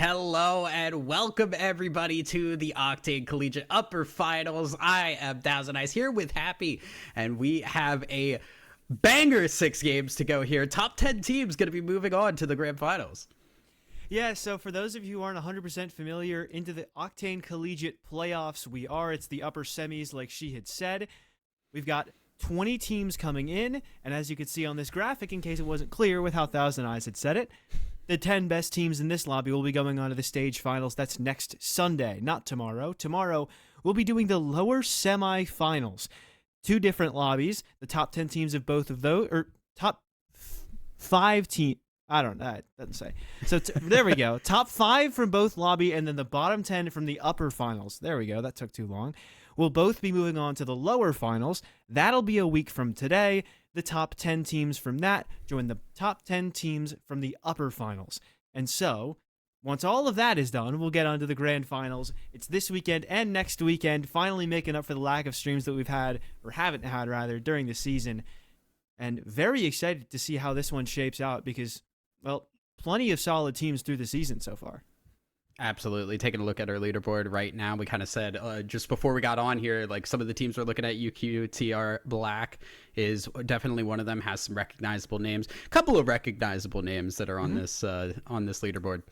Hello and welcome everybody to the Octane Collegiate Upper Finals. I am Thousand Eyes here with Happy, and we have a banger 6 games to go here. Top 10 teams going to be moving on to the Grand Finals. Yeah, so for those of you who aren't 100% familiar, into the Octane Collegiate playoffs it's the upper semis like she had said. We've got 20 teams coming in, and as you can see on this graphic, in case it wasn't clear with how Thousand Eyes had said it, the 10 best teams in this lobby will be going on to the stage finals. That's next Sunday, not tomorrow. Tomorrow, we'll be doing the lower semi-finals. 2 different lobbies. The top 10 teams of both of those, or top 5 teams. I don't know. It doesn't say. So there we go. Top 5 from both lobby, and then the bottom 10 from the upper finals. There we go. That took too long. We'll both be moving on to the lower finals. That'll be a week from today. The top 10 teams from that join the top 10 teams from the upper finals. And so, once all of that is done, we'll get on to the grand finals. It's this weekend and next weekend, finally making up for the lack of streams that we've had, or haven't had rather, during the season. And very excited to see how this one shapes out because, well, plenty of solid teams through the season so far. Absolutely. Taking a look at our leaderboard right now, we kind of said just before we got on here, like some of the teams we're looking at, UQTR Black is definitely one of them, has some recognizable names. A couple of recognizable names that are on this leaderboard.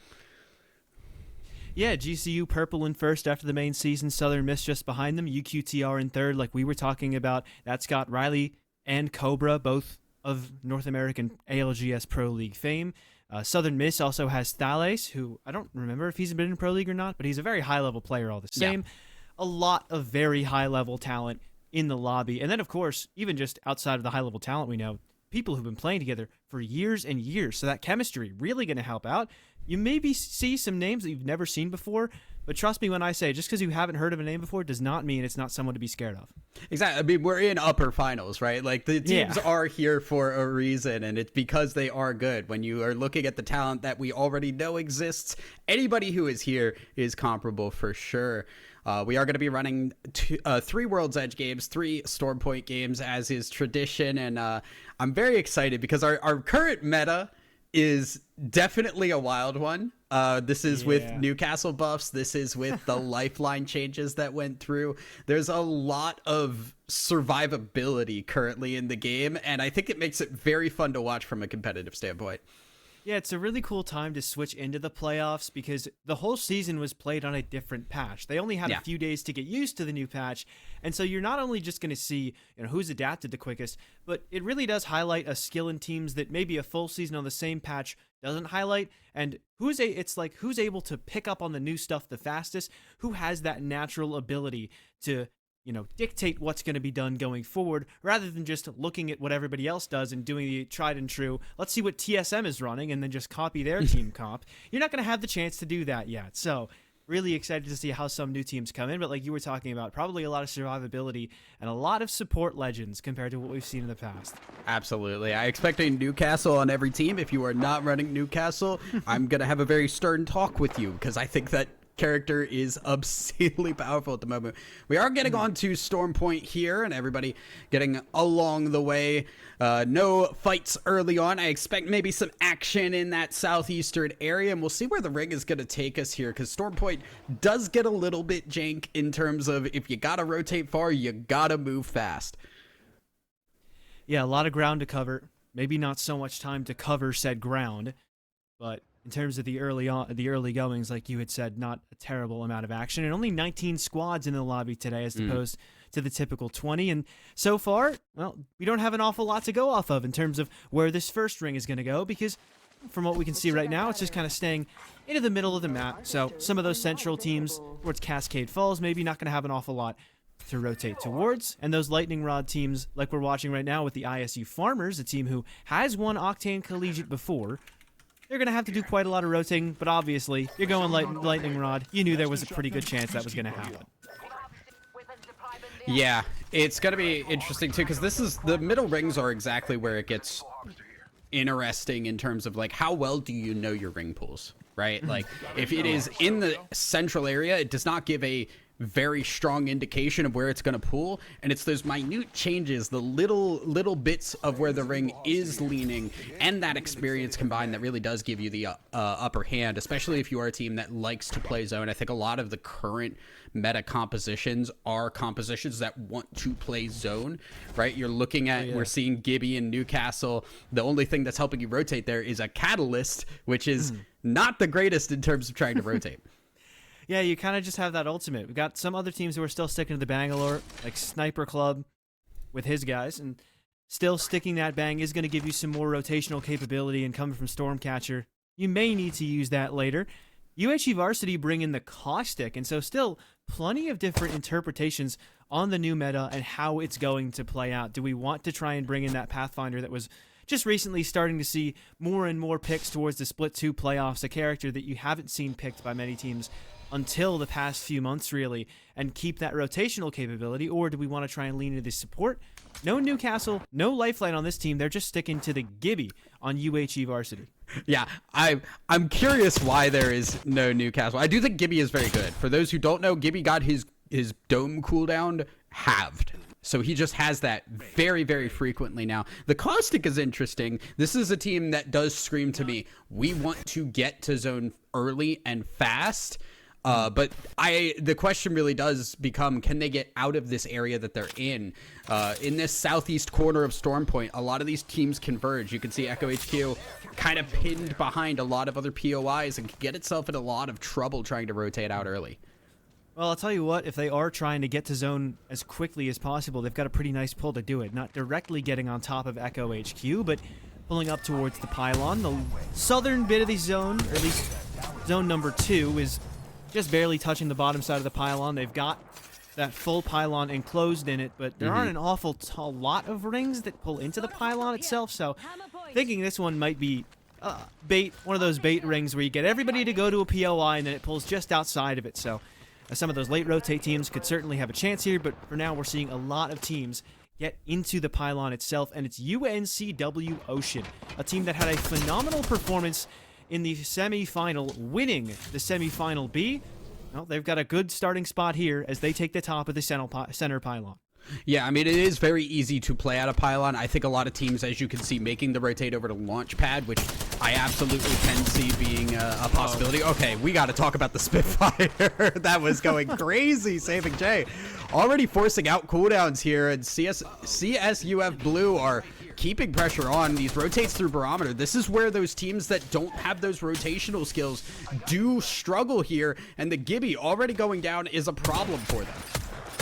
Yeah, GCU Purple in first after the main season, Southern Miss just behind them, UQTR in third like we were talking about. That's got Riley and Cobra, both of North American ALGS Pro League fame. Southern Miss also has Thales, who I don't remember if he's been in Pro League or not, but he's a very high-level player all the same. Yeah. A lot of very high-level talent in the lobby. And then, of course, even just outside of the high-level talent we know, people who've been playing together for years and years. So that chemistry really going to help out. You maybe see some names that you've never seen before, but trust me when I say, just because you haven't heard of a name before does not mean it's not someone to be scared of. Exactly. I mean, we're in upper finals, right? Like, the teams are here for a reason, and it's because they are good. When you are looking at the talent that we already know exists, anybody who is here is comparable for sure. We are going to be running 3 World's Edge games, 3 Storm Point games, as is tradition, and I'm very excited because our current meta is definitely a wild one. This is with Newcastle buffs. This is with the lifeline changes that went through. There's a lot of survivability currently in the game, and I think it makes it very fun to watch from a competitive standpoint. Yeah, it's a really cool time to switch into the playoffs because the whole season was played on a different patch. They only had a few days to get used to the new patch, and so you're not only just going to see who's adapted the quickest, but it really does highlight a skill in teams that maybe a full season on the same patch doesn't highlight, and who's able to pick up on the new stuff the fastest, who has that natural ability to dictate what's going to be done going forward rather than just looking at what everybody else does and doing the tried and true, let's see what TSM is running and then just copy their team comp. You're not going to have the chance to do that yet. So really excited to see how some new teams come in. But like you were talking about, probably a lot of survivability and a lot of support legends compared to what we've seen in the past. Absolutely. I expect a Newcastle on every team. If you are not running Newcastle, I'm going to have a very stern talk with you because I think that character is obscenely powerful at the moment. We are getting on to Storm Point here, and everybody getting along the way. No fights early on. I expect maybe some action in that southeastern area, and we'll see where the ring is going to take us here, because Storm Point does get a little bit jank in terms of if you got to rotate far, you got to move fast. Yeah, a lot of ground to cover. Maybe not so much time to cover said ground, but in terms of the early goings, like you had said, not a terrible amount of action, and only 19 squads in the lobby today as opposed to the typical 20. And so far, well, we don't have an awful lot to go off of in terms of where this first ring is going to go, because from what we can see right now, it's just kind of staying into the middle of the map. So some of those central teams towards Cascade Falls, maybe not going to have an awful lot to rotate towards, and those lightning rod teams like we're watching right now with the ISU Farmers, a team who has won Octane Collegiate before, they're going to have to do quite a lot of rotating, but obviously, you're going lightning rod. You knew there was a pretty good chance that was going to happen. Yeah, it's going to be interesting, too, because the middle rings are exactly where it gets interesting in terms of, like, how well do you know your ring pools, right? Like, if it is in the central area, it does not give a very strong indication of where it's going to pull, and it's those minute changes, the little bits of where the ring is leaning, and that experience combined that really does give you the upper hand, especially if you are a team that likes to play zone. I think a lot of the current meta compositions are compositions that want to play zone, right? You're looking at, we're seeing Gibby and Newcastle. The only thing that's helping you rotate there is a Catalyst, which is not the greatest in terms of trying to rotate. Yeah, you kind of just have that ultimate. We've got some other teams who are still sticking to the Bangalore, like Sniper Club with his guys, and still sticking that bang is going to give you some more rotational capability, and coming from Stormcatcher, you may need to use that later. UHE Varsity bring in the Caustic, and so still plenty of different interpretations on the new meta and how it's going to play out. Do we want to try and bring in that Pathfinder that was just recently starting to see more and more picks towards the Split 2 playoffs, a character that you haven't seen picked by many teams until the past few months, really, and keep that rotational capability? Or do we want to try and lean into the support? No Newcastle, no Lifeline on this team. They're just sticking to the Gibby on UHE Varsity. Yeah, I'm curious why there is no Newcastle. I do think Gibby is very good. For those who don't know, Gibby got his dome cooldown halved. So he just has that very, very frequently now. The Caustic is interesting. This is a team that does scream to me, we want to get to zone early and fast. But the question really does become, can they get out of this area that they're in? In this southeast corner of Stormpoint, a lot of these teams converge. You can see Echo HQ kind of pinned behind a lot of other POIs and can get itself in a lot of trouble trying to rotate out early. Well, I'll tell you what, if they are trying to get to zone as quickly as possible, they've got a pretty nice pull to do it. Not directly getting on top of Echo HQ, but pulling up towards the pylon. The southern bit of the zone, or at least zone number 2, is just barely touching the bottom side of the pylon. They've got that full pylon enclosed in it, but there aren't an awful lot of rings that pull into the pylon itself, so thinking this one might be bait, one of those bait rings where you get everybody to go to a POI and then it pulls just outside of it. So some of those late rotate teams could certainly have a chance here, but for now we're seeing a lot of teams get into the pylon itself, and it's UNCW Ocean, a team that had a phenomenal performance in the semi-final, winning the semi-final B. Well, they've got a good starting spot here as they take the top of the center pylon. Yeah, I mean, it is very easy to play out of pylon. I think a lot of teams, as you can see, making the rotate over to launch pad, which I absolutely can see being a possibility. Okay, we got to talk about the Spitfire. That was going crazy, saving Jay. Already forcing out cooldowns here, and CSUF Blue are keeping pressure on these rotates through barometer. This is where those teams that don't have those rotational skills do struggle here, and the Gibby already going down is a problem for them.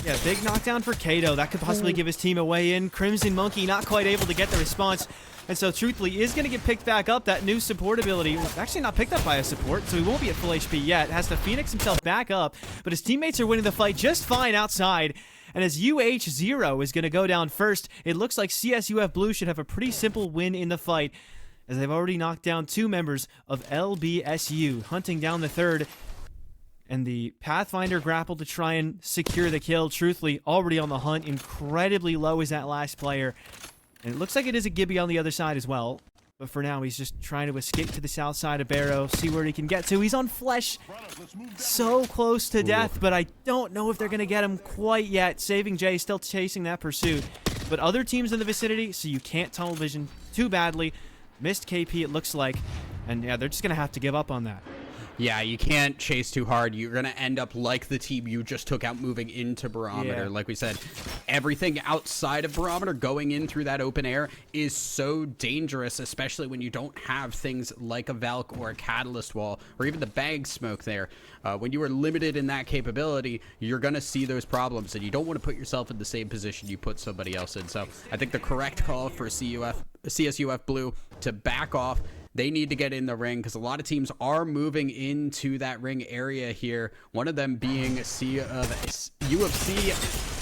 Yeah, big knockdown for Kato. That could possibly give his team a way in. Crimson Monkey not quite able to get the response. And so, truthfully, is going to get picked back up. That new support ability, actually not picked up by a support, so he won't be at full HP yet. Has to Phoenix himself back up, but his teammates are winning the fight just fine outside. And as UH0 is going to go down first, it looks like CSUF Blue should have a pretty simple win in the fight, as they've already knocked down 2 members of LBSU, hunting down the third. And the Pathfinder grapple to try and secure the kill. Truthfully, already on the hunt. Incredibly low is that last player. And it looks like it is a Gibby on the other side as well. But for now, he's just trying to escape to the south side of Barrow, see where he can get to. He's on Flesh, so close to death, but I don't know if they're going to get him quite yet. Saving Jay, still chasing that pursuit. But other teams in the vicinity, so you can't tunnel vision too badly. Missed KP, it looks like. And yeah, they're just going to have to give up on that. Yeah, you can't chase too hard. You're going to end up like the team you just took out moving into Barometer. Yeah. Like we said, everything outside of Barometer going in through that open air is so dangerous, especially when you don't have things like a Valk or a Catalyst wall or even the bag smoke there. When you are limited in that capability, you're going to see those problems, and you don't want to put yourself in the same position you put somebody else in. So I think the correct call for CSUF Blue to back off. They need to get in the ring because a lot of teams are moving into that ring area here. One of them being UFC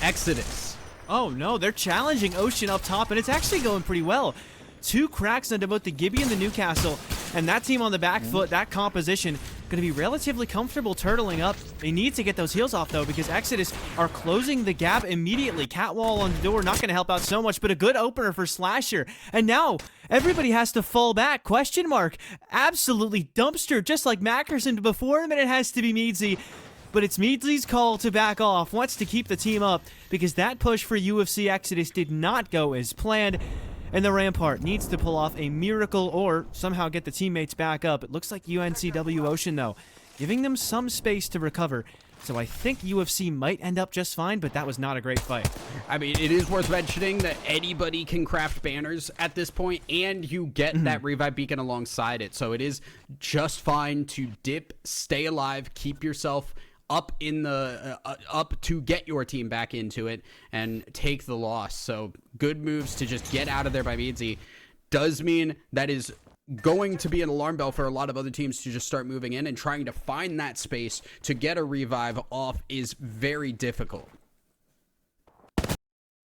Exodus. Oh no, they're challenging Ocean up top, and it's actually going pretty well. 2 cracks under both the Gibby and the Newcastle, and that team on the back foot, that composition, going to be relatively comfortable turtling up. They need to get those heals off, though, because Exodus are closing the gap immediately. Catwall on the door, not going to help out so much, but a good opener for Slasher. And now, everybody has to fall back. Question mark. Absolutely dumpster, just like Mackerson before him, and it has to be Meadsy. but it's Meadsley's call to back off, wants to keep the team up, because that push for UFC Exodus did not go as planned, and the Rampart needs to pull off a miracle or somehow get the teammates back up. It looks like UNCW Ocean, though, giving them some space to recover. So I think UFC might end up just fine, but that was not a great fight. I mean, it is worth mentioning that anybody can craft banners at this point, and you get that revive beacon alongside it. So it is just fine to dip, stay alive, keep yourself up in the up to get your team back into it and take the loss. So good moves to just get out of there by Meadsy. Does mean that is going to be an alarm bell for a lot of other teams to just start moving in, and trying to find that space to get a revive off is very difficult.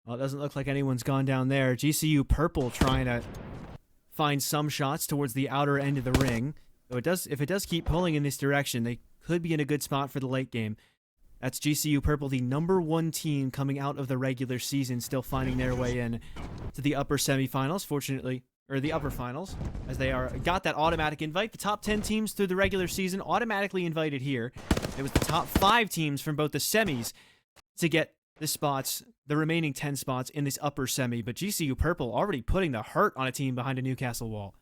Well, it doesn't look like anyone's gone down there. GCU Purple trying to find some shots towards the outer end of the ring. So if it does keep pulling in this direction, they could be in a good spot for the late game. That's GCU Purple, the #1 team coming out of the regular season, still finding their way in to the upper semifinals, fortunately. Or the upper finals, as they got that automatic invite. The top 10 teams through the regular season automatically invited here. It was the top 5 teams from both the semis to get the remaining 10 spots in this upper semi. But GCU Purple already putting the hurt on a team behind a Newcastle wall.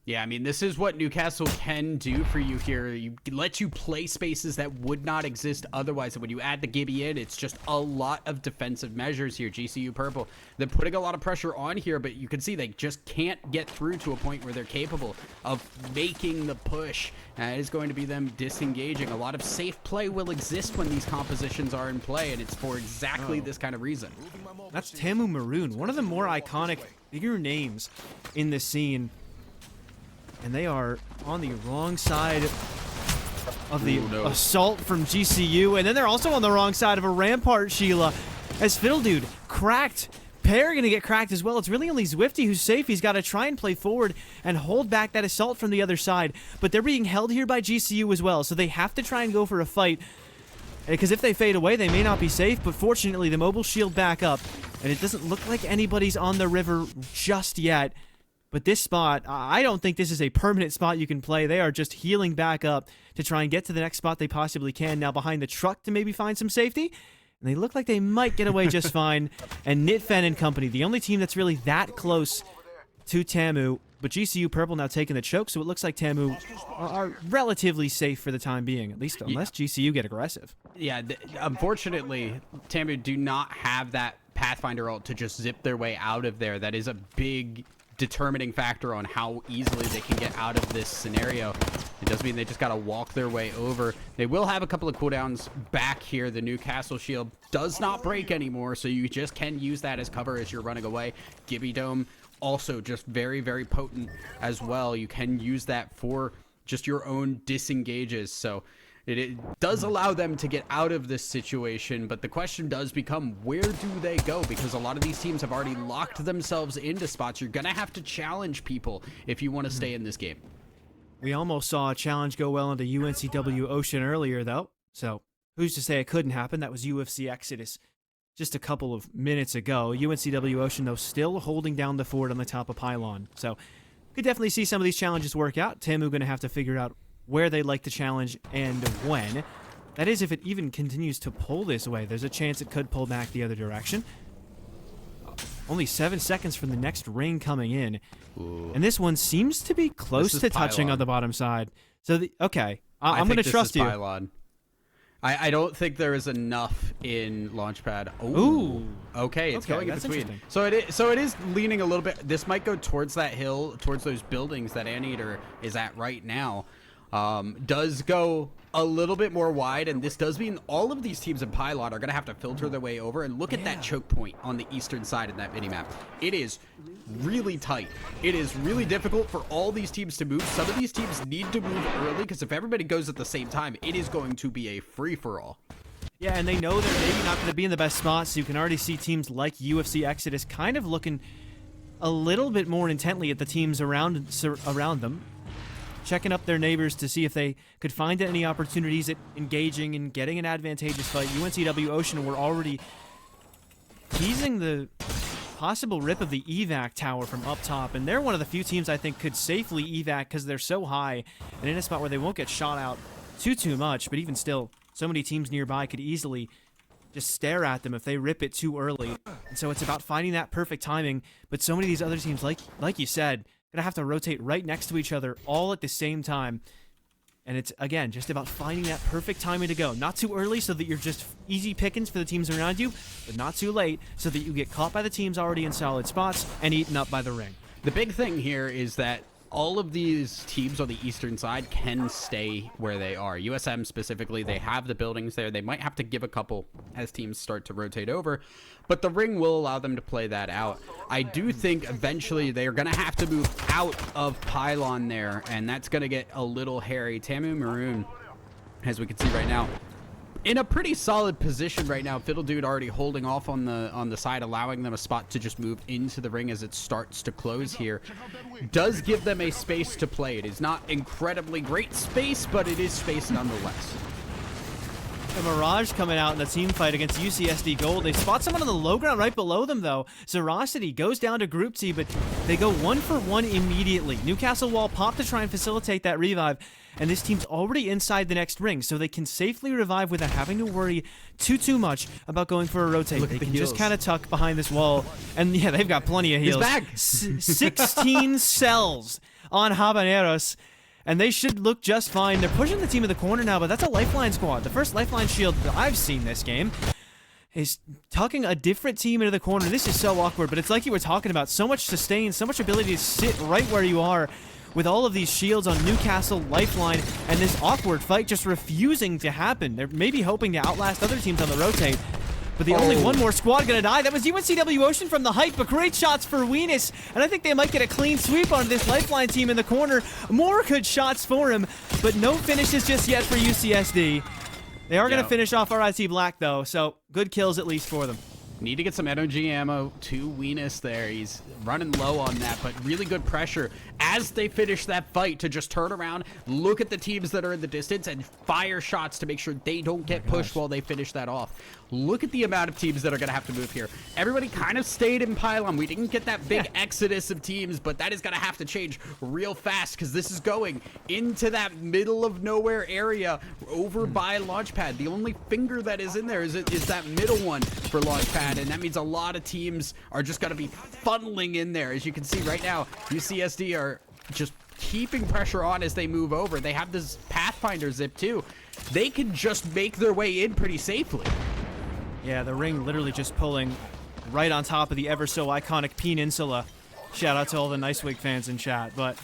Yeah, I mean, this is what Newcastle can do for you here. You let you play spaces that would not exist otherwise. And when you add the Gibby in, it's just a lot of defensive measures here. GCU Purple, they're putting a lot of pressure on here, but you can see they just can't get through to a point where they're capable of making the push. It is going to be them disengaging. A lot of safe play will exist when these compositions are in play, and it's for exactly this kind of reason. That's Tamu Maroon, one of the more iconic, bigger names in the scene. And they are on the wrong side of the assault from GCU. And then they're also on the wrong side of a Rampart, Sheila. As Fiddle Dude cracked. Pear going to get cracked as well. It's really only Zwifty who's safe. He's got to try and play forward and hold back that assault from the other side. But they're being held here by GCU as well. So they have to try and go for a fight. Because if they fade away, they may not be safe. But fortunately, the mobile shield back up. And it doesn't look like anybody's on the river just yet. But this spot, I don't think this is a permanent spot you can play. They are just healing back up to try and get to the next spot they possibly can. Now behind the truck to maybe find some safety. And they look like they might get away just fine. And Nitfen and company, the only team that's really that close to Tamu. But GCU Purple now taking the choke, so it looks like Tamu are relatively safe for the time being, at least unless GCU get aggressive. Yeah, unfortunately, Tamu do not have that Pathfinder ult to just zip their way out of there. That is a big determining factor on how easily they can get out of this scenario. It does mean they just got to walk their way over. They will have a couple of cooldowns back here. The Newcastle shield does not break anymore, so you just can use that as cover as you're running away. Gibby Dome also just very, very potent as well. You can use that for just your own disengages, so it does allow them to get out of this situation, but the question does become, where do they go? Because a lot of these teams have already locked themselves into spots. You're going to have to challenge people if you want to stay in this game. We almost saw a challenge go well into UNCW Ocean earlier, though, so who's to say it couldn't happen? That was UFC Exodus just a couple of minutes ago. UNCW Ocean, though, still holding down the fort on the top of Pylon, so could definitely see some of these challenges work out. Tamu going to have to figure out where they'd like to challenge and when. That is, if it even continues to pull this way. There's a chance it could pull back the other direction. Only 7 seconds from the next ring coming in. Ooh. And this one seems to be close to touching on the bottom side. So, okay. I'm going to trust you. Pylon. I don't think there is enough in Launchpad. Ooh. Okay, it's going in between. So it is leaning a little bit. This might go towards that hill, towards those buildings that Anteater is at right now. Does go a little bit more wide, and this does mean all of these teams in Pylon are going to have to filter their way over. And look at that choke point on the eastern side of that minimap. It is really tight. It is really difficult for all these teams to move. Some of these teams need to move early, because if everybody goes at the same time, it is going to be a free-for-all. Yeah, and they know they're maybe not going to be in the best spot, so you can already see teams like UFC Exodus kind of looking a little bit more intently at the teams around them, checking up their neighbors to see if they could find any opportunities at engaging and getting an advantageous fight. UNCW Ocean were already teasing the possible rip of the evac tower from up top, and they're one of the few teams I think could safely evac because they're so high and in a spot where they won't get shot out too much, but even still, so many teams nearby could easily just stare at them if they rip it too early. And so it's about finding that perfect timing, but so many of these other teams, like you said, gonna have to rotate right next to each other all at the same time. And it's, again, just about finding that perfect timing to go. Not too early so that you're just easy pickings for the teams around you, but not too late so that you get caught by the teams already in solid spots and eaten up by the ring. The big thing here is that all of these teams on the eastern side can stay where they are. USM specifically, they have the buildings there. They might have to give a couple as teams start to rotate over, but the ring will allow them to play that out. I do think eventually they're going to have to move out of Pylon there, and that's going to get a little hairy. Tamu Maroon, as we can see right now, in a pretty solid position right now. Fiddle Dude already holding off on the side, allowing them a spot to just move into the ring as it starts to close here. Does give them a space to play. It is not incredibly great space, but it is space nonetheless. A Mirage coming out in the team fight against UCSD Gold. They spot someone on the low ground right below them, though. Zerosity goes down to Group T, but they go 1-for-1 immediately. Newcastle Wall pop to try and facilitate that revive, and this team's already inside the next ring, so they can safely revive without having to worry too much about going for a rotate. They can just kind of tuck behind this wall, and yeah, they've got plenty of heals. He's back. 16 cells on Habaneros, and they should look just fine. They're pushing the team in the corner now, but that's a lifeline squad. The first lifeline shield that I've seen this game is tucking a different team into the corner. This is so awkward, but it's like you were talking about. So much sustain, so much ability to sit right where you are with all of these shields on Newcastle lifeline, and this awkward fight just refusing to happen. They're maybe hoping to outlast other teams on the rotate, but the only one more squad gonna die. That was UNCW Ocean from the height, but great shots for Weenus, and I think they might get a clean sweep on this lifeline team in the corner. More good shots for him, but no finishes just yet for UCSD. They are gonna finish off RIT Black though, so good kills at least for them. Need to get some energy ammo to Weenus there. He's running low on that, but really good pressure as they finish that fight to just turn around, look at the teams that are in the distance, and fire shots to make sure they don't get pushed while they finish that off. Look at the amount of teams that are going to have to move here. Everybody kind of stayed in Pylon. We didn't get that big exodus of teams, but that is going to have to change real fast because this is going into that middle of nowhere area over by Launchpad. The only finger that is in there is that middle one for Launchpad, and that means a lot of teams are just going to be funneling in there. As you can see right now, UCSD are just keeping pressure on as they move over. They have this Pathfinder zip too. They can just make their way in pretty safely. Yeah, the ring literally just pulling right on top of the ever so iconic Peninsula. Shout out to all the Nicewig fans in chat, but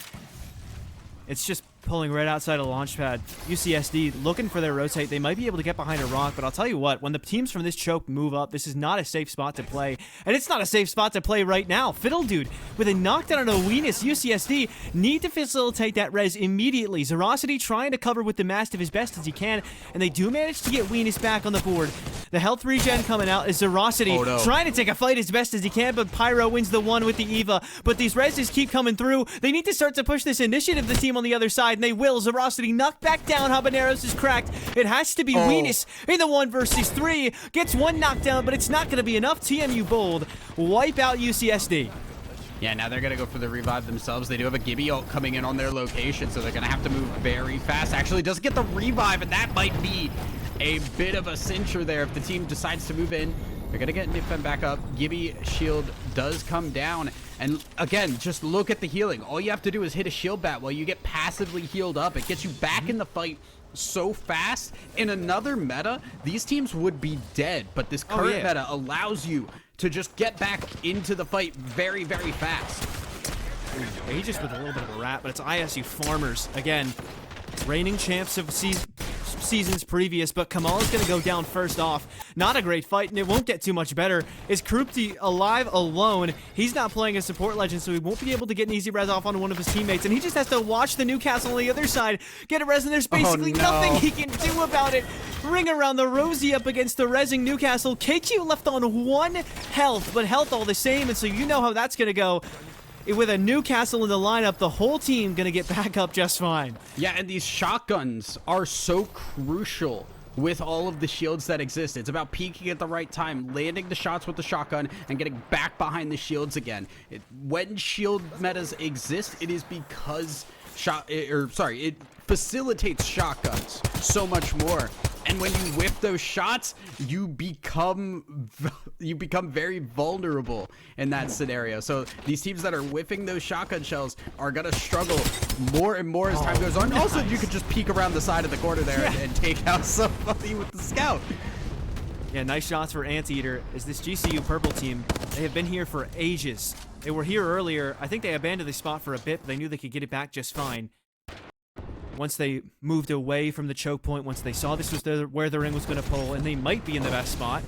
it's just pulling right outside of Launchpad. UCSD looking for their rotate. They might be able to get behind a rock, but I'll tell you what, when the teams from this choke move up, this is not a safe spot to play. And it's not a safe spot to play right now. Fiddle Dude with a knockdown on a Weenus. UCSD need to facilitate that res immediately. Zerosity trying to cover with the Mastiff as best as he can, and they do manage to get Weenus back on the board. The health regen coming out is Zerosity trying to take a fight as best as he can, but Pyro wins the one with the Eva. But these reses keep coming through. They need to start to push this initiative, the team on the other side, and they will. Zerosity knocked back down. Habaneros is cracked. It has to be Weenus in the 1 versus 3. Gets one knockdown, but it's not going to be enough. TMU Bold wipe out UCSD. Yeah, now they're going to go for the revive themselves. They do have a Gibby ult coming in on their location, so they're going to have to move very fast. Actually, doesn't get the revive, and that might be a bit of a cincher there if the team decides to move in. They're going to get Nipfem back up. Gibby shield does come down. And again, just look at the healing. All you have to do is hit a shield bat while you get passively healed up. It gets you back in the fight so fast. In another meta, these teams would be dead. But this current meta allows you to just get back into the fight very, very fast. Aegis with a little bit of a rat, but it's ISU Farmers. Again, reigning champs of seasons previous, but Kamal is going to go down first off. Not a great fight, and it won't get too much better. Is Krupti alive alone? He's not playing a support legend, so he won't be able to get an easy res off on one of his teammates, and he just has to watch the Newcastle on the other side get a res, and there's basically nothing he can do about it. Ring around the rosy up against the resing Newcastle. KQ left on 1 health, but health all the same, and so you know how that's going to go. With a Newcastle in the lineup, the whole team gonna get back up just fine. Yeah, and these shotguns are so crucial with all of the shields that exist. It's about peeking at the right time, landing the shots with the shotgun, and getting back behind the shields again. When shield metas exist, it is because it facilitates shotguns so much more. And when you whip those shots, you become very vulnerable in that scenario. So these teams that are whiffing those shotgun shells are gonna struggle more and more as time goes on. Nice. Also, you could just peek around the side of the corner there and take out somebody with the scout. Yeah, nice shots for Anteater. As this GCU purple team, they have been here for ages. They were here earlier. I think they abandoned the spot for a bit, but they knew they could get it back just fine. Once they moved away from the choke point, once they saw this was where the ring was going to pull, and they might be in the best spot,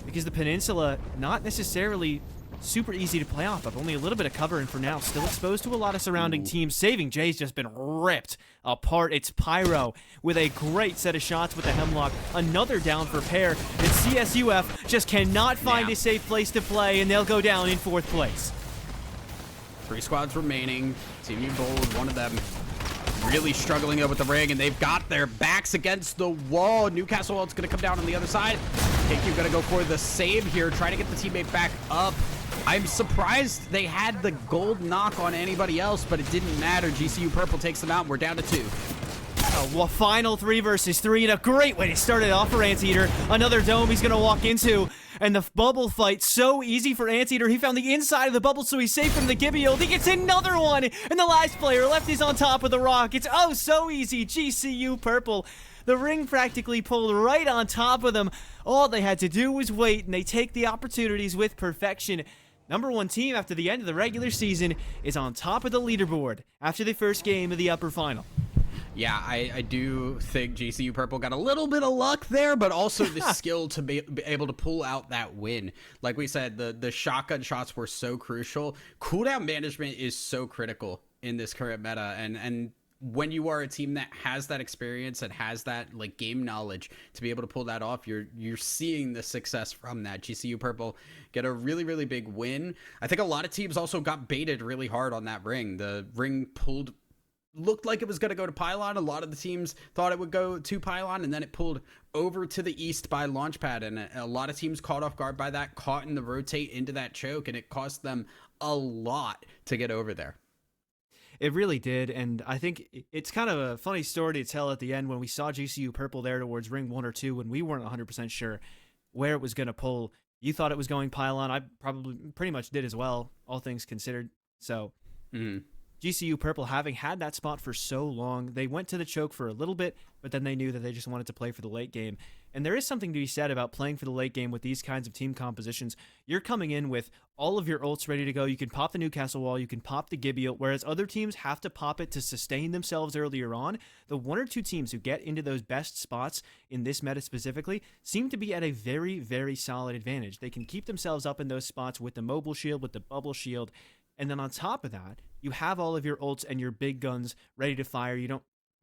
because the Peninsula, not necessarily super easy to play off of. Only a little bit of cover, and for now, still exposed to a lot of surrounding teams. Saving Jay's just been ripped apart. It's Pyro with a great set of shots with the Hemlock. Another down for Pear, and CSUF just cannot find a safe place to play, and they'll go down in 4th place. 3 squads remaining. Team U Bold, one of them really struggling with the ring, and they've got their backs against the wall. Newcastle World's going to come down on the other side. KQ going to go for the save here, try to get the teammate back up. I'm surprised they had the gold knock on anybody else, but it didn't matter. GCU Purple takes them out, and we're down to 2. Well, final 3 versus 3, and a great way to start it off for Anteater. Another dome he's going to walk into, and the bubble fight so easy for Anteater. He found the inside of the bubble, so he's safe from the Gibby ult. He gets another one, and the last player left is on top of the rock. It's oh so easy. GCU Purple. The ring practically pulled right on top of them. All they had to do was wait, and they take the opportunities with perfection. Number 1 team after the end of the regular season is on top of the leaderboard after the first game of the upper final. Yeah, I do think GCU Purple got a little bit of luck there, but also the skill to be able to pull out that win. Like we said, the shotgun shots were so crucial. Cooldown management is so critical in this current meta, and when you are a team that has that experience and has that like game knowledge to be able to pull that off, you're seeing the success from that. GCU Purple get a really, really big win. I think a lot of teams also got baited really hard on that ring. The ring looked like it was going to go to Pylon. A lot of the teams thought it would go to Pylon, and then it pulled over to the east by Launchpad, and a lot of teams caught off guard by that, caught in the rotate into that choke, and it cost them a lot to get over there. It really did, and I think it's kind of a funny story to tell at the end when we saw GCU Purple there towards ring 1 or 2 when we weren't 100% sure where it was going to pull. You thought it was going Pylon. I probably pretty much did as well, all things considered. So GCU Purple, having had that spot for so long, they went to the choke for a little bit, but then they knew that they just wanted to play for the late game. And there is something to be said about playing for the late game with these kinds of team compositions. You're coming in with all of your ults ready to go. You can pop the Newcastle wall, you can pop the Gibby ult, whereas other teams have to pop it to sustain themselves earlier on. The 1 or 2 teams who get into those best spots in this meta specifically seem to be at a very, very solid advantage. They can keep themselves up in those spots with the mobile shield, with the bubble shield, and then on top of that, you have all of your ults and your big guns ready to fire.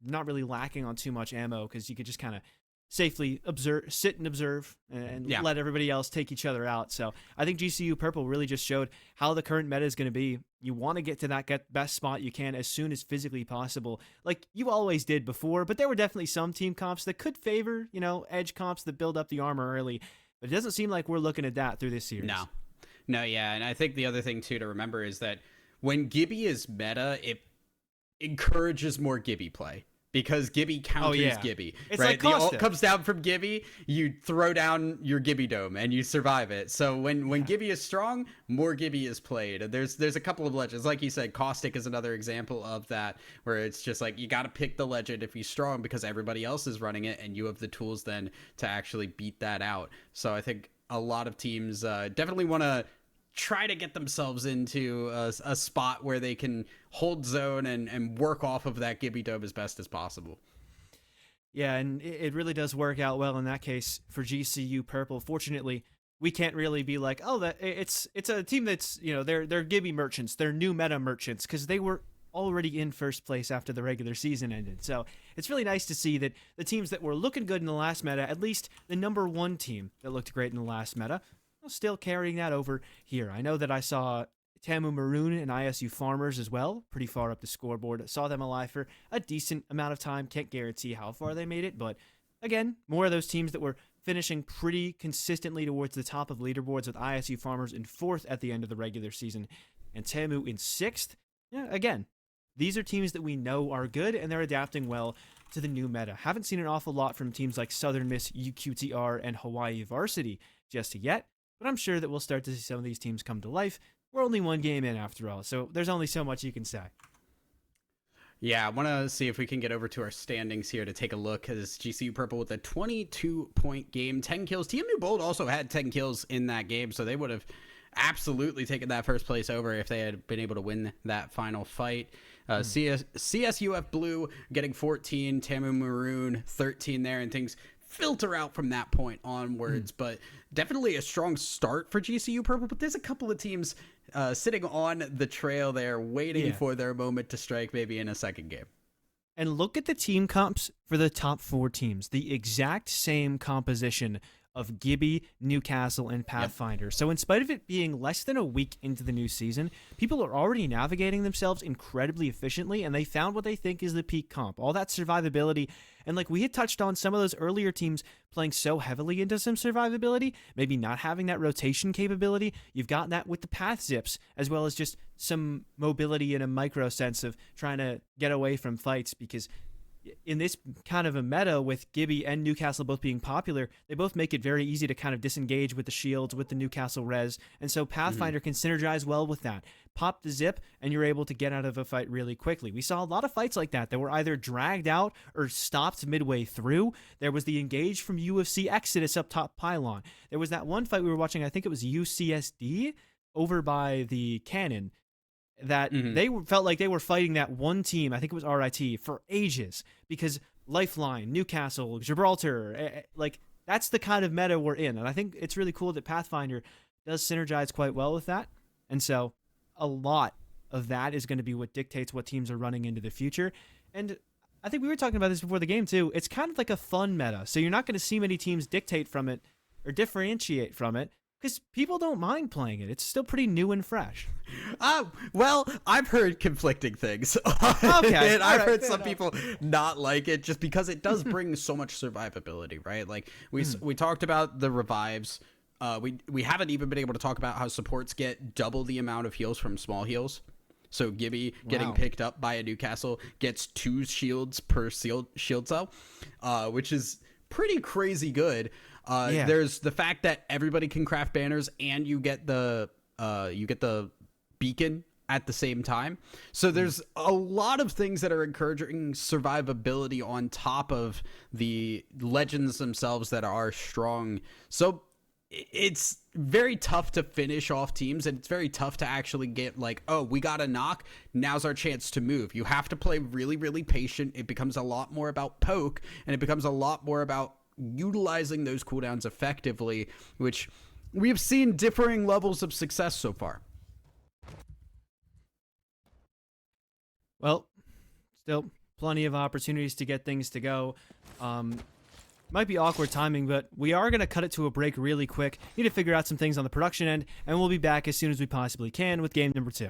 Not really lacking on too much ammo because you could just kind of safely sit and observe and let everybody else take each other out. So I think GCU Purple really just showed how the current meta is going to be. You want to get to that best spot you can as soon as physically possible, like you always did before, but there were definitely some team comps that could favor, edge comps that build up the armor early, but it doesn't seem like we're looking at that through this series. No, yeah, and I think the other thing, too, to remember is that when Gibby is meta, it encourages more Gibby play. Because Gibby counters Gibby, it's right? Like the ult comes down from Gibby, you throw down your Gibby dome and you survive it. So when Gibby is strong, more Gibby is played. There's a couple of legends, like you said. Caustic is another example of that, where it's just like you got to pick the legend if he's strong because everybody else is running it, and you have the tools then to actually beat that out. So I think a lot of teams definitely want to try to get themselves into a spot where they can hold zone and work off of that Gibby dome as best as possible. Yeah, and it really does work out well in that case for GCU Purple. Fortunately, we can't really be like, oh, that it's a team that's, they're Gibby merchants, they're new meta merchants, because they were already in first place after the regular season ended. So it's really nice to see that the teams that were looking good in the last meta, at least the number 1 team that looked great in the last meta, still carrying that over here. I know that I saw Tamu Maroon and ISU Farmers as well, pretty far up the scoreboard. Saw them alive for a decent amount of time. Can't guarantee how far they made it, but again, more of those teams that were finishing pretty consistently towards the top of leaderboards, with ISU Farmers in 4th at the end of the regular season and Tamu in 6th. Yeah, again, These are teams that we know are good, and they're adapting well to the new meta. Haven't seen an awful lot from teams like Southern Miss, UQTR, and Hawaii Varsity just yet, but I'm sure that we'll start to see some of these teams come to life. We're only one game in after all, so there's only so much you can say. Yeah, I want to see if we can get over to our standings here to take a look, because GCU Purple with a 22-point game, 10 kills. TMU Bold also had 10 kills in that game, so they would have absolutely taken that first place over if they had been able to win that final fight. CSUF Blue getting 14, TAMU Maroon 13 there, and things filter out from that point onwards. But definitely a strong start for GCU Purple, but there's a couple of teams sitting on the trail there waiting for their moment to strike, maybe in a second game. And look at the team comps for the top 4 teams. The exact same composition of Gibby, Newcastle, and Pathfinder. So in spite of it being less than a week into the new season, people are already navigating themselves incredibly efficiently, and they found what they think is the peak comp. All that survivability, and like we had touched on, some of those earlier teams playing so heavily into some survivability, maybe not having that rotation capability. You've got that with the path zips, as well as just some mobility in a micro sense of trying to get away from fights, because in this kind of a meta with Gibby and Newcastle both being popular, they both make it very easy to kind of disengage with the shields, with the Newcastle res, and so Pathfinder can synergize well with that. Pop the zip, and you're able to get out of a fight really quickly. We saw a lot of fights like that were either dragged out or stopped midway through. There was the engage from UFC Exodus up top pylon. There was that one fight we were watching, I think it was UCSD, over by the cannon, that they felt like they were fighting that one team, I think it was RIT, for ages, because Lifeline, Newcastle, Gibraltar, like that's the kind of meta we're in. And I think it's really cool that Pathfinder does synergize quite well with that. And so a lot of that is going to be what dictates what teams are running into the future. And I think we were talking about this before the game too. It's kind of like a fun meta. So you're not going to see many teams dictate from it or differentiate from it, because people don't mind playing it. It's still pretty new and fresh. Well, I've heard conflicting things. Okay. And I've heard some people not like it just because it does bring so much survivability, right? Like we talked about the revives. We haven't even been able to talk about how supports get double the amount of heals from small heals. So Gibby getting picked up by a Newcastle gets 2 shields per shield cell, which is pretty crazy good. There's the fact that everybody can craft banners, and you get the beacon at the same time. So there's a lot of things that are encouraging survivability on top of the legends themselves that are strong. So it's very tough to finish off teams, and it's very tough to actually get like, oh, we got a knock, now's our chance to move. You have to play really, really patient. It becomes a lot more about poke, and it becomes a lot more about utilizing those cooldowns effectively, which we've seen differing levels of success so far. Well, still plenty of opportunities to get things to go. Might be awkward timing, but we are going to cut it to a break really quick. Need to figure out some things on the production end, and we'll be back as soon as we possibly can with game number 2.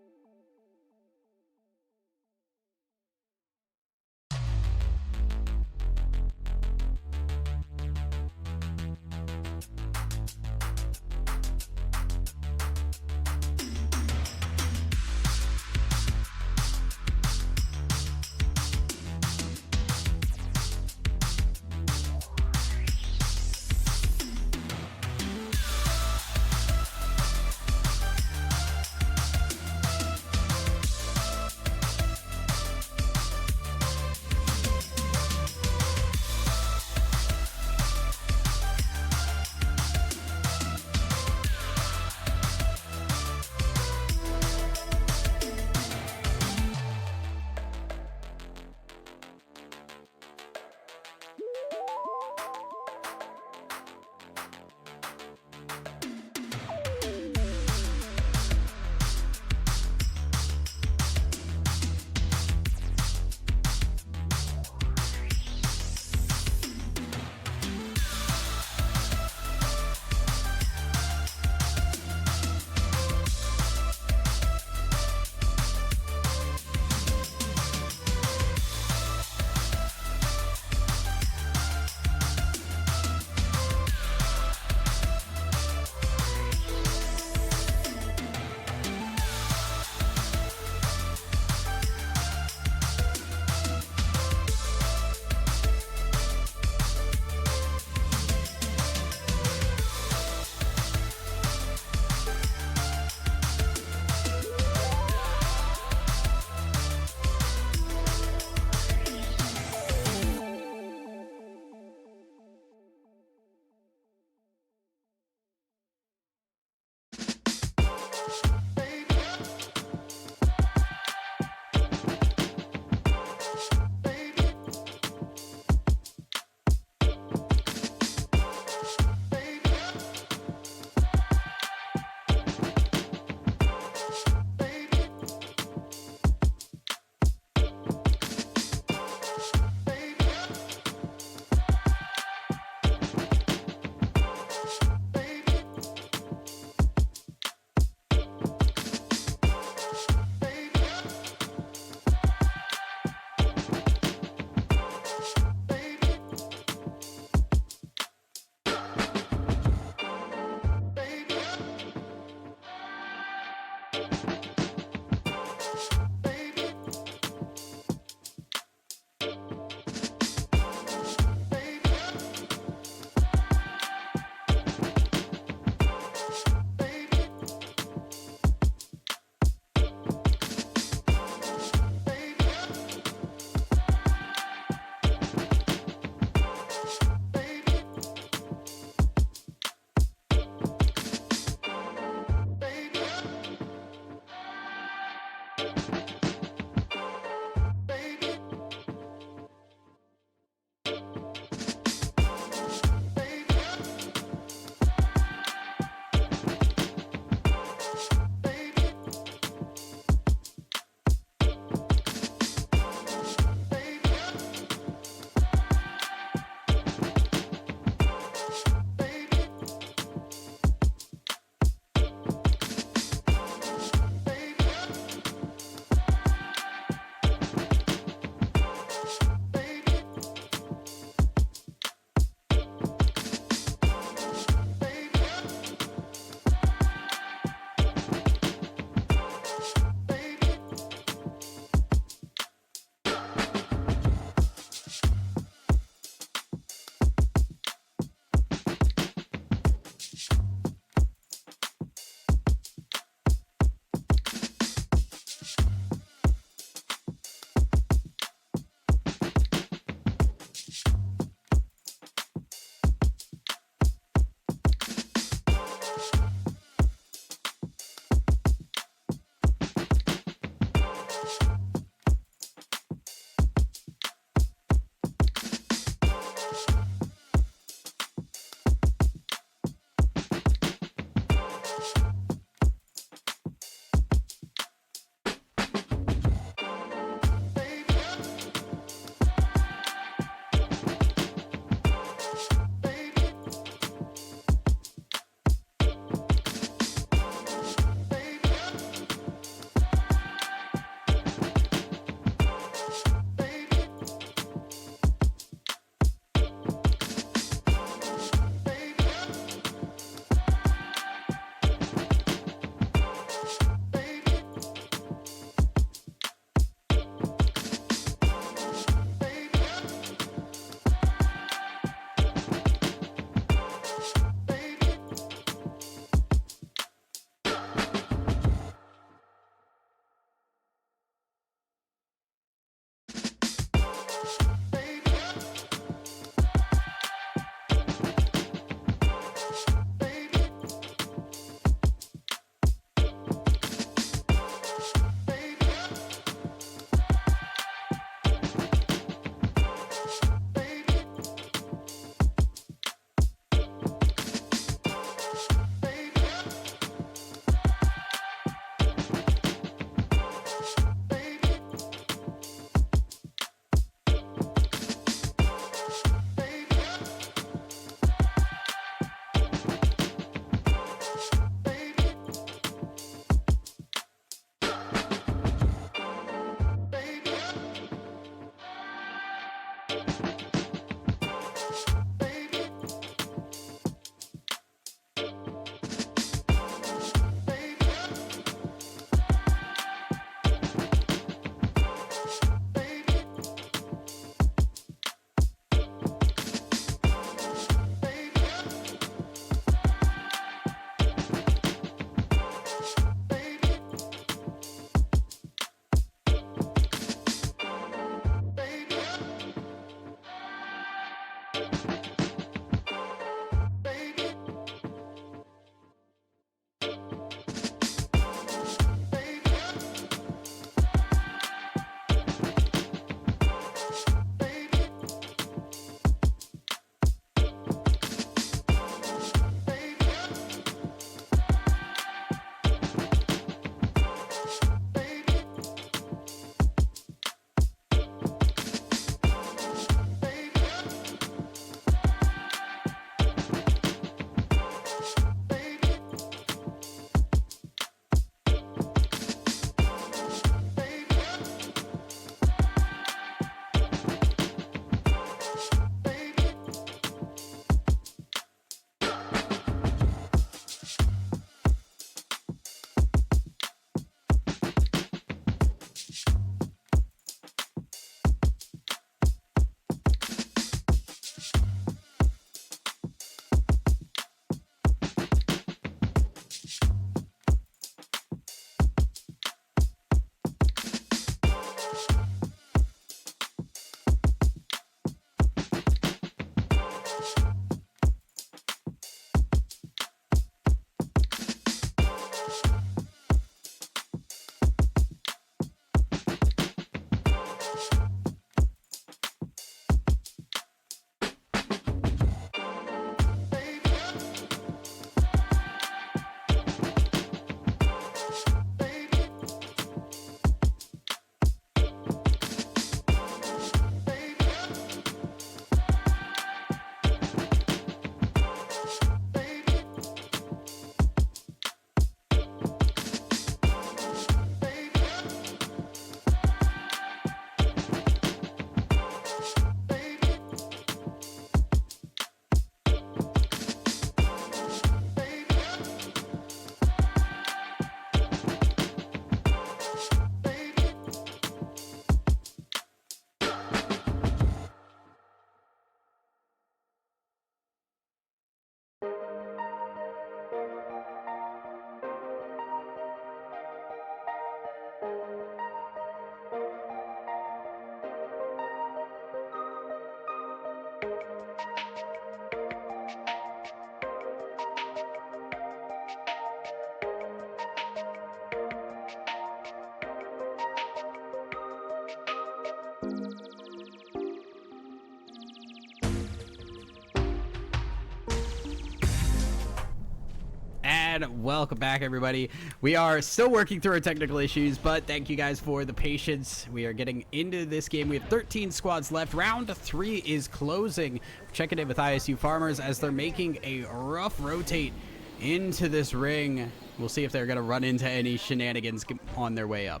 And welcome back, everybody. We are still working through our technical issues, but thank you guys for the patience. We are getting into this game. We have 13 squads left. Round 3 is closing. Checking in with ISU Farmers as they're making a rough rotate into this ring. We'll see if they're going to run into any shenanigans on their way up.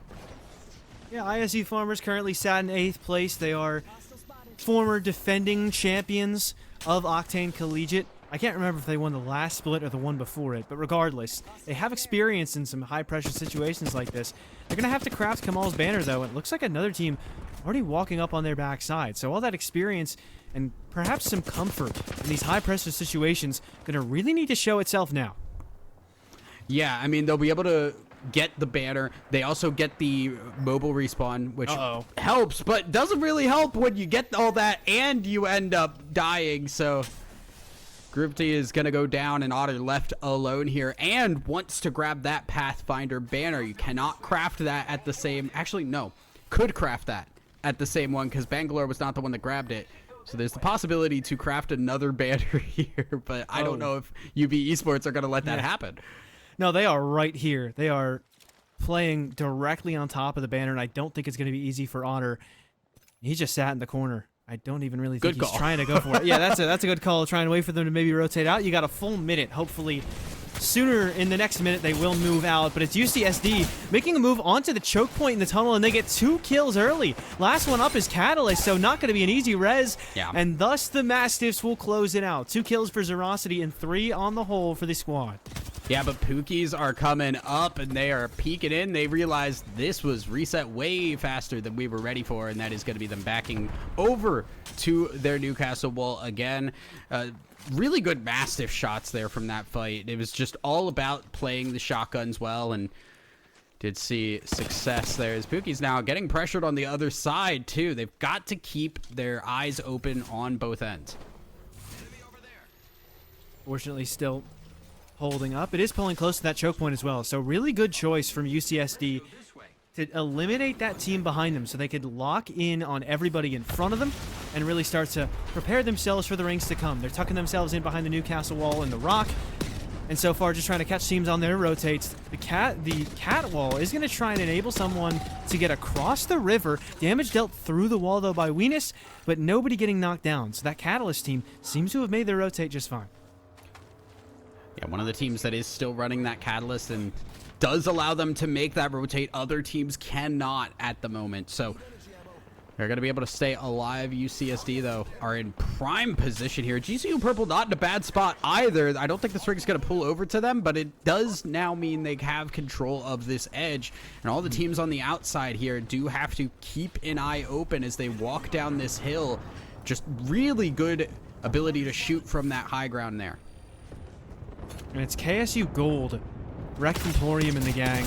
Yeah, ISU Farmers currently sat in 8th place. They are former defending champions of Octane Collegiate. I can't remember if they won the last split or the one before it, but regardless, they have experience in some high-pressure situations like this. They're going to have to craft Kamal's banner, though. It looks like another team already walking up on their backside. So all that experience and perhaps some comfort in these high-pressure situations going to really need to show itself now. Yeah, I mean, they'll be able to get the banner. They also get the mobile respawn, which helps, but doesn't really help when you get all that and you end up dying, so... Group T is going to go down, and Otter left alone here and wants to grab that Pathfinder banner. You cannot craft that at the same... Actually, no. Could craft that at the same one because Bangalore was not the one that grabbed it. So there's the possibility to craft another banner here, but I don't know if UB Esports are going to let that happen. No, they are right here. They are playing directly on top of the banner, and I don't think it's going to be easy for Otter. He just sat in the corner. I don't even really think he's trying to go for it. Yeah, that's a good call, trying to wait for them to maybe rotate out. You got a full minute. Hopefully sooner in the next minute they will move out, but it's UCSD making a move onto the choke point in the tunnel, and they get 2 kills early. Last one up is Catalyst, so not going to be an easy res, and thus the Mastiffs will close it out. 2 kills for Zerosity and 3 on the whole for the squad. Yeah, but Pookies are coming up, and they are peeking in. They realized this was reset way faster than we were ready for, and that is going to be them backing over to their Newcastle wall again. Really good Mastiff shots there from that fight. It was just all about playing the shotguns well, and did see success there. As Pookie's now getting pressured on the other side, too. They've got to keep their eyes open on both ends. Fortunately, still holding up. It is pulling close to that choke point as well. So really good choice from UCSD to eliminate that team behind them so they could lock in on everybody in front of them and really start to prepare themselves for the rings to come. They're tucking themselves in behind the Newcastle wall and the rock, and so far just trying to catch teams on their rotates. The cat wall is going to try and enable someone to get across the river. Damage dealt through the wall though by Weenus, but nobody getting knocked down. So that Catalyst team seems to have made their rotate just fine. Yeah, one of the teams that is still running that Catalyst and does allow them to make that rotate. Other teams cannot at the moment. So they're going to be able to stay alive. UCSD, though, are in prime position here. GCU Purple not in a bad spot either. I don't think this ring is going to pull over to them, but it does now mean they have control of this edge. And all the teams on the outside here do have to keep an eye open as they walk down this hill. Just really good ability to shoot from that high ground there. And it's KSU Gold, Rect Emporium and the gang,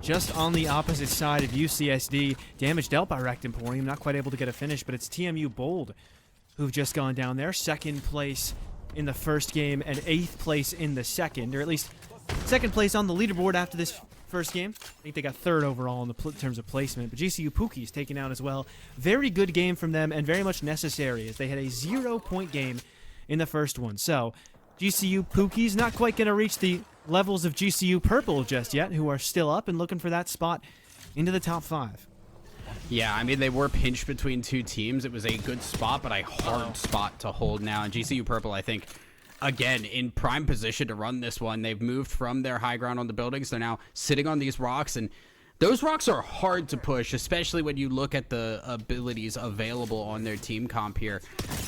just on the opposite side of UCSD. Damage dealt by Rect Emporium, not quite able to get a finish, but it's TMU Bold who've just gone down there. 2nd place in the first game and 8th place in the second, or at least 2nd place on the leaderboard after this first game. I think they got 3rd overall in terms of placement, but GCU Pookie's taken out as well. Very good game from them and very much necessary as they had a 0-point game in the first one. So GCU Pookie's not quite going to reach the levels of GCU Purple just yet, who are still up and looking for that spot into the top 5. Yeah, I mean, they were pinched between 2 teams. It was a good spot, but a hard spot to hold now. And GCU Purple, I think, again, in prime position to run this one. They've moved from their high ground on the buildings. They're now sitting on these rocks, and those rocks are hard to push, especially when you look at the abilities available on their team comp here.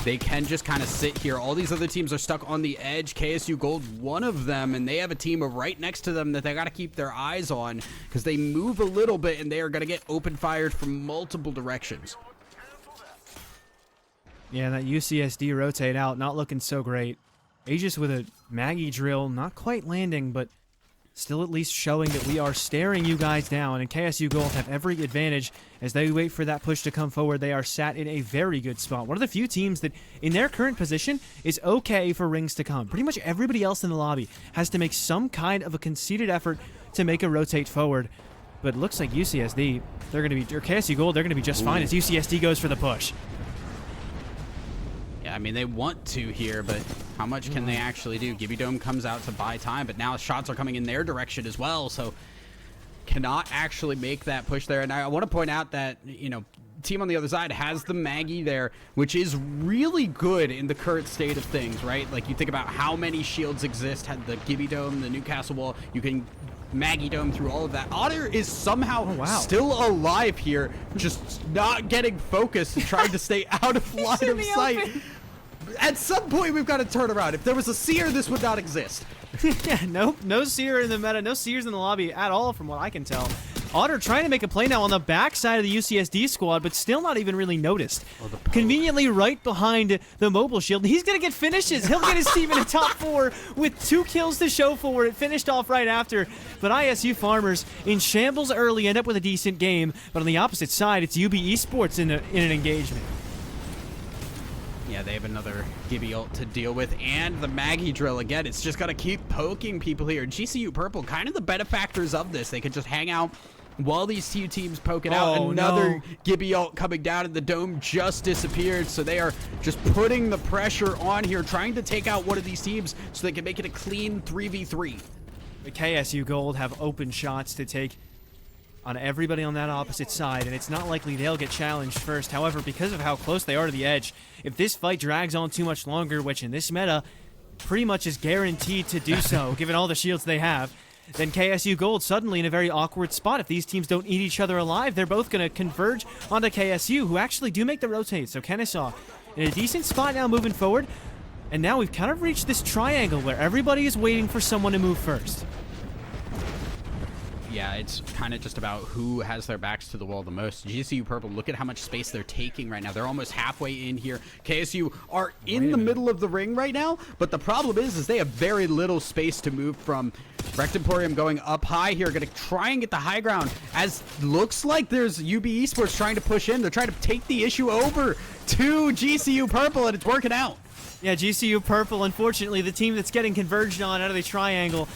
They can just kind of sit here. All these other teams are stuck on the edge. KSU Gold, one of them, and they have a team right next to them that they got to keep their eyes on because they move a little bit and they are going to get open fired from multiple directions. Yeah, that UCSD rotate out, not looking so great. Aegis with a Maggie drill, not quite landing, but still at least showing that we are staring you guys down, and KSU Gold have every advantage as they wait for that push to come forward. They are sat in a very good spot. One of the few teams that, in their current position, is okay for rings to come. Pretty much everybody else in the lobby has to make some kind of a conceded effort to make a rotate forward. But it looks like UCSD, they're going to be, or KSU Gold, they're going to be just fine as UCSD goes for the push. Yeah, I mean, they want to here, but How much can they actually do? Gibby Dome comes out to buy time, but now shots are coming in their direction as well, so cannot actually make that push there. And I want to point out that, you know, team on the other side has the Maggie there, which is really good in the current state of things, right? Like, you think about how many shields exist, had the Gibby Dome, the Newcastle Wall, you can Maggie Dome through all of that. Otter is somehow still alive here, just not getting focused and trying to stay out of line of sight. At some point, we've got to turn around. If there was a seer, this would not exist. Yeah, nope, no seer in the meta, no seers in the lobby at all from what I can tell. Otter trying to make a play now on the backside of the UCSD squad, but still not even really noticed. Conveniently right behind the mobile shield. He's going to get finishes. He'll get his team in the top 4 with 2 kills to show for it. Finished off right after. But ISU Farmers in shambles early end up with a decent game. But on the opposite side, it's UB Esports in an engagement. Yeah, they have another Gibby ult to deal with, and the Maggie drill again. It's just got to keep poking people here. GCU Purple, kind of the benefactors of this. They could just hang out while these two teams poke it out. Another Gibby ult coming down, and the dome just disappeared, so they are just putting the pressure on here, trying to take out one of these teams so they can make it a clean 3v3. The KSU Gold have open shots to take on everybody on that opposite side, and it's not likely they'll get challenged first. However, because of how close they are to the edge, if this fight drags on too much longer, which in this meta pretty much is guaranteed to do so, given all the shields they have, then KSU Gold suddenly in a very awkward spot. If these teams don't eat each other alive, they're both going to converge onto KSU, who actually do make the rotate. So Kennesaw in a decent spot now moving forward, and now we've kind of reached this triangle where everybody is waiting for someone to move first. Yeah, it's kind of just about who has their backs to the wall the most. GCU Purple, look at how much space they're taking right now. They're almost halfway in here. KSU are in the middle of the ring right now, but the problem is they have very little space to move from. Rectemporium going up high here, going to try and get the high ground, as looks like there's UB Esports trying to push in. They're trying to take the issue over to GCU Purple, and it's working out. Yeah, GCU Purple, unfortunately, the team that's getting converged on out of the triangle.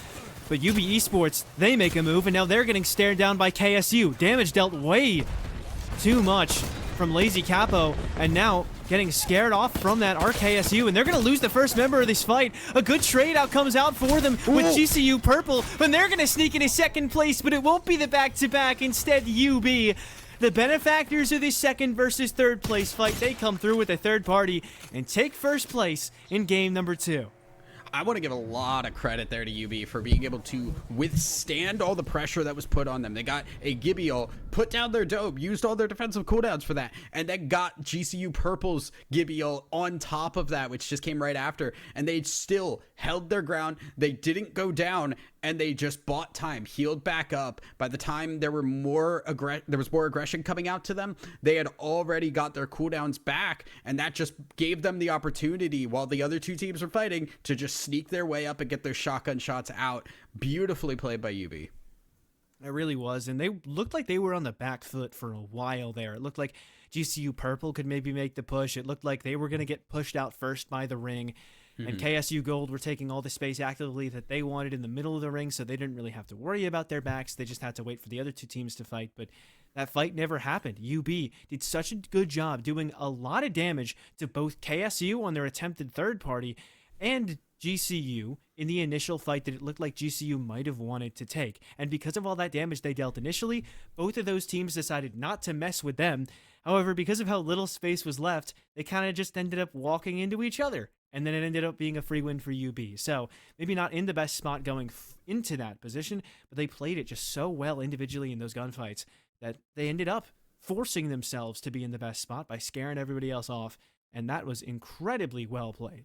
But UB Esports, they make a move, and now they're getting stared down by KSU. Damage dealt way too much from Lazy Capo, and now getting scared off from that are KSU, and they're going to lose the first member of this fight. A good trade out comes out for them with GCU Purple, and they're going to sneak into second place, but it won't be the back-to-back. Instead, UB, the benefactors of this second versus third place fight, they come through with a third party and take first place in game number 2. I want to give a lot of credit there to UB for being able to withstand all the pressure that was put on them. They got a Gibby ult, put down their dope, used all their defensive cooldowns for that, and then got GCU Purple's Gibby ult on top of that, which just came right after, and they still held their ground. They didn't go down, and they just bought time, healed back up. By the time there was more aggression coming out to them, they had already got their cooldowns back, and that just gave them the opportunity, while the other two teams were fighting, to just sneak their way up and get their shotgun shots out. Beautifully played by UB. It really was, and they looked like they were on the back foot for a while there. It looked like GCU Purple could maybe make the push. It looked like they were going to get pushed out first by the ring. And KSU Gold were taking all the space actively that they wanted in the middle of the ring, so they didn't really have to worry about their backs. They just had to wait for the other two teams to fight, but that fight never happened. UB did such a good job doing a lot of damage to both KSU on their attempted third party and GCU in the initial fight that it looked like GCU might have wanted to take. And because of all that damage they dealt initially, both of those teams decided not to mess with them. However, because of how little space was left, they kind of just ended up walking into each other. And then it ended up being a free win for UB. So maybe not in the best spot going into that position, but they played it just so well individually in those gunfights that they ended up forcing themselves to be in the best spot by scaring everybody else off. And that was incredibly well played.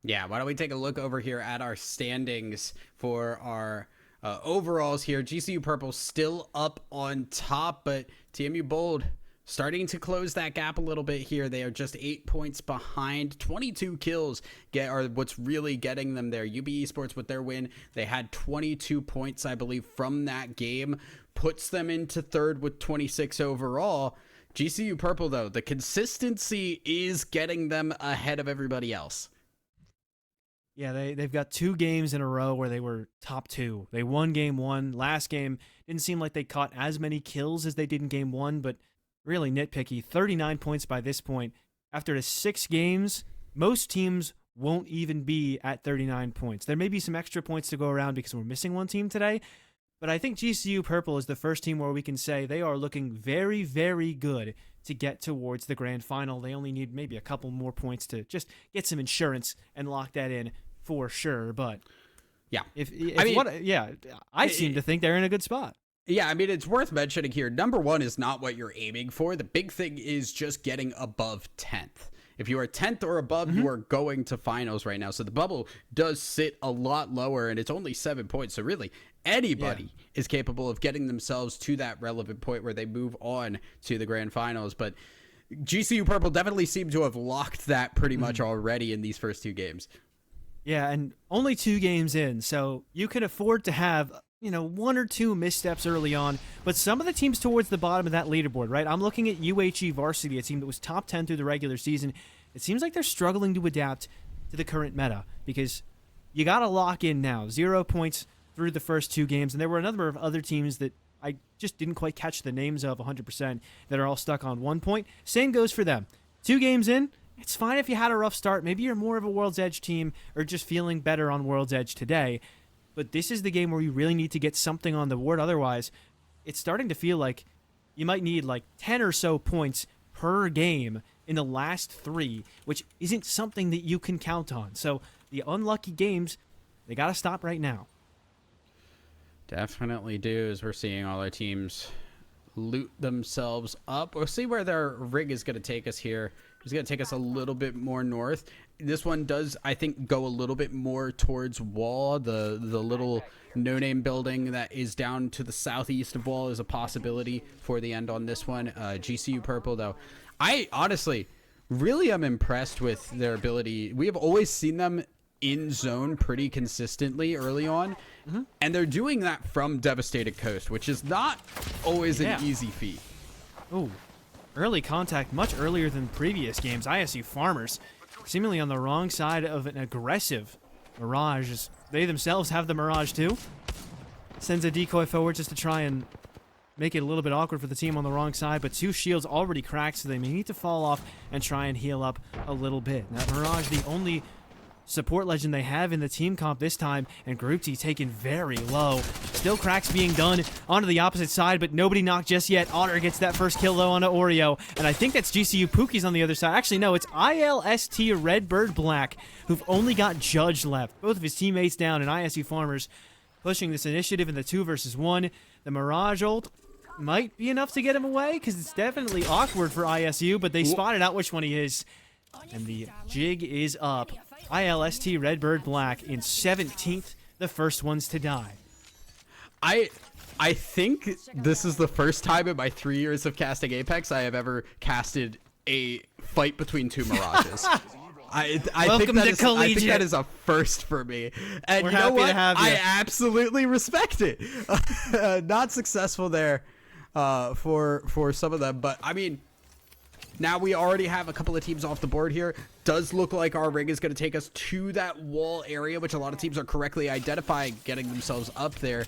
Yeah, why don't we take a look over here at our standings for our overalls here. GCU Purple still up on top, but TMU Bold starting to close that gap a little bit here. They are just 8 points behind. 22 kills are what's really getting them there. UB Esports with their win, they had 22 points, I believe, from that game. Puts them into third with 26 overall. GCU Purple, though, the consistency is getting them ahead of everybody else. Yeah, they've got 2 games in a row where they were top 2. They won game 1. Last game didn't seem like they caught as many kills as they did in game 1, but really nitpicky. 39 points by this point. After the 6 games, most teams won't even be at 39 points. There may be some extra points to go around because we're missing one team today, but I think GCU Purple is the first team where we can say they are looking very, very good to get towards the grand final. They only need maybe a couple more points to just get some insurance and lock that in for sure. But yeah, I seem to think they're in a good spot. Yeah, I mean, it's worth mentioning here. Number one is not what you're aiming for. The big thing is just getting above 10th. If you are 10th or above, you are going to finals right now. So the bubble does sit a lot lower, and it's only 7 points. So really, anybody is capable of getting themselves to that relevant point where they move on to the grand finals. But GCU Purple definitely seem to have locked that pretty much already in these first 2 games. Yeah, and only 2 games in, so you can afford to have 1 or 2 missteps early on. But some of the teams towards the bottom of that leaderboard, right? I'm looking at UHE Varsity, a team that was top 10 through the regular season. It seems like they're struggling to adapt to the current meta because you got to lock in now. 0 points through the first 2 games, and there were a number of other teams that I just didn't quite catch the names of 100% that are all stuck on 1 point. Same goes for them. 2 games in, it's fine if you had a rough start. Maybe you're more of a World's Edge team or just feeling better on World's Edge today. But this is the game where you really need to get something on the board. Otherwise, it's starting to feel like you might need like 10 or so points per game in the last 3, which isn't something that you can count on. So the unlucky games, they got to stop right now. Definitely do, as we're seeing all our teams loot themselves up. We'll see where their rig is going to take us here. It's going to take us a little bit more north. This one does, I think, go a little bit more towards Wall. The little no-name building that is down to the southeast of Wall is a possibility for the end on this one. GCU Purple, though, I honestly really am impressed with their ability. We have always seen them in zone pretty consistently early on, and they're doing that from Devastated Coast, which is not always an easy feat. Ooh, early contact much earlier than previous games. ISU Farmers seemingly on the wrong side of an aggressive Mirage. They themselves have the Mirage too. Sends a decoy forward just to try and make it a little bit awkward for the team on the wrong side, but 2 shields already cracked, so they may need to fall off and try and heal up a little bit. That Mirage, the only support legend they have in the team comp this time, and Group T taken very low. Still cracks being done onto the opposite side, but nobody knocked just yet. Otter gets that first kill though onto Oreo, and I think that's GCU Pookie's on the other side. Actually, no, it's ILST Redbird Black, who've only got Judge left. Both of his teammates down, and ISU Farmers pushing this initiative in the 2 versus 1. The Mirage ult might be enough to get him away, because it's definitely awkward for ISU, but they spotted out which one he is, and the jig is up. ILST Redbird Black in 17th, the first ones to die. I think this is the first time in my 3 years of casting Apex I have ever casted a fight between 2 Mirages. I think that is a first for me. And we're you know happy what? to have you. I absolutely respect it. Not successful there for some of them, but I mean, now we already have a couple of teams off the board here. Does look like our rig is going to take us to that wall area, which a lot of teams are correctly identifying, getting themselves up there.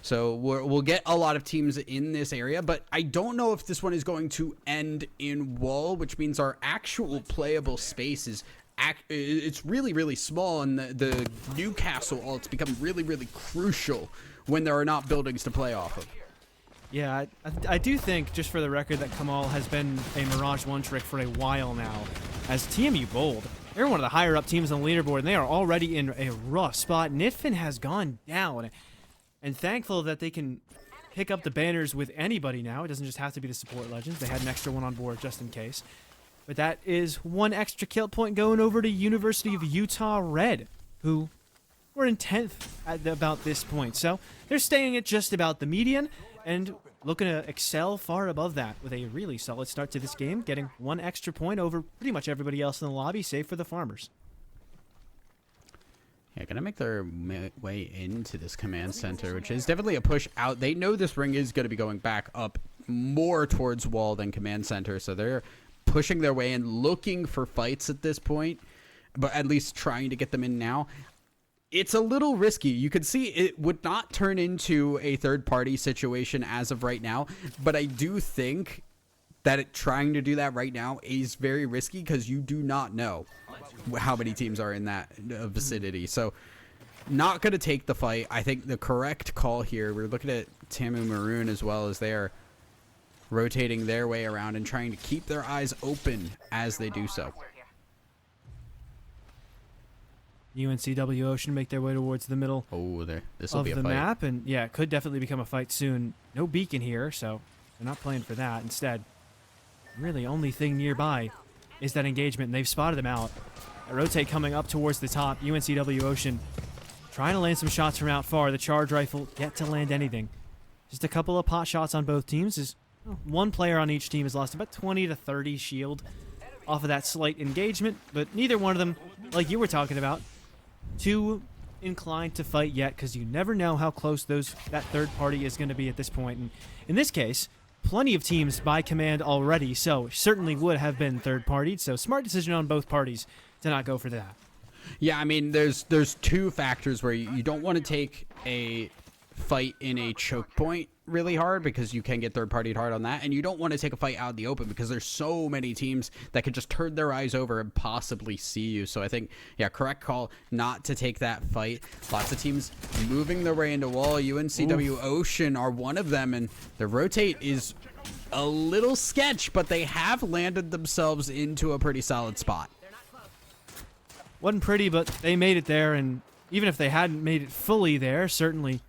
So we'll get a lot of teams in this area, but I don't know if this one is going to end in wall, which means our actual playable space is it's really, really small, and the Newcastle ults become really, really crucial when there are not buildings to play off of. Yeah, I do think, just for the record, that Kamal has been a Mirage 1 trick for a while now. As TMU Bold, they're one of the higher up teams on the leaderboard, and they are already in a rough spot. Nitfin has gone down, and thankful that they can pick up the banners with anybody now. It doesn't just have to be the support legends. They had an extra one on board just in case. But that is 1 extra kill point going over to University of Utah Red, who were in 10th at about this point. So they're staying at just about the median, and looking to excel far above that with a really solid start to this game, getting 1 extra point over pretty much everybody else in the lobby, save for the Farmers. Yeah, gonna make their way into this command center, which is definitely a push out. They know this ring is going to be going back up more towards wall than command center, so they're pushing their way in, looking for fights at this point, but at least trying to get them in now. It's a little risky. You could see it would not turn into a third-party situation as of right now, but I do think that trying to do that right now is very risky because you do not know how many teams are in that vicinity. So not going to take the fight. I think the correct call here, we're looking at Tamu Maroon as well, as they're rotating their way around and trying to keep their eyes open as they do so. UNCW Ocean make their way towards the middle this will be a the fight. map, and yeah, it could definitely become a fight soon. No beacon here, so they're not playing for that. Instead, really only thing nearby is that engagement, and they've spotted them out. A rotate coming up towards the top. UNCW Ocean trying to land some shots from out far. The charge rifle yet to land anything. Just a couple of pot shots on both teams. As one player on each team has lost about 20 to 30 shield off of that slight engagement, but neither one of them, like you were talking about, too inclined to fight yet, because you never know how close that third party is going to be at this point. And in this case, plenty of teams by command already, so certainly would have been third-partied. So smart decision on both parties to not go for that. Yeah, I mean, there's two factors where you don't want to take a fight in a choke point really hard, because you can get third-partied hard on that, and you don't want to take a fight out in the open because there's so many teams that could just turn their eyes over and possibly see you. So I think, yeah, correct call not to take that fight. Lots of teams moving their way into wall. UNCW Ocean are one of them, and the rotate is a little sketch, but they have landed themselves into a pretty solid spot. Wasn't pretty, but they made it there, and even if they hadn't made it fully there, certainly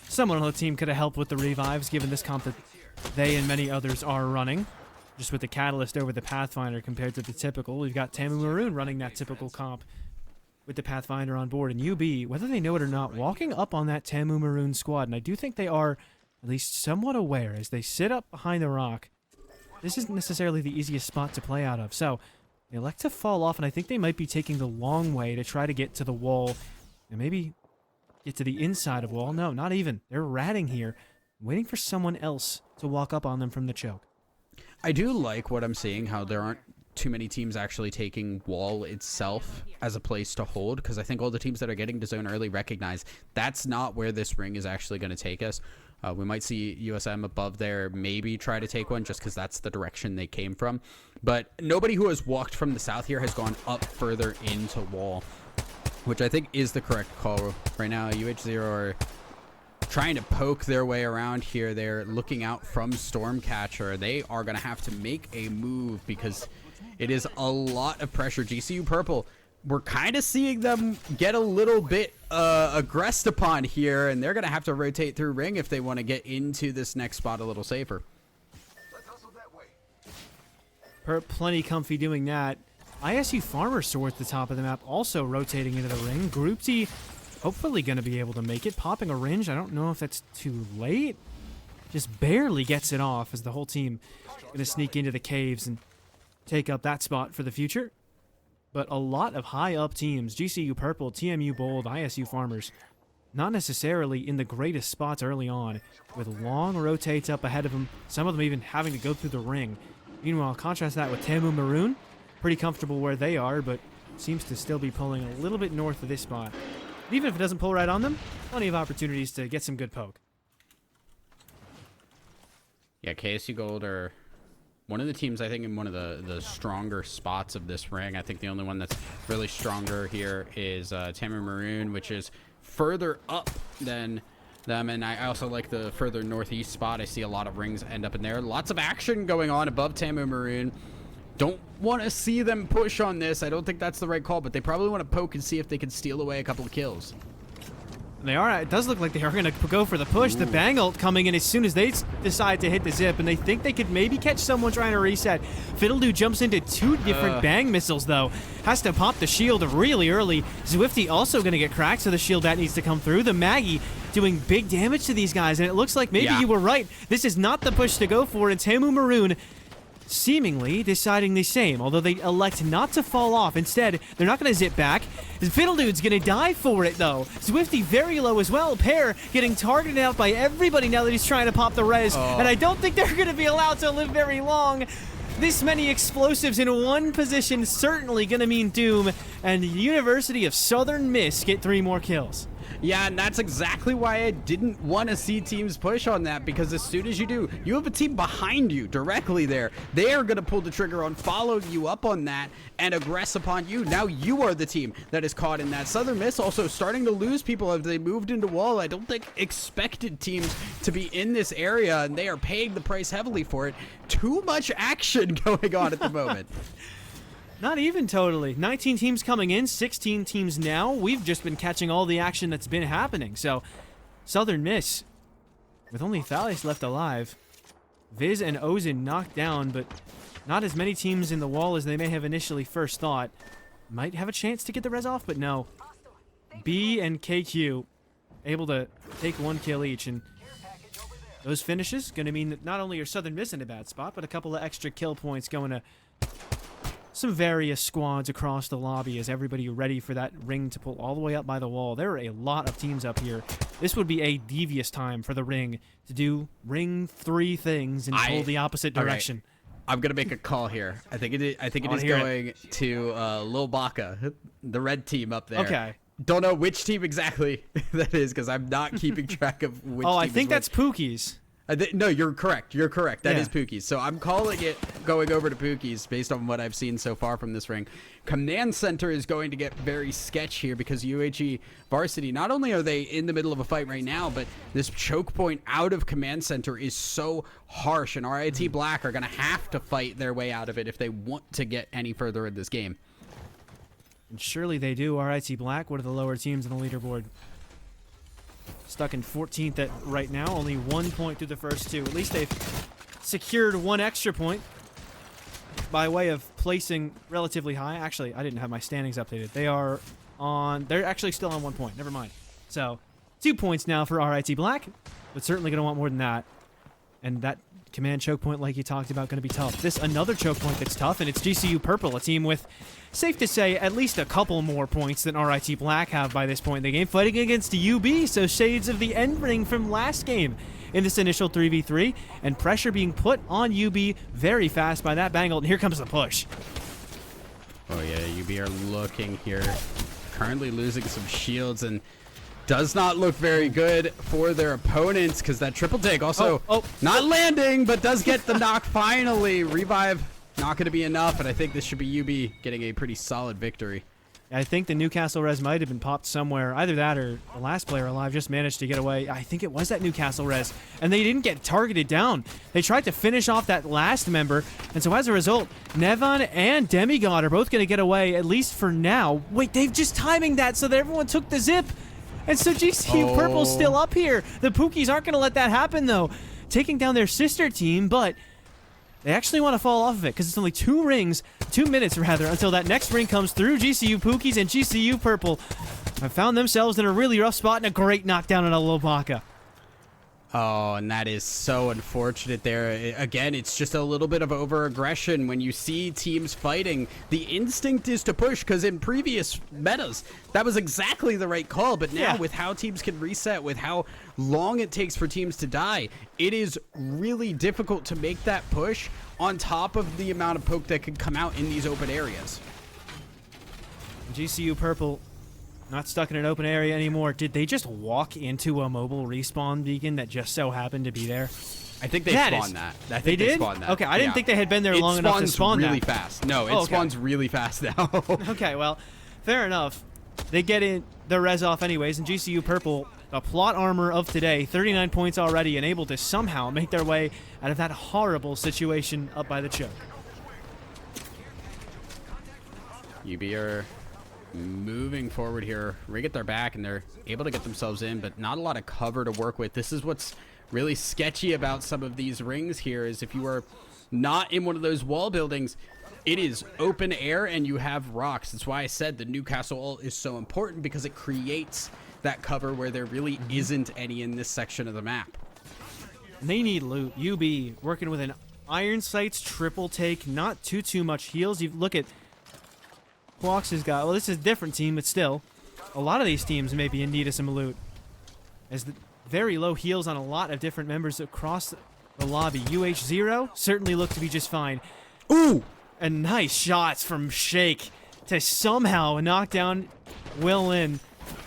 someone on the team could have helped with the revives, given this comp that they and many others are running. Just with the Catalyst over the Pathfinder compared to the typical. We've got Tamu Maroon running that typical comp with the Pathfinder on board. And UB, whether they know it or not, walking up on that Tamu Maroon squad. And I do think they are at least somewhat aware as they sit up behind the rock. This isn't necessarily the easiest spot to play out of. So they elect to fall off, and I think they might be taking the long way to try to get to the wall. And maybe get to the inside of wall. No, not even. They're ratting here, waiting for someone else to walk up on them from the choke. I do like what I'm seeing, how there aren't too many teams actually taking wall itself as a place to hold, because I think all the teams that are getting to zone early recognize that's not where this ring is actually going to take us. We might see USM above there maybe try to take one, just because that's the direction they came from. But nobody who has walked from the south here has gone up further into wall, which I think is the correct call. Right now, UH0 are trying to poke their way around here. They're looking out from Stormcatcher. They are going to have to make a move because it is a lot of pressure. GCU Purple, we're kind of seeing them get a little bit aggressed upon here, and they're going to have to rotate through ring if they want to get into this next spot a little safer. Plenty comfy doing that. ISU Farmers towards the top of the map, also rotating into the ring. Group T hopefully going to be able to make it. Popping a Ringe, I don't know if that's too late. Just barely gets it off as the whole team going to sneak into the caves and take up that spot for the future. But a lot of high-up teams, GCU Purple, TMU Bold, ISU Farmers, not necessarily in the greatest spots early on, with long rotates up ahead of them, some of them even having to go through the ring. Meanwhile, contrast that with Tamu Maroon. Pretty comfortable where they are, but seems to still be pulling a little bit north of this spot. And even if it doesn't pull right on them, plenty of opportunities to get some good poke. Yeah, KSU Gold are one of the teams, I think, in one of the stronger spots of this ring. I think the only one that's really stronger here is Tamu Maroon, which is further up than them. And I also like the further northeast spot. I see a lot of rings end up in there. Lots of action going on above Tamu Maroon. Don't want to see them push on this. I don't think that's the right call, but they probably want to poke and see if they can steal away a couple of kills. They are. It does look like they are going to go for the push. Ooh. The bang ult coming in as soon as they decide to hit the zip, and they think they could maybe catch someone trying to reset. Fiddledew jumps into two different bang missiles, though. Has to pop the shield really early. Zwifty also going to get cracked, so the shield that needs to come through. The Maggie doing big damage to these guys, and it looks like maybe you were right. This is not the push to go for, and Tamu Maroon seemingly deciding the same, although they elect not to fall off. Instead, they're not going to zip back. Fiddledude's going to die for it, though. Zwifty very low as well. Pear getting targeted out by everybody now that he's trying to pop the res, and I don't think they're going to be allowed to live very long. This many explosives in one position certainly going to mean doom, and the University of Southern Miss get 3 more kills. Yeah, and that's exactly why I didn't want to see teams push on that, because as soon as you do, you have a team behind you directly there. They are going to pull the trigger on following you up on that and aggress upon you. Now you are the team that is caught in that. Southern Miss also starting to lose people as they moved into wall. I don't think expected teams to be in this area, and they are paying the price heavily for it. Too much action going on at the moment. Not even totally. 19 teams coming in, 16 teams now. We've just been catching all the action that's been happening. So, Southern Miss, with only Thales left alive, Viz and Ozen knocked down, but not as many teams in the wall as they may have initially first thought. Might have a chance to get the res off, but no. B and KQ able to take 1 kill each, and those finishes going to mean that not only are Southern Miss in a bad spot, but a couple of extra kill points going to some various squads across the lobby as everybody ready for that ring to pull all the way up by the wall. There are a lot of teams up here. This would be a devious time for the ring to do ring 3 things and pull the opposite direction. Right. I'm gonna make a call here. I think it is going to Lil Baka, the red team up there. Okay. Don't know which team exactly that is, because I'm not keeping track of which team I think that's Pookie's. No, you're correct. You're correct. That is Pookie's. So I'm calling it going over to Pookie's based on what I've seen so far from this ring. Command Center is going to get very sketch here because UHE Varsity, not only are they in the middle of a fight right now, but this choke point out of Command Center is so harsh, and RIT Black are going to have to fight their way out of it if they want to get any further in this game. And surely they do. RIT Black, one of the lower teams on the leaderboard. Stuck in 14th right now, only 1 point through the first 2. At least they've secured 1 extra point by way of placing relatively high. Actually, I didn't have my standings updated. They're actually still on 1 point. Never mind. So, 2 points now for RIT Black, but certainly going to want more than that. And that command choke point, like you talked about, going to be tough. Another choke point that's tough, and it's GCU Purple, a team with, safe to say, at least a couple more points than RIT Black have by this point in the game, fighting against UB, so shades of the end ring from last game in this initial 3v3, and pressure being put on UB very fast by that Bangle, and here comes the push. Oh yeah, UB are looking here, currently losing some shields, and does not look very good for their opponents, because that triple take also not landing, but does get the knock finally. Revive not going to be enough, and I think this should be UB getting a pretty solid victory. I think the Newcastle res might have been popped somewhere. Either that or the last player alive just managed to get away. I think it was that Newcastle res, and they didn't get targeted down. They tried to finish off that last member, and so as a result, Nevon and Demigod are both going to get away, at least for now. Wait, they've just timing that so that everyone took the zip. And so GCU Purple's still up here. The Pookies aren't going to let that happen, though. Taking down their sister team, but they actually want to fall off of it because it's only 2 minutes rather, until that next ring comes through. GCU Pookies and GCU Purple have found themselves in a really rough spot and a great knockdown on a Lobaka. Oh, and that is so unfortunate there. Again, it's just a little bit of over-aggression. When you see teams fighting, the instinct is to push, because in previous metas, that was exactly the right call. But now, with how teams can reset, with how long it takes for teams to die, it is really difficult to make that push on top of the amount of poke that can come out in these open areas. GCU Purple not stuck in an open area anymore. Did they just walk into a mobile respawn beacon that just so happened to be there? I think they spawned that. I think they spawned that. Okay, I didn't think they had been there long enough to spawn really that. fast. No, it spawns really fast now. Okay, well, fair enough. They get in the res off anyways, and GCU Purple, the plot armor of today, 39 points already, and able to somehow make their way out of that horrible situation up by the choke. UB are moving forward here. Rig at their back, and they're able to get themselves in, but not a lot of cover to work with. This is what's really sketchy about some of these rings here, is if you are not in one of those wall buildings, it is open air and you have rocks. That's why I said the Newcastle ult is so important, because it creates that cover where there really isn't any in this section of the map. They need loot. UB working with an Iron Sights triple take, not too much heals. You look at Quox has got, well, this is a different team, but still, a lot of these teams may be in need of some loot, as the very low heals on a lot of different members across the lobby. UH0 certainly look to be just fine. Ooh! And nice shots from Shake to somehow knock down Will Lin.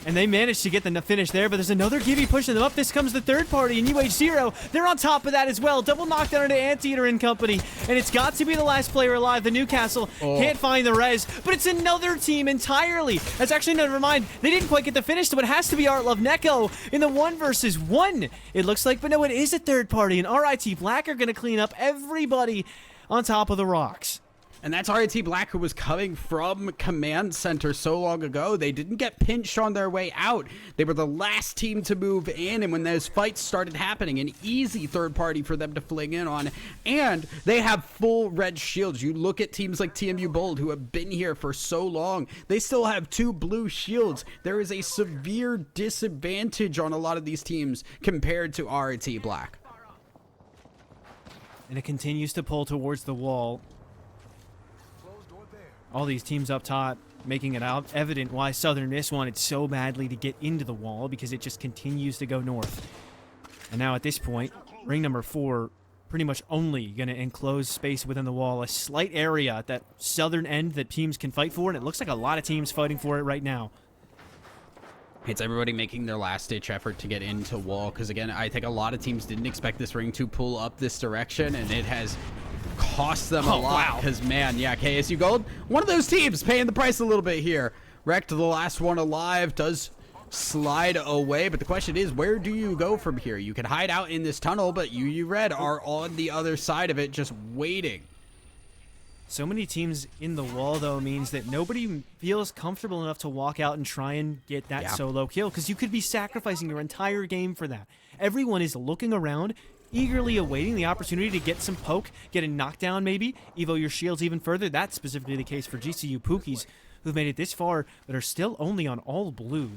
And they managed to get the finish there, but there's another Gibby pushing them up. This comes the third party, and UH0, they're on top of that as well. Double knockdown into Anteater and company, and it's got to be the last player alive. The Newcastle can't find the res, but it's another team entirely. That's actually, never mind, they didn't quite get the finish, so it has to be Art Love Neko in the 1 versus 1. It looks like, but no, it is a third party, and RIT Black are going to clean up everybody on top of the rocks. And that's RIT Black, who was coming from Command Center so long ago. They didn't get pinched on their way out. They were the last team to move in, and when those fights started happening, an easy third party for them to fling in on. And they have full red shields. You look at teams like TMU Bold, who have been here for so long. They still have 2 blue shields. There is a severe disadvantage on a lot of these teams compared to RIT Black. And it continues to pull towards the wall. All these teams up top making it out evident why Southern Miss wanted so badly to get into the wall, because it just continues to go north. And now at this point, ring number 4 pretty much only going to enclose space within the wall, a slight area at that southern end that teams can fight for, and it looks like a lot of teams fighting for it right now. It's everybody making their last-ditch effort to get into wall, because again, I think a lot of teams didn't expect this ring to pull up this direction, and it has cost them a lot. Because man, yeah, KSU Gold, one of those teams paying the price a little bit here. Wrecked, the last one alive, does slide away, but the question is, where do you go from here? You can hide out in this tunnel, but UU Red are on the other side of it, just waiting. So many teams in the wall, though, means that nobody feels comfortable enough to walk out and try and get that solo kill, because you could be sacrificing your entire game for that. Everyone is looking around, eagerly awaiting the opportunity to get some poke, get a knockdown maybe, evo your shields even further. That's specifically the case for GCU Pookies, who've made it this far, but are still only on all blue.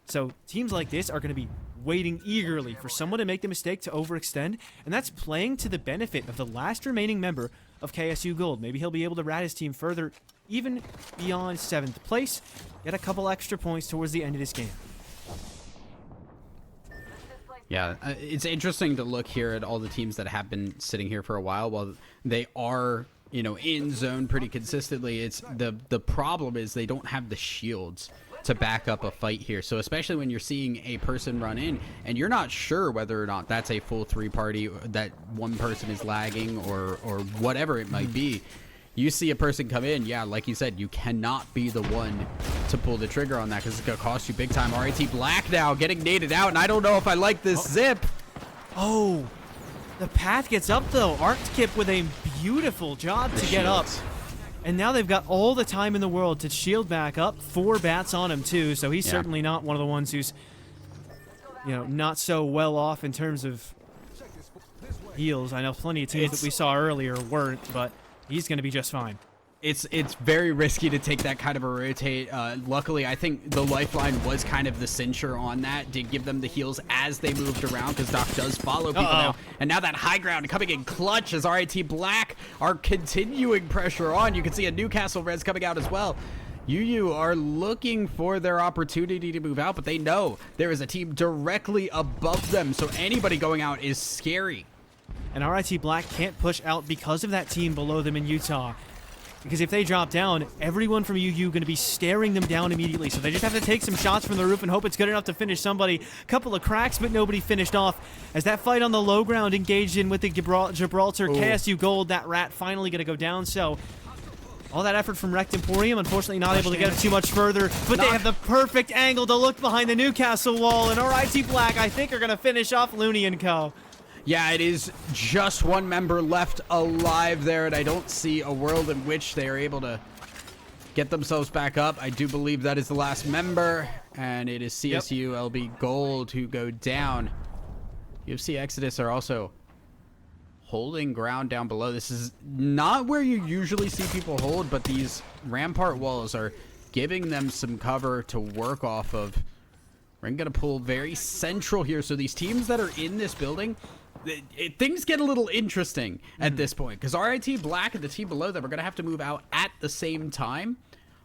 So teams like this are going to be waiting eagerly for someone to make the mistake to overextend, and that's playing to the benefit of the last remaining member of KSU Gold. Maybe he'll be able to rat his team further, even beyond 7th place, get a couple extra points towards the end of this game. Yeah, it's interesting to look here at all the teams that have been sitting here for a while they are, you know, in zone pretty consistently. It's the problem is they don't have the shields to back up a fight here. So especially when you're seeing a person run in and you're not sure whether or not that's a full 3 party, that one person is lagging or whatever it might be. You see a person come in, yeah, like you said, you cannot be the one to pull the trigger on that, because it's going to cost you big time. RIT Black now getting naded out, and I don't know if I like this zip. Oh, the path gets up, though. Arctkip with a beautiful job to get up. And now they've got all the time in the world to shield back up. 4 bats on him, too, so he's certainly not one of the ones who's, you know, not so well off in terms of heals. I know plenty of teams that we saw earlier weren't, but he's going to be just fine. It's very risky to take that kind of a rotate. Luckily, I think the lifeline was kind of the cincher on that, did give them the heals as they moved around, because Doc does follow people now. And now that high ground coming in clutch as RIT Black are continuing pressure on. You can see a Newcastle res coming out as well. UU are looking for their opportunity to move out, but they know there is a team directly above them, so anybody going out is scary. And RIT Black can't push out because of that team below them in Utah. Because if they drop down, everyone from UU going to be staring them down immediately. So they just have to take some shots from the roof and hope it's good enough to finish somebody. Couple of cracks, but nobody finished off. As that fight on the low ground engaged in with the Gibraltar KSU Gold, that rat finally going to go down. So all that effort from Wrecked Emporium, unfortunately not able to get it too much further. But they have the perfect angle to look behind the Newcastle wall. And RIT Black, I think, are going to finish off Looney & Co. Yeah, it is just one member left alive there, and I don't see a world in which they are able to get themselves back up. I do believe that is the last member, and it is CSU LB Gold who go down. UFC Exodus are also holding ground down below. This is not where you usually see people hold, but these rampart walls are giving them some cover to work off of. We're going to pull very central here, so these teams that are in this building, things get a little interesting at this point, because RIT Black and the team below them are going to have to move out at the same time,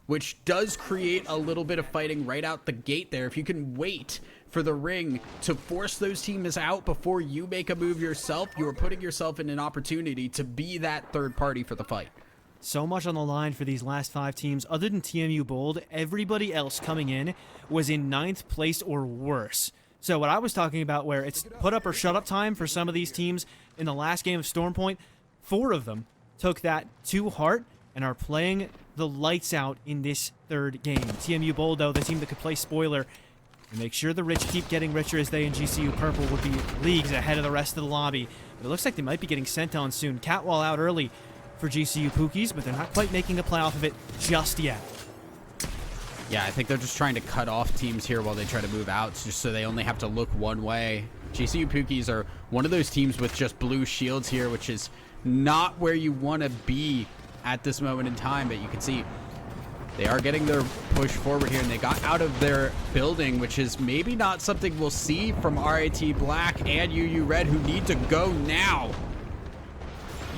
which does create a little bit of fighting right out the gate there. If you can wait for the ring to force those teams out before you make a move yourself, you are putting yourself in an opportunity to be that third party for the fight. So much on the line for these last 5 teams. Other than TMU Bold, everybody else coming in was in 9th place or worse. So what I was talking about, where it's put up or shut up time for some of these teams in the last game of Storm Point, 4 of them took that to heart and are playing the lights out in this 3rd game. TMU Bold, though, the team that could play spoiler and make sure the rich keep getting richer, as they and GCU Purple would be leagues ahead of the rest of the lobby. But it looks like they might be getting sent on soon. Catwall out early for GCU Pookies, but they're not quite making a play off of it just yet. Yeah, I think they're just trying to cut off teams here while they try to move out, just so they only have to look one way. GCU Pookies are one of those teams with just blue shields here, which is not where you want to be at this moment in time, but you can see they are getting their push forward here, and they got out of their building, which is maybe not something we'll see from RAT Black and UU Red, who need to go now.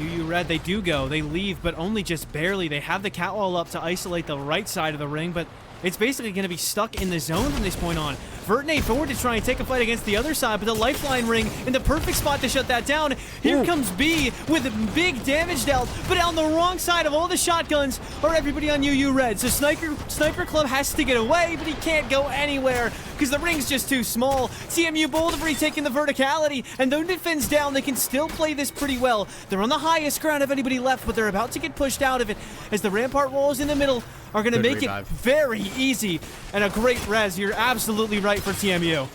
UU Red, they do go. They leave, but only just barely. They have the catwall up to isolate the right side of the ring, but it's basically going to be stuck in the zone from this point on. Vertnate forward to try and take a fight against the other side, but the lifeline ring in the perfect spot to shut that down. Here comes B with a big damage dealt, but on the wrong side of all the shotguns are everybody on UU Red. So Sniper Club has to get away, but he can't go anywhere because the ring's just too small. TMU Bold have retaken the verticality, and though defense down, they can still play this pretty well. They're on the highest ground of anybody left, but they're about to get pushed out of it as the Rampart walls in the middle are going to make it very easy. And a great res. You're absolutely right for TMU.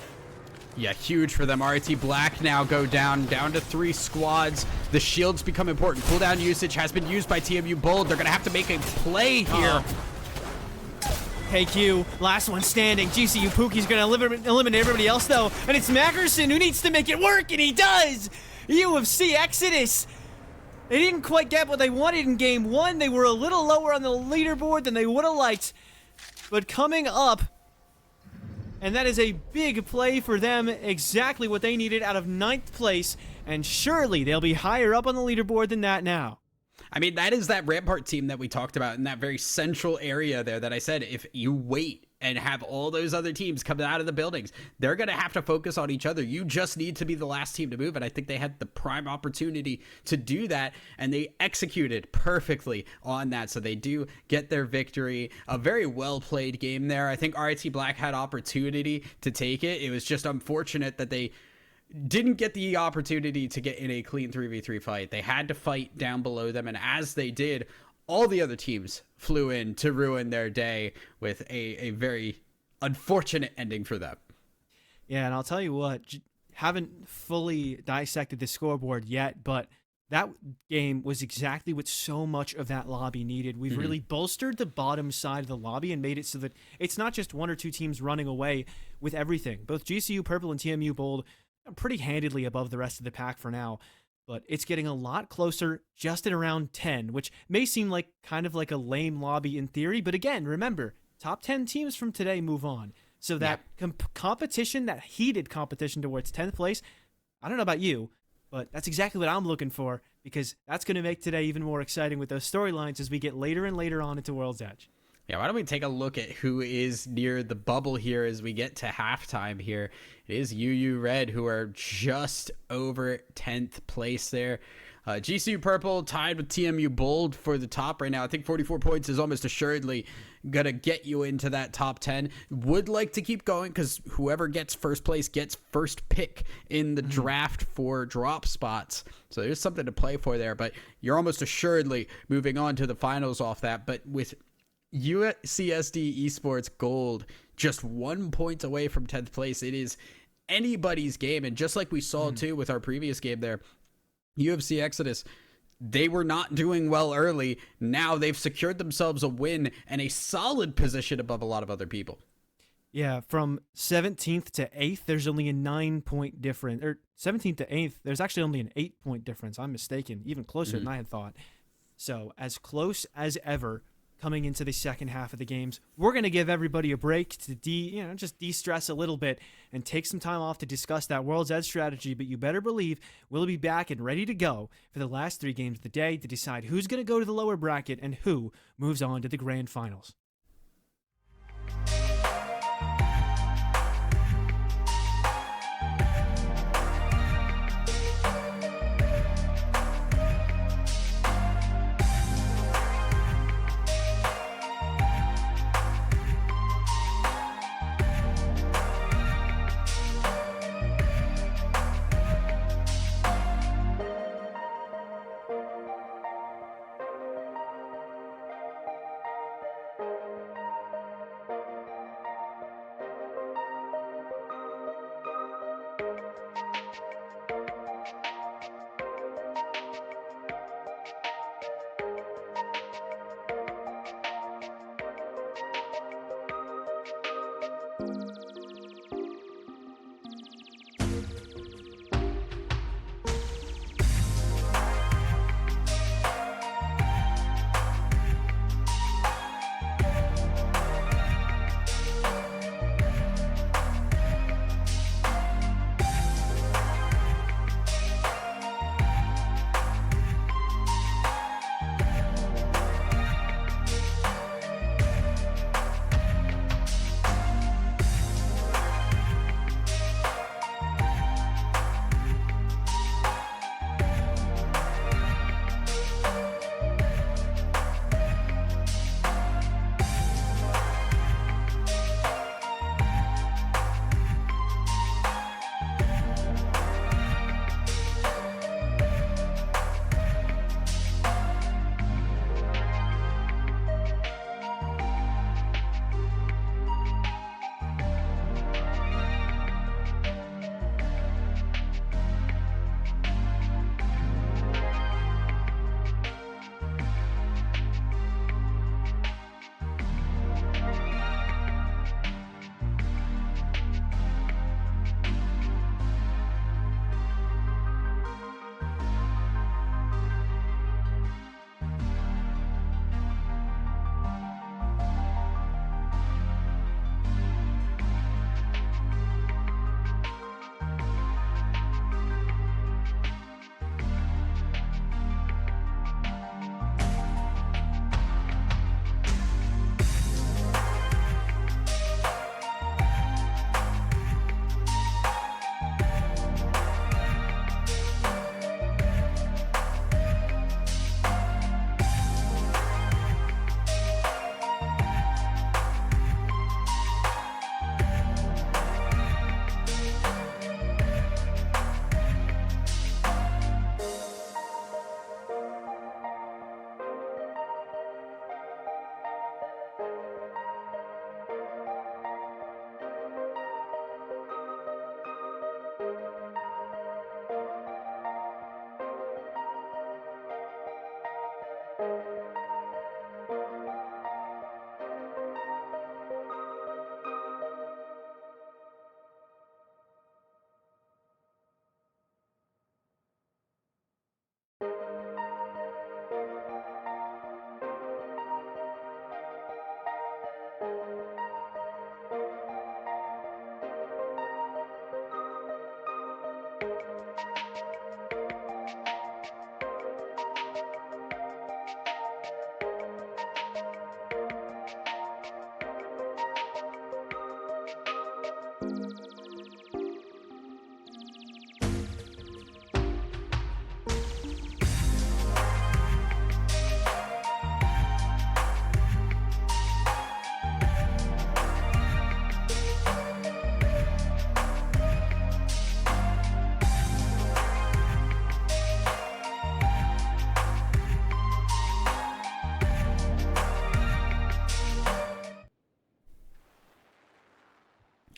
Yeah, huge for them. RAT Black now go down to 3 squads. The shields become important. Cooldown usage has been used by TMU Bold. They're going to have to make a play here. KQ, last one standing. GCU Pookie's going to eliminate everybody else, though. And it's Mackerson who needs to make it work, and he does! UFC Exodus. They didn't quite get what they wanted in game 1. They were a little lower on the leaderboard than they would have liked. But coming up, and that is a big play for them, exactly what they needed out of 9th place, and surely they'll be higher up on the leaderboard than that now. I mean, that is that Rampart team that we talked about in that very central area there that I said, if you wait and have all those other teams come out of the buildings, they're going to have to focus on each other. You just need to be the last team to move, and I think they had the prime opportunity to do that, and they executed perfectly on that, so they do get their victory. A very well-played game there. I think RAT Black had opportunity to take it. It was just unfortunate that they didn't get the opportunity to get in a clean 3v3 fight. They had to fight down below them, and as they did, all the other teams flew in to ruin their day with a very unfortunate ending for them. Yeah, and I'll tell you what, haven't fully dissected the scoreboard yet, but that game was exactly what so much of that lobby needed. We've really bolstered the bottom side of the lobby and made it so that it's not just 1 or 2 teams running away with everything. Both GCU Purple and TMU Bold are pretty handedly above the rest of the pack for now. But it's getting a lot closer just at around 10, which may seem like kind of like a lame lobby in theory. But again, remember, top 10 teams from today move on. So that competition, that heated competition towards 10th place, I don't know about you, but that's exactly what I'm looking for, because that's going to make today even more exciting with those storylines as we get later and later on into World's Edge. Yeah, why don't we take a look at who is near the bubble here as we get to halftime here. It is UU Red, who are just over 10th place there. GCU Purple tied with TMU Bold for the top right now. I think 44 points is almost assuredly going to get you into that top 10. Would like to keep going because whoever gets first place gets first pick in the draft for drop spots. So there's something to play for there, but you're almost assuredly moving on to the finals off that. But with UCSD Esports Gold just 1 point away from 10th place, it is anybody's game. And just like we saw too with our previous game there, UFC Exodus, they were not doing well early. Now they've secured themselves a win and a solid position above a lot of other people. Yeah, from 17th to 8th, there's only a 9-point difference. Or 17th to 8th, there's actually only an 8-point difference. I'm mistaken. Even closer than I had thought. So as close as ever coming into the second half of the games. We're going to give everybody a break to just de-stress a little bit and take some time off to discuss that World's Edge strategy, but you better believe we'll be back and ready to go for the last 3 games of the day to decide who's going to go to the lower bracket and who moves on to the grand finals.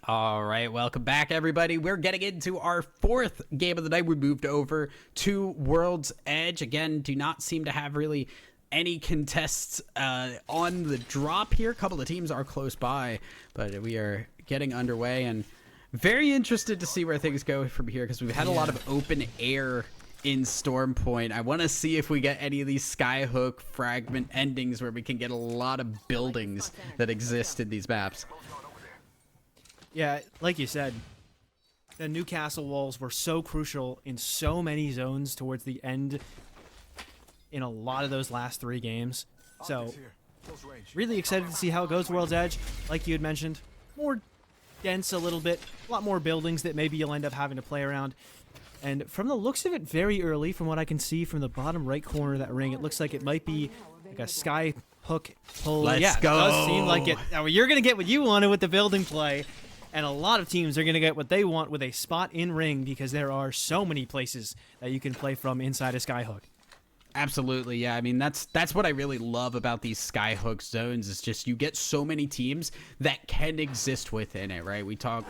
All right, welcome back, everybody. We're getting into our fourth game of the night. We moved over to World's Edge. Again, do not seem to have really any contests on the drop here. A couple of teams are close by, but we are getting underway and very interested to see where things go from here because we've had a lot of open air in Storm Point. I want to see if we get any of these Skyhook fragment endings where we can get a lot of buildings that exist in these maps. Yeah, like you said, the Newcastle walls were so crucial in so many zones towards the end in a lot of those last 3 games. So, really excited to see how it goes, World's Edge. Like you had mentioned, more dense a little bit, a lot more buildings that maybe you'll end up having to play around. And from the looks of it, very early, from what I can see from the bottom right corner of that ring, it looks like it might be like a Skyhook pull. Let's go. It does seem like it. Now, you're going to get what you wanted with the building play. And a lot of teams are going to get what they want with a spot in ring because there are so many places that you can play from inside a Skyhook. Absolutely, yeah. I mean, that's what I really love about these Skyhook zones is just you get so many teams that can exist within it, right? We talk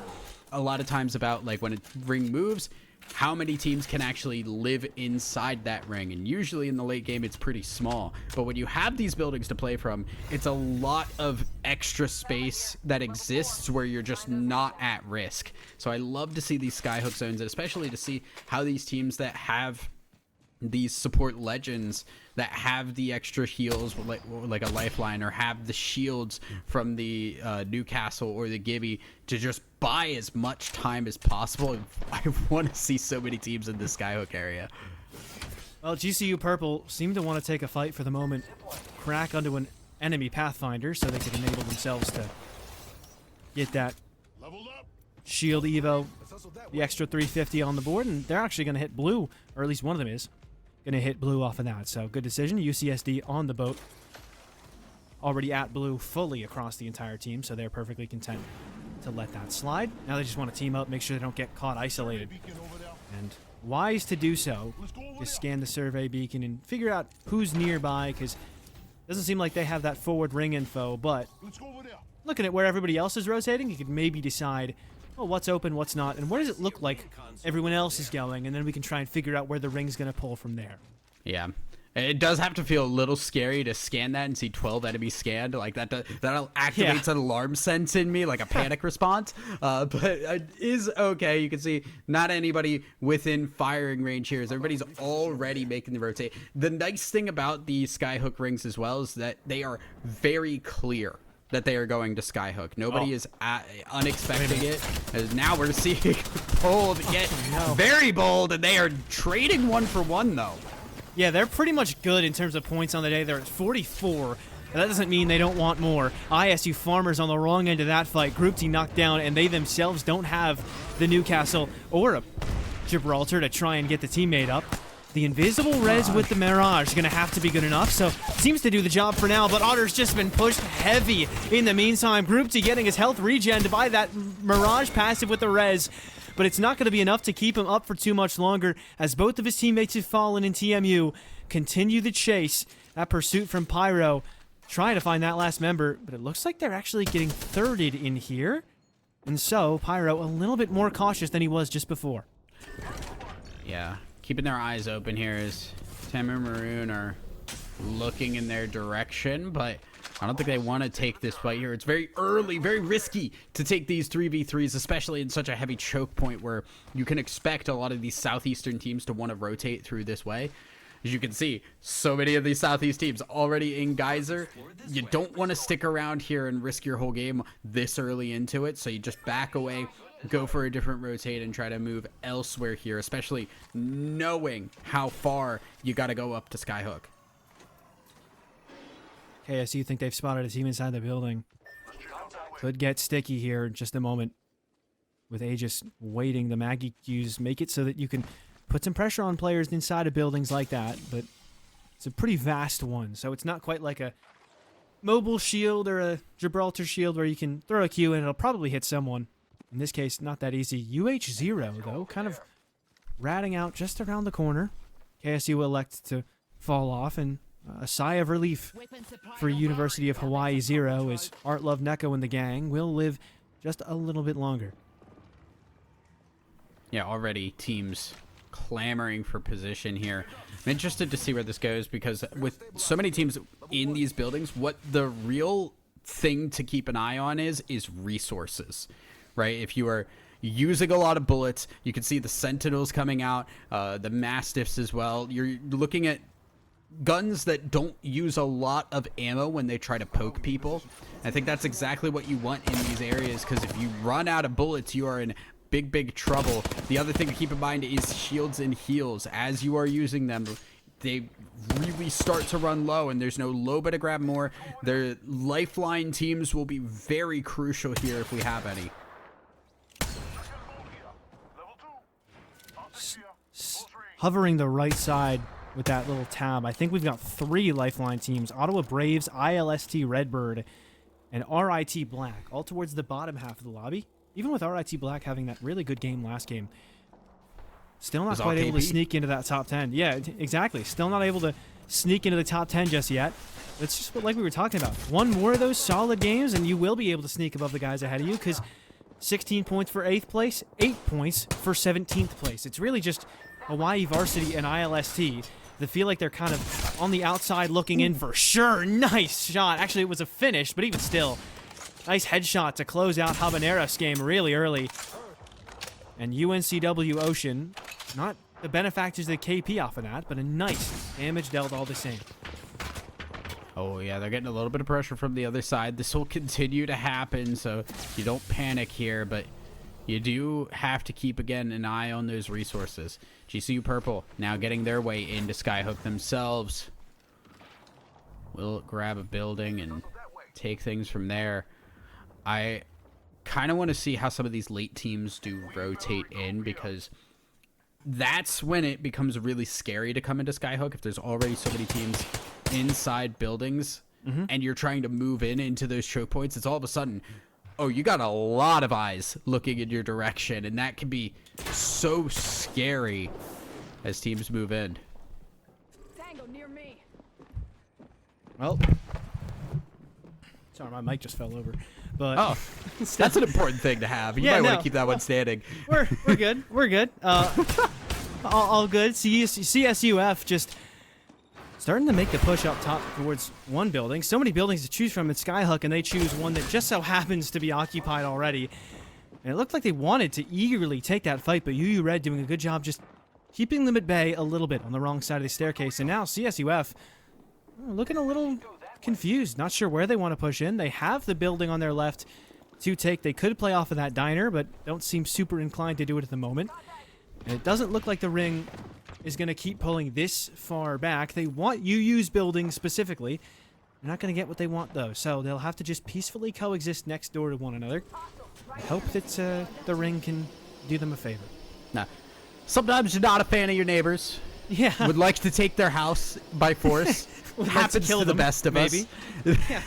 a lot of times about like when a ring moves, how many teams can actually live inside that ring, and usually in the late game it's pretty small, but when you have these buildings to play from, it's a lot of extra space that exists where you're just not at risk. So I love to see these Skyhook zones, and especially to see how these teams that have these support legends that have the extra heals like a lifeline or have the shields from the Newcastle or the Gibby to just buy as much time as possible. I want to see so many teams in the Skyhook area. Well, GCU Purple seem to want to take a fight for the moment, crack onto an enemy Pathfinder so they can enable themselves to get that shield Evo, the extra 350 on the board, and they're actually going to hit blue, or at least one of them is going to hit blue off of that. So good decision. UCSD on the boat, already at blue fully across the entire team, so they're perfectly content to let that slide. Now they just want to team up, make sure they don't get caught isolated. And wise to do so. Just scan the survey beacon and figure out who's nearby, because it doesn't seem like they have that forward ring info, but looking at where everybody else is rotating, you could maybe decide, oh, what's open, what's not, and where does it look like everyone else is going, and then we can try and figure out where the ring's going to pull from there. Yeah. It does have to feel a little scary to scan that and see 12 enemies scanned. Like that activates an alarm sense in me, like a panic response. But it is okay. You can see not anybody within firing range here. Everybody's already making the rotate. The nice thing about the Skyhook rings as well is that they are very clear that they are going to Skyhook. Nobody is unexpecting it. As now we're seeing bold get very bold, and they are trading 1-for-1 though. Yeah, they're pretty much good in terms of points on the day. They're at 44. And that doesn't mean they don't want more. ISU Farmers on the wrong end of that fight. Group D knocked down, and they themselves don't have the Newcastle or a Gibraltar to try and get the teammate up. The invisible res with the Mirage is going to have to be good enough, so seems to do the job for now, but Otter's just been pushed heavy in the meantime. Group D getting his health regened by that Mirage passive with the res, but it's not going to be enough to keep him up for too much longer as both of his teammates have fallen in TMU. Continue the chase, that pursuit from Pyro, trying to find that last member, but it looks like they're actually getting thirded in here, and so Pyro a little bit more cautious than he was just before. Yeah. Keeping their eyes open here as Tamu Maroon are looking in their direction, but I don't think they want to take this fight here. It's very early, very risky to take these 3v3s, especially in such a heavy choke point where you can expect a lot of these southeastern teams to want to rotate through this way. As you can see, so many of these southeast teams already in Geyser. You don't want to stick around here and risk your whole game this early into it, so you just back away, go for a different rotate, and try to move elsewhere here, especially knowing how far you got to go up to Skyhook. Okay, I see you think they've spotted a team inside the building. Could get sticky here in just a moment. With Aegis waiting, the Maggie Qs make it so that you can put some pressure on players inside of buildings like that, but it's a pretty vast one, so it's not quite like a mobile shield or a Gibraltar shield where you can throw a Q and it'll probably hit someone. In this case, not that easy. UH0, though, kind of ratting out just around the corner. KSU will elect to fall off, and a sigh of relief for University of Hawaii 0 as Art Love Neko and the gang will live just a little bit longer. Yeah, already teams clamoring for position here. I'm interested to see where this goes because with so many teams in these buildings, what the real thing to keep an eye on is resources, right? If you are using a lot of bullets, you can see the Sentinels coming out, the Mastiffs as well. You're looking at guns that don't use a lot of ammo when they try to poke people. I think that's exactly what you want in these areas because if you run out of bullets, you are in big trouble. The other thing to keep in mind is shields and heals. As you are using them, they really start to run low, and there's no Loba to grab more. Their lifeline teams will be very crucial here if we have any. Hovering the right side with that little tab, I think we've got 3 lifeline teams. Ottawa Braves, ILST Redbird, and RIT Black, all towards the bottom half of the lobby. Even with RIT Black having that really good game last game, still not quite able to sneak into that top 10. Yeah, exactly. Still not able to sneak into the top 10 just yet. It's just like we were talking about. One more of those solid games, and you will be able to sneak above the guys ahead of you because 16 points for 8th place, 8 points for 17th place. It's really just Hawaii Varsity and ILST that feel like they're kind of on the outside looking in for sure. Nice shot. Actually, it was a finish, but even still, nice headshot to close out Habaneros' game really early. And UNCW Ocean, not the benefactors of the KP off of that, but a nice damage dealt all the same. Oh, yeah, they're getting a little bit of pressure from the other side. This will continue to happen, so you don't panic here, but you do have to keep, again, an eye on those resources. GCU Purple now getting their way into Skyhook themselves. We'll grab a building and take things from there. I kind of want to see how some of these late teams do rotate in because that's when it becomes really scary to come into Skyhook if there's already so many teams inside buildings and you're trying to move into those choke points. It's all of a sudden, oh, you got a lot of eyes looking in your direction, and that can be so scary as teams move in. Tango near me. Well, sorry, my mic just fell over. But oh, that's an important thing to have. You might want to keep that one standing. We're good. We're good. All good. CSUF just starting to make the push up top towards one building. So many buildings to choose from in Skyhook, and they choose one that just so happens to be occupied already. And it looked like they wanted to eagerly take that fight, but UU Red doing a good job just keeping them at bay a little bit on the wrong side of the staircase. And now CSUF looking a little confused, not sure where they want to push in. They have the building on their left to take. They could play off of that diner, but don't seem super inclined to do it at the moment. And it doesn't look like the ring is going to keep pulling this far back. They want UU's building specifically. They're not going to get what they want, though, so they'll have to just peacefully coexist next door to one another. I hope that the ring can do them a favor. Nah. Sometimes you're not a fan of your neighbors. Yeah. Would like to take their house by force. Happens to the best of us. Yeah.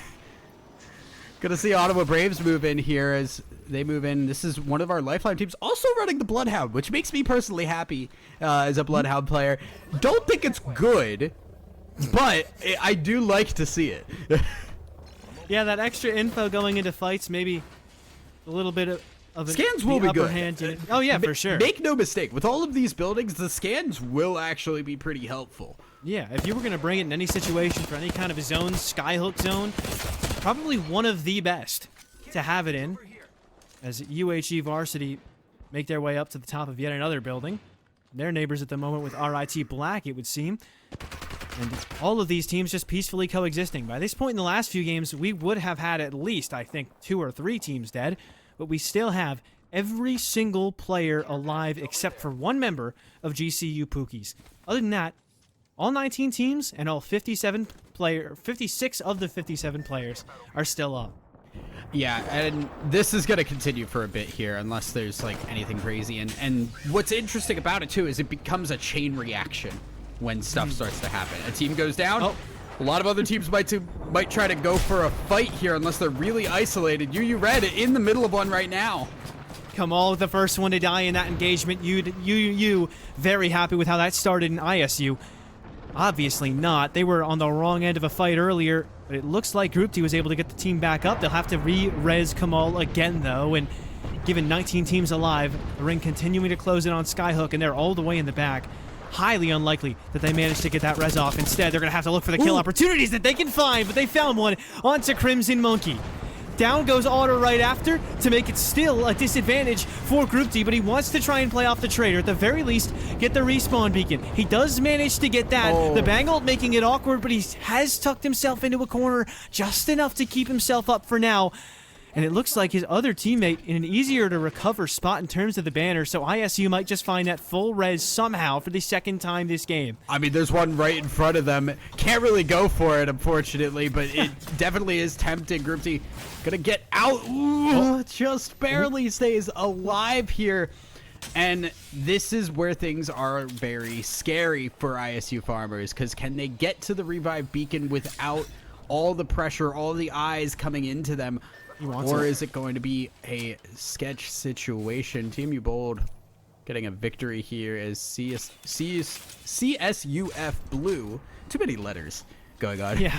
Gonna see Ottawa Braves move in here as they move in. This is one of our lifeline teams also running the Bloodhound, which makes me personally happy as a Bloodhound player. Don't think it's good, but I do like to see it. Yeah, that extra info going into fights, maybe a little bit of scans will be good. Hand. Oh yeah, for sure. Make no mistake, with all of these buildings, the scans will actually be pretty helpful. Yeah, if you were going to bring it in any situation for any kind of a zone, skyhook zone, probably one of the best to have it in, as UHE Varsity make their way up to the top of yet another building. Their neighbors at the moment with RIT Black, it would seem. And all of these teams just peacefully coexisting. By this point in the last few games, we would have had at least, I think, 2 or 3 teams dead, but we still have every single player alive except for one member of GCU Pookies. Other than that, all 19 teams and all 56 of the 57 players are still up. Yeah, and this is going to continue for a bit here unless there's like anything crazy. And what's interesting about it too is it becomes a chain reaction when stuff starts to happen. A team goes down. Oh. A lot of other teams might try to go for a fight here unless they're really isolated. UU Red in the middle of one right now. Kamal with the first one to die in that engagement. UU very happy with how that started in ISU. Obviously not. They were on the wrong end of a fight earlier, but it looks like Group D was able to get the team back up. They'll have to re-res Kamal again, though, and given 19 teams alive, the ring continuing to close in on Skyhook, and they're all the way in the back. Highly unlikely that they managed to get that res off. Instead, they're going to have to look for the kill opportunities that they can find, but they found one onto Crimson Monkey. Down goes Otter right after to make it still a disadvantage for Group D, but he wants to try and play off the traitor. At the very least, get the respawn beacon. He does manage to get that. The Bangold making it awkward, but he has tucked himself into a corner just enough to keep himself up for now. And it looks like his other teammate in an easier to recover spot in terms of the banner, so ISU might just find that full res somehow for the second time this game. I mean, there's one right in front of them. Can't really go for it, unfortunately, but it definitely is tempting. Group D gonna get out. Ooh, just barely stays alive here. And this is where things are very scary for ISU farmers, because can they get to the revive beacon without all the pressure, all the eyes coming into them? Or is it going to be a sketch situation? Team U Bold getting a victory here as CSUF Blue. Too many letters going on. Yeah.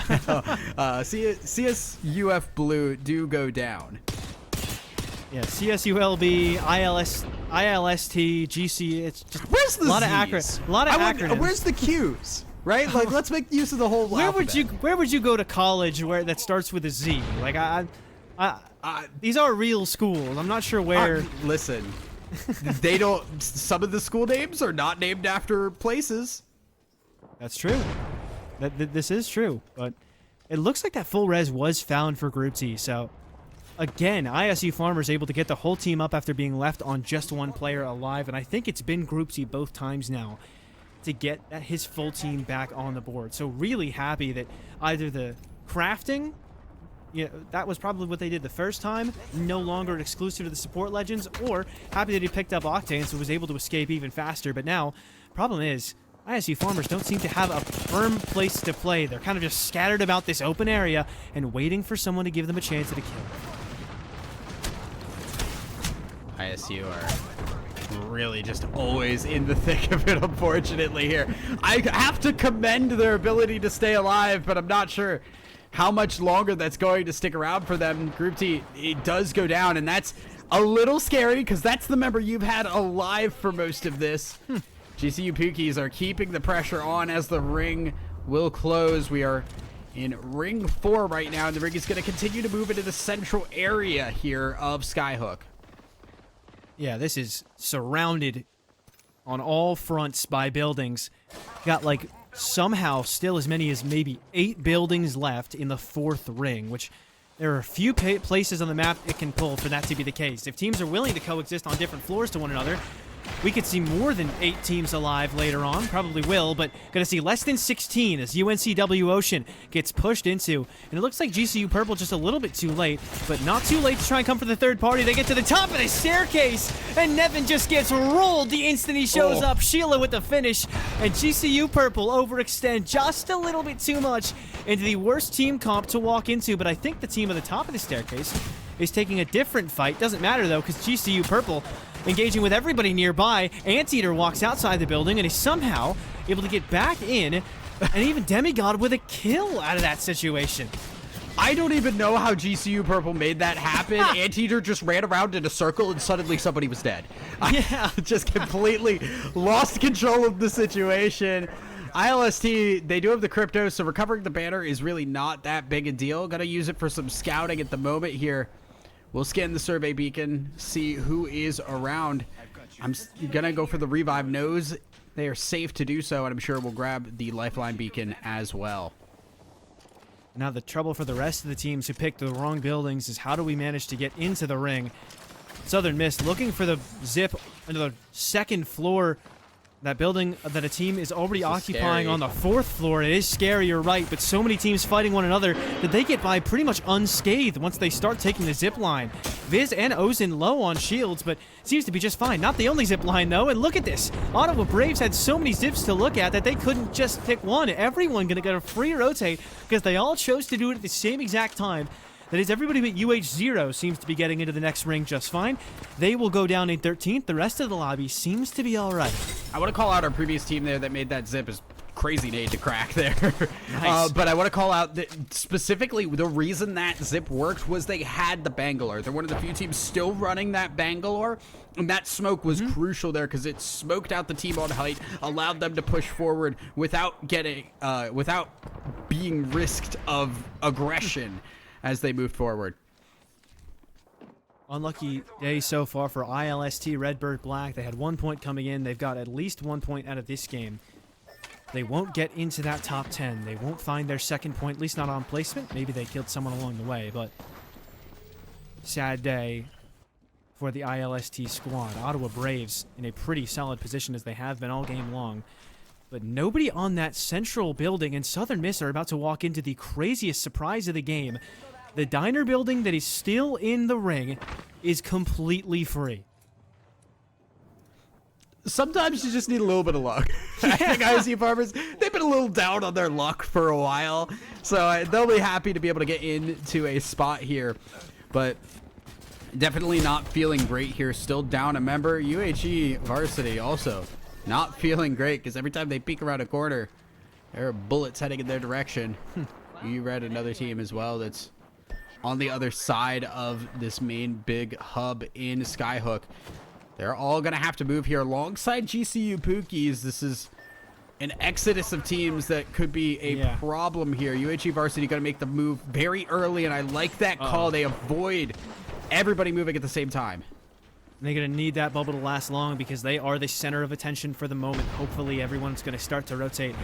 CSUF Blue do go down. Yeah, CSULB, ILST, GC. It's just where's the a lot Z's? of acronyms. Where's the Q's? Right? Like, let's make use of the whole alphabet. Where would you go to college where that starts with a Z? Like these are real schools. I'm not sure where. Listen, they don't. Some of the school names are not named after places. That's true. This is true. But it looks like that full res was found for Group T. So again, ISU Farmers able to get the whole team up after being left on just one player alive, and I think it's been Group T both times now to get his full team back on the board. So really happy that either the crafting. Yeah, that was probably what they did the first time, no longer exclusive to the support legends, or happy that he picked up Octane so was able to escape even faster. But now, problem is, ISU Farmers don't seem to have a firm place to play. They're kind of just scattered about this open area and waiting for someone to give them a chance at a kill. ISU are really just always in the thick of it, unfortunately, here. I have to commend their ability to stay alive, but I'm not sure how much longer that's going to stick around for them. Group T, it does go down, and that's a little scary because that's the member you've had alive for most of this. GCU Pookies are keeping the pressure on as the ring will close. We are in ring 4 right now, and the ring is going to continue to move into the central area here of Skyhook. Yeah, this is surrounded on all fronts by buildings. Got like somehow still as many as maybe 8 buildings left in the 4th ring, which there are a few places on the map it can pull for that to be the case. If teams are willing to coexist on different floors to one another, we could see more than 8 teams alive later on. Probably will, but going to see less than 16 as UNCW Ocean gets pushed into. And it looks like GCU Purple just a little bit too late, but not too late to try and come for the third party. They get to the top of the staircase, and Nevin just gets rolled the instant he shows up. Sheila with the finish, and GCU Purple overextend just a little bit too much into the worst team comp to walk into. But I think the team at the top of the staircase is taking a different fight. Doesn't matter, though, because GCU Purple engaging with everybody nearby. Anteater walks outside the building and is somehow able to get back in, and even Demigod with a kill out of that situation. I don't even know how GCU Purple made that happen. Anteater just ran around in a circle and suddenly somebody was dead. Yeah. Just completely lost control of the situation. ILST, they do have the crypto, so recovering the banner is really not that big a deal. Gonna use it for some scouting at the moment here. We'll scan the survey beacon, see who is around. I'm gonna go for the revive nose. They are safe to do so, and I'm sure we'll grab the lifeline beacon as well. Now the trouble for the rest of the teams who picked the wrong buildings is how do we manage to get into the ring? Southern Miss looking for the zip into the second floor. That building that a team is already occupying on the 4th floor. It is scary, you're right, but so many teams fighting one another that they get by pretty much unscathed once they start taking the zip line. Viz and Ozen low on shields, but seems to be just fine. Not the only zip line, though, and look at this. Ottawa Braves had so many zips to look at that they couldn't just pick one. Everyone gonna get a free rotate because they all chose to do it at the same exact time. That is, everybody but UH0 seems to be getting into the next ring just fine. They will go down in 13th. The rest of the lobby seems to be all right. I want to call out our previous team there that made that zip is crazy nade to crack there. Nice. But I want to call out that specifically the reason that zip worked was they had the Bangalore. They're one of the few teams still running that Bangalore. And that smoke was crucial there because it smoked out the team on height, allowed them to push forward without getting, without being risked of aggression as they moved forward. Unlucky day so far for ILST Redbird Black. They had 1 point coming in. They've got at least 1 point out of this game. They won't get into that top 10. They won't find their second point, at least not on placement. Maybe they killed someone along the way, but sad day for the ILST squad. Ottawa Braves in a pretty solid position as they have been all game long. But nobody on that central building, and Southern Miss are about to walk into the craziest surprise of the game. The diner building that is still in the ring is completely free. Sometimes you just need a little bit of luck. I think ISU Farmers, they've been a little down on their luck for a while. So they'll be happy to be able to get into a spot here. But definitely not feeling great here. Still down a member. UHE Varsity also not feeling great because every time they peek around a corner, there are bullets heading in their direction. You read another team as well that's on the other side of this main big hub in Skyhook. They're all going to have to move here alongside GCU Pookies. This is an exodus of teams that could be a problem here. UHE Varsity going to make the move very early, and I like that call. They avoid everybody moving at the same time. They're going to need that bubble to last long because they are the center of attention for the moment. Hopefully everyone's going to start to rotate.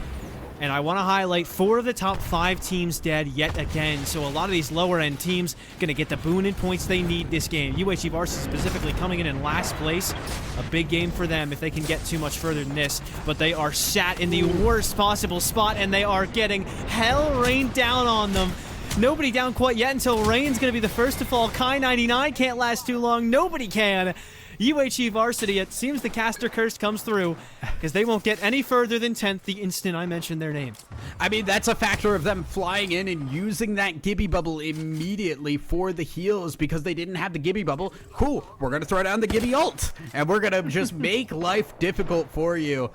And I want to highlight 4 of the top 5 teams dead yet again. So a lot of these lower end teams going to get the boon and points they need this game. UHE Varsity specifically coming in last place. A big game for them if they can get too much further than this. But they are sat in the worst possible spot and they are getting hell rained down on them. Nobody down quite yet until Rain's going to be the first to fall. Kai 99 can't last too long. Nobody can. UHE Varsity, it seems the caster curse comes through because they won't get any further than 10th the instant I mention their name. I mean, that's a factor of them flying in and using that Gibby bubble immediately for the heals because they didn't have the Gibby bubble. Cool, we're going to throw down the Gibby ult and we're going to just make life difficult for you.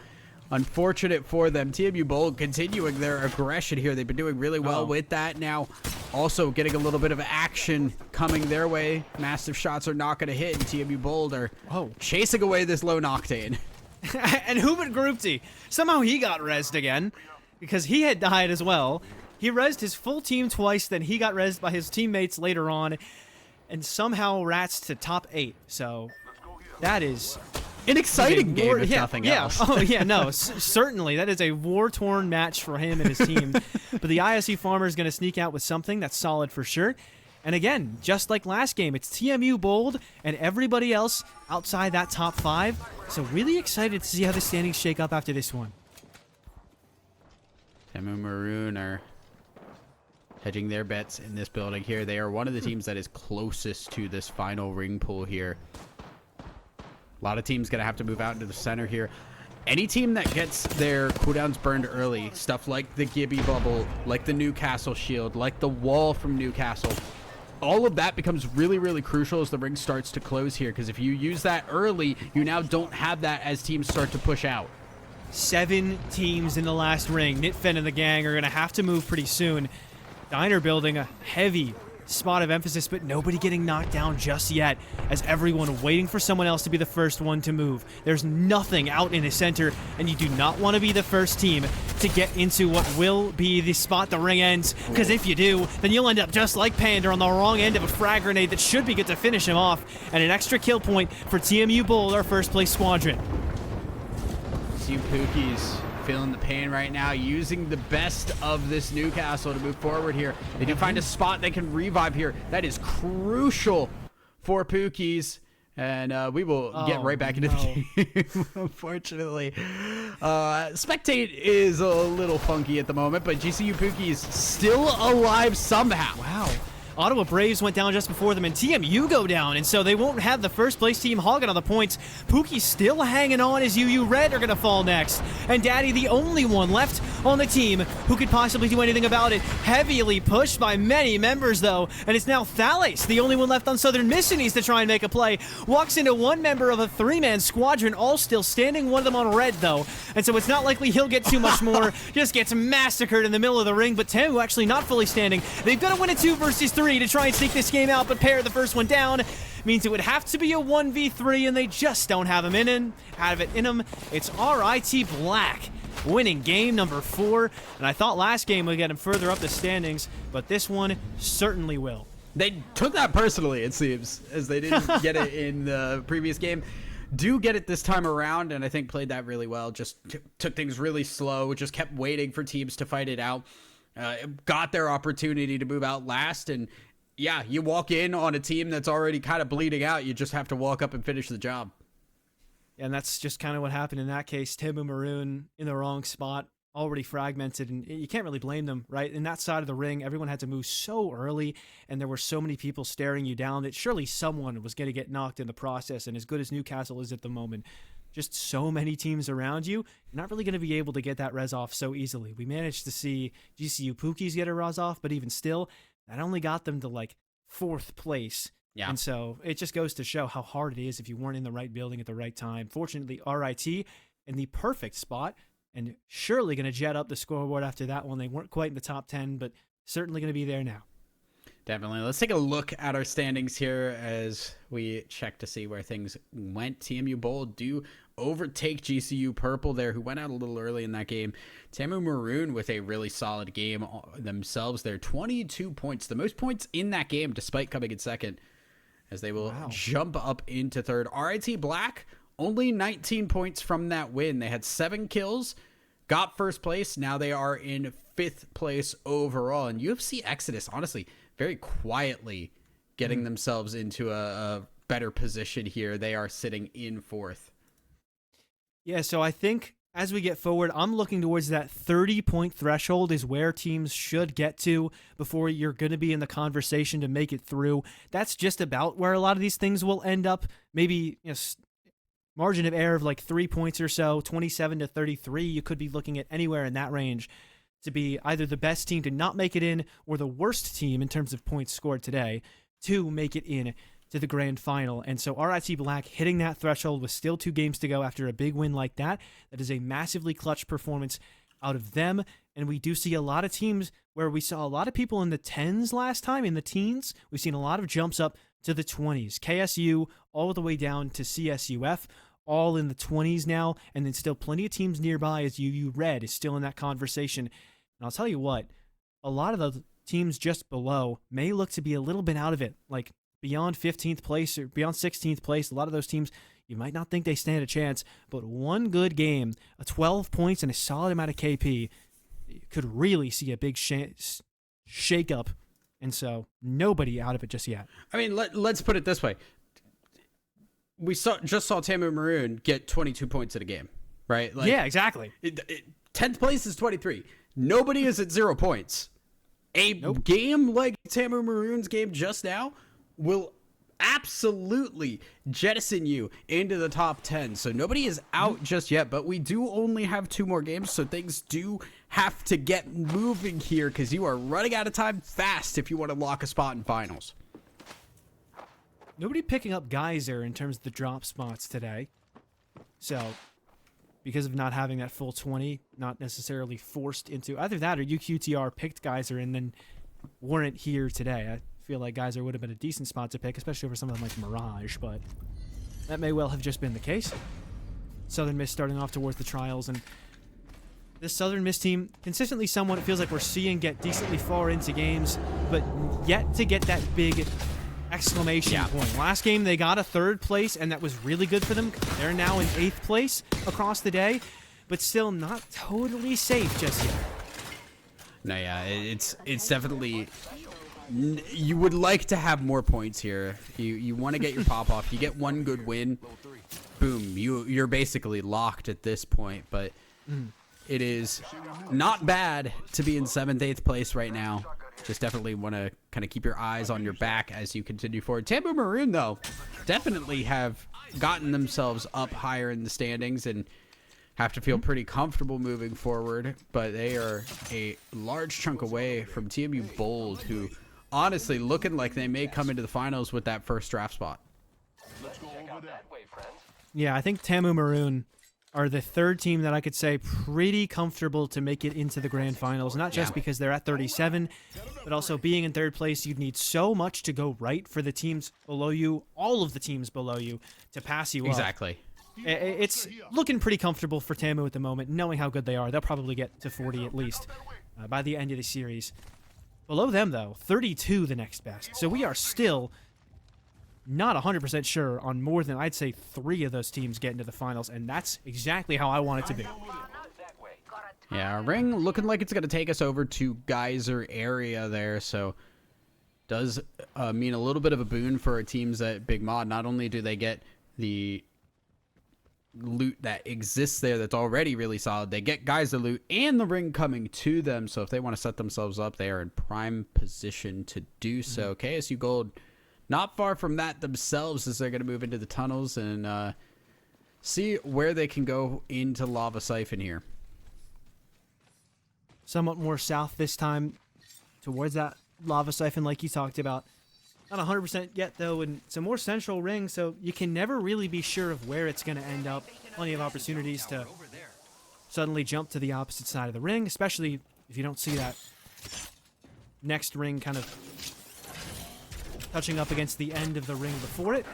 Unfortunate for them. TMU Bold continuing their aggression here. They've been doing really well with that now. Also getting a little bit of action coming their way. Massive shots are not going to hit, and TMU Bold are chasing away this lone Octane. And Hubert Groupty, somehow he got rezzed again because he had died as well. He rezzed his full team twice, then he got rezzed by his teammates later on, and somehow rats to top 8. So that is an exciting game, if nothing else. Oh, yeah, no, certainly. That is a war-torn match for him and his team. But the ISU Farmer is going to sneak out with something that's solid for sure. And again, just like last game, it's TMU Bold and everybody else outside that top 5. So really excited to see how the standings shake up after this one. TMU Maroon are hedging their bets in this building here. They are one of the teams that is closest to this final ring pool here. A lot of teams going to have to move out into the center here. Any team that gets their cooldowns burned early, stuff like the Gibby bubble, like the Newcastle shield, like the wall from Newcastle, all of that becomes really, really crucial as the ring starts to close here. Because if you use that early, you now don't have that as teams start to push out. 7 teams in the last ring. Nitfen and the gang are going to have to move pretty soon. Diner building a heavy spot of emphasis, but nobody getting knocked down just yet, as everyone waiting for someone else to be the first one to move. There's nothing out in the center, and you do not want to be the first team to get into what will be the spot the ring ends, because if you do, then you'll end up just like Panda on the wrong end of a frag grenade that should be good to finish him off, and an extra kill point for TMU Bold, our first place squadron. See Pookie's feeling the pain right now, using the best of this Newcastle to move forward here. They do find a spot they can revive here. That is crucial for Pookie's. And we will get right back into the game, unfortunately. Spectate is a little funky at the moment, but GCU Pookie's still alive somehow. Wow. Ottawa Braves went down just before them, and TMU go down, and so they won't have the first place team hogging on the points. Pookie's still hanging on as UU Red are going to fall next. And Daddy, the only one left on the team who could possibly do anything about it. Heavily pushed by many members, though, and it's now Thales, the only one left on Southern Miss, who needs to try and make a play. Walks into one member of a three-man squadron, all still standing, one of them on red, though. And so it's not likely he'll get too much more. Just gets massacred in the middle of the ring, but TMU actually not fully standing. They've got to win a 2 versus 3 to try and sneak this game out, but Pair, the first one down, means it would have to be a 1v3, and they just don't have him in them. It's RIT Black winning game number 4, and I thought last game would get him further up the standings, but this one certainly will. They took that personally, it seems, as they didn't get it in the previous game. Do get it this time around, and I think played that really well. Just took things really slow, just kept waiting for teams to fight it out. Got their opportunity to move out last, and yeah, you walk in on a team that's already kind of bleeding out. You just have to walk up and finish the job. And that's just kind of what happened in that case. TMU Maroon in the wrong spot, already fragmented, and you can't really blame them, right? In that side of the ring, everyone had to move so early, and there were so many people staring you down that surely someone was going to get knocked in the process. And as good as Newcastle is at the moment, just so many teams around you, you're not really going to be able to get that res off so easily. We managed to see GCU Pookies get a res off, but even still, that only got them to like 4th place. Yeah. And so it just goes to show how hard it is if you weren't in the right building at the right time. Fortunately, RIT in the perfect spot, and surely going to jet up the scoreboard after that one. They weren't quite in the top 10, but certainly going to be there now. Definitely. Let's take a look at our standings here as we check to see where things went. TMU Bold do overtake GCU Purple there, who went out a little early in that game. TMU Maroon with a really solid game themselves there. 22 points, the most points in that game despite coming in second, as they will jump up into third. RIT Black, only 19 points from that win. They had 7 kills, got first place. Now they are in 5th place overall. And UFC Exodus, honestly, very quietly getting themselves into a better position here. They are sitting in 4th. Yeah, so I think as we get forward, I'm looking towards that 30-point threshold is where teams should get to before you're going to be in the conversation to make it through. That's just about where a lot of these things will end up. Maybe, margin of error of like 3 points or so, 27 to 33. You could be looking at anywhere in that range to be either the best team to not make it in or the worst team in terms of points scored today to make it in to the grand final. And so RIT Black hitting that threshold with still 2 games to go after a big win like that. That is a massively clutch performance out of them. And we do see a lot of teams where we saw a lot of people in the 10s last time, in the teens. We've seen a lot of jumps up to the 20s. KSU all the way down to CSUF, all in the 20s now, and then still plenty of teams nearby as UU Red is still in that conversation. And I'll tell you what, a lot of the teams just below may look to be a little bit out of it, like beyond 15th place or beyond 16th place. A lot of those teams, you might not think they stand a chance, but one good game, a 12 points and a solid amount of KP, you could really see a big shake up. And so nobody out of it just yet. I mean, let's put it this way. We just saw TMU Maroon get 22 points in a game, right? Like, yeah, exactly. 10th place is 23. Nobody is at 0 points. Game like TMU Maroon's game just now will absolutely jettison you into the top 10. So nobody is out just yet, but we do only have 2 more games, so things do have to get moving here because you are running out of time fast if you want to lock a spot in finals. Nobody picking up Geyser in terms of the drop spots today. So, because of not having that full 20, not necessarily forced into either that or UQTR picked Geyser and then weren't here today. I feel like Geyser would have been a decent spot to pick, especially over something like Mirage, but that may well have just been the case. Southern Miss starting off towards the trials, and this Southern Miss team, consistently someone it feels like we're seeing get decently far into games, but yet to get that big exclamation point. Last game, they got a 3rd place, and that was really good for them. They're now in 8th place across the day, but still not totally safe just yet. No, yeah, it's definitely... You would like to have more points here. You want to get your pop-off. You get one good win, boom, you're basically locked at this point, but... It is not bad to be in 7th, 8th place right now. Just definitely want to kind of keep your eyes on your back as you continue forward. Tampa Maroon, though, definitely have gotten themselves up higher in the standings and have to feel pretty comfortable moving forward. But they are a large chunk away from TMU Bold, who honestly looking like they may come into the finals with that first draft spot. Yeah, I think Tamu Maroon are the 3rd team that I could say pretty comfortable to make it into the grand finals, not just because they're at 37, but also being in 3rd place, you'd need so much to go right for the teams below you, all of the teams below you, to pass you up. Exactly. It's looking pretty comfortable for Tamu at the moment, knowing how good they are. They'll probably get to 40 at least by the end of the series. Below them, though, 32 the next best. So we are still not 100% sure on more than, I'd say, 3 of those teams getting to the finals, and that's exactly how I want it to be. Yeah, Ring looking like it's going to take us over to Geyser area there, so does mean a little bit of a boon for our teams at Big Mod. Not only do they get the loot that exists there that's already really solid, they get Geyser loot and the Ring coming to them, so if they want to set themselves up, they are in prime position to do so. KSU Gold not far from that themselves as they're going to move into the tunnels and see where they can go into Lava Siphon here. Somewhat more south this time towards that Lava Siphon like you talked about. Not 100% yet, though, and some more central ring, so you can never really be sure of where it's going to end up. Plenty of opportunities to suddenly jump to the opposite side of the ring, especially if you don't see that next ring kind of touching up against the end of the ring before it.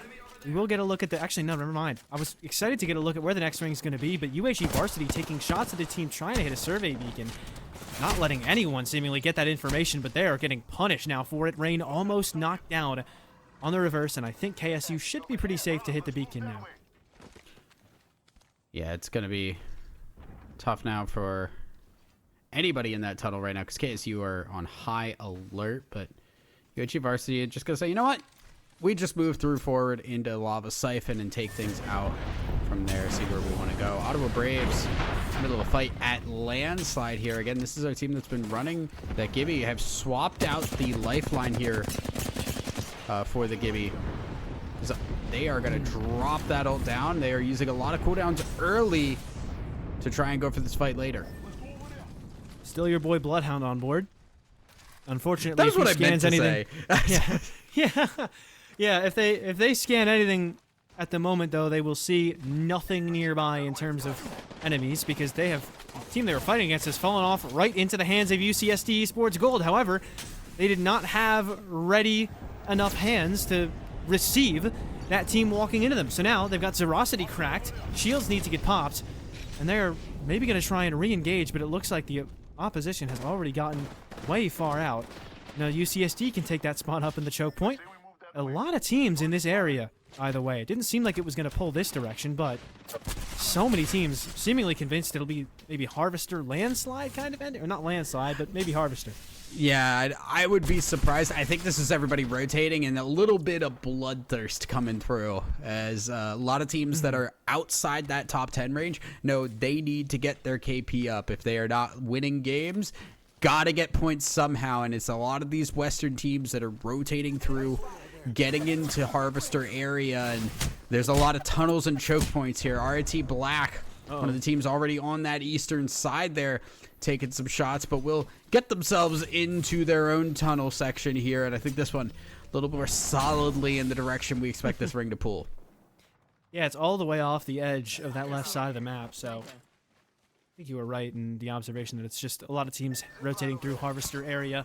We will get a look at the... Actually, no, never mind. I was excited to get a look at where the next ring is going to be, but UAG Varsity taking shots at the team trying to hit a survey beacon. Not letting anyone seemingly get that information, but they are getting punished now for it. Rain almost knocked down on the reverse, and I think KSU should be pretty safe to hit the beacon now. Yeah, it's going to be tough now for anybody in that tunnel right now because KSU are on high alert, but UAG Varsity just going to say, you know what? We just move through forward into Lava Siphon and take things out from there, see where we want to go. Ottawa Braves, middle of a fight at Landslide here. Again, this is our team that's been running that Gibby. Have swapped out the lifeline here for the Gibby. So they are going to drop that ult down. They are using a lot of cooldowns early to try and go for this fight later. Still your boy Bloodhound on board. Unfortunately, that's if what he I meant scans to anything, say. Yeah, if they scan anything at the moment, though, they will see nothing nearby in terms of enemies because they have the team they were fighting against has fallen off right into the hands of UCSD Esports Gold. However, they did not have ready enough hands to receive that team walking into them. So now they've got Zerosity cracked. Shields need to get popped, and they're maybe going to try and re-engage, but it looks like the opposition has already gotten way far out. Now UCSD can take that spot up in the choke point. A lot of teams in this area, either way. It didn't seem like it was going to pull this direction, but so many teams seemingly convinced it'll be maybe Harvester Landslide kind of ending. Or not Landslide, but maybe Harvester. Yeah, I would be surprised. I think this is everybody rotating and a little bit of bloodthirst coming through as a lot of teams that are outside that top 10 range know they need to get their KP up. If they are not winning games, got to get points somehow, and it's a lot of these Western teams that are rotating through, getting into Harvester area, and there's a lot of tunnels and choke points here. RIT Black, one of the teams already on that eastern side there, taking some shots, but will get themselves into their own tunnel section here, and I think this one a little more solidly in the direction we expect this ring to pull. Yeah, it's all the way off the edge of that left side of the map, so I think you were right in the observation that it's just a lot of teams rotating through Harvester area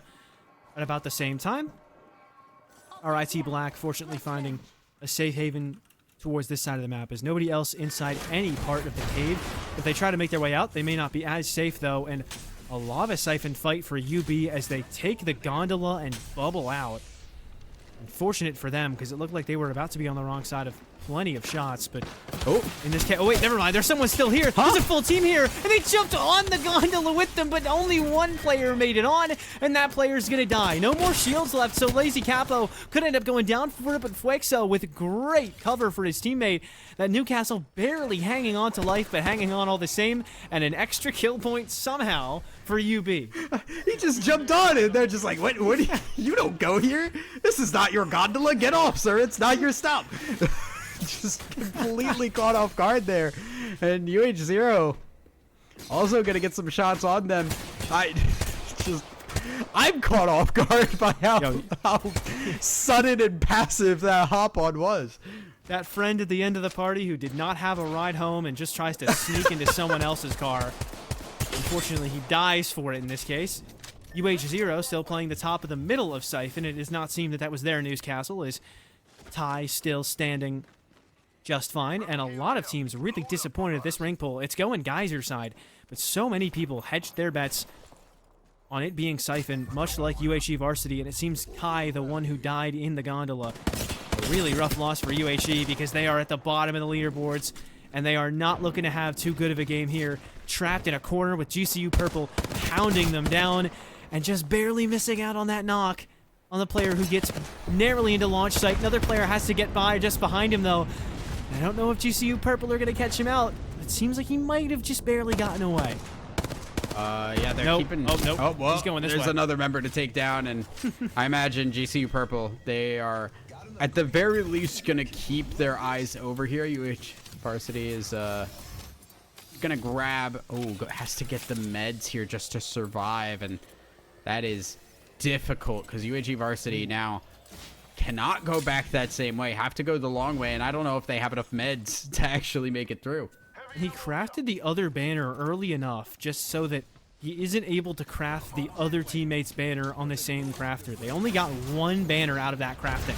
at about the same time. RIT Black fortunately finding a safe haven towards this side of the map. There's nobody else inside any part of the cave. If they try to make their way out, they may not be as safe, though, and a lava siphon fight for UB as they take the gondola and bubble out. Unfortunate for them, because it looked like they were about to be on the wrong side of plenty of shots, but in this case, oh wait, never mind, there's someone still here. There's a full team here, and they jumped on the gondola with them, but only one player made it on, and that player's gonna die. No more shields left, so Lazy Capo could end up going down for it, but Fuexo with great cover for his teammate. That Newcastle barely hanging on to life, but hanging on all the same, and an extra kill point somehow for UB. He just jumped on, and they're just like, what you don't go here? This is not your gondola. Get off, sir. It's not your stop. Just completely caught off guard there. And UH0 also gonna get some shots on them. I'm caught off guard by how sudden and passive that hop on was. That friend at the end of the party who did not have a ride home and just tries to sneak into someone else's car. Unfortunately, he dies for it in this case. UH0 still playing the top of the middle of Siphon. It does not seem that that was their Newcastle, as Ty still standing just fine, and a lot of teams really disappointed at this ring pull. It's going Geyser side, but so many people hedged their bets on it being Siphon, much like UHE Varsity, and it seems Kai, the one who died in the gondola. A really rough loss for UHE because they are at the bottom of the leaderboards, and they are not looking to have too good of a game here. Trapped in a corner with GCU Purple pounding them down, and just barely missing out on that knock on the player who gets narrowly into launch site. Another player has to get by just behind him, though. I don't know if GCU Purple are going to catch him out. It seems like he might have just barely gotten away. Yeah, they're keeping... Oh, nope. Oh, well, he's going this there's way. another member to take down, and I imagine GCU Purple, they are, at the very least, going to keep their eyes over here. UH Varsity is going to grab... Oh, has to get the meds here just to survive, and that is difficult, because UHE Varsity now cannot go back that same way, have to go the long way, and I don't know if they have enough meds to actually make it through. He crafted the other banner early enough just so that he isn't able to craft the other teammate's banner on the same crafter. They only got one banner out of that crafting.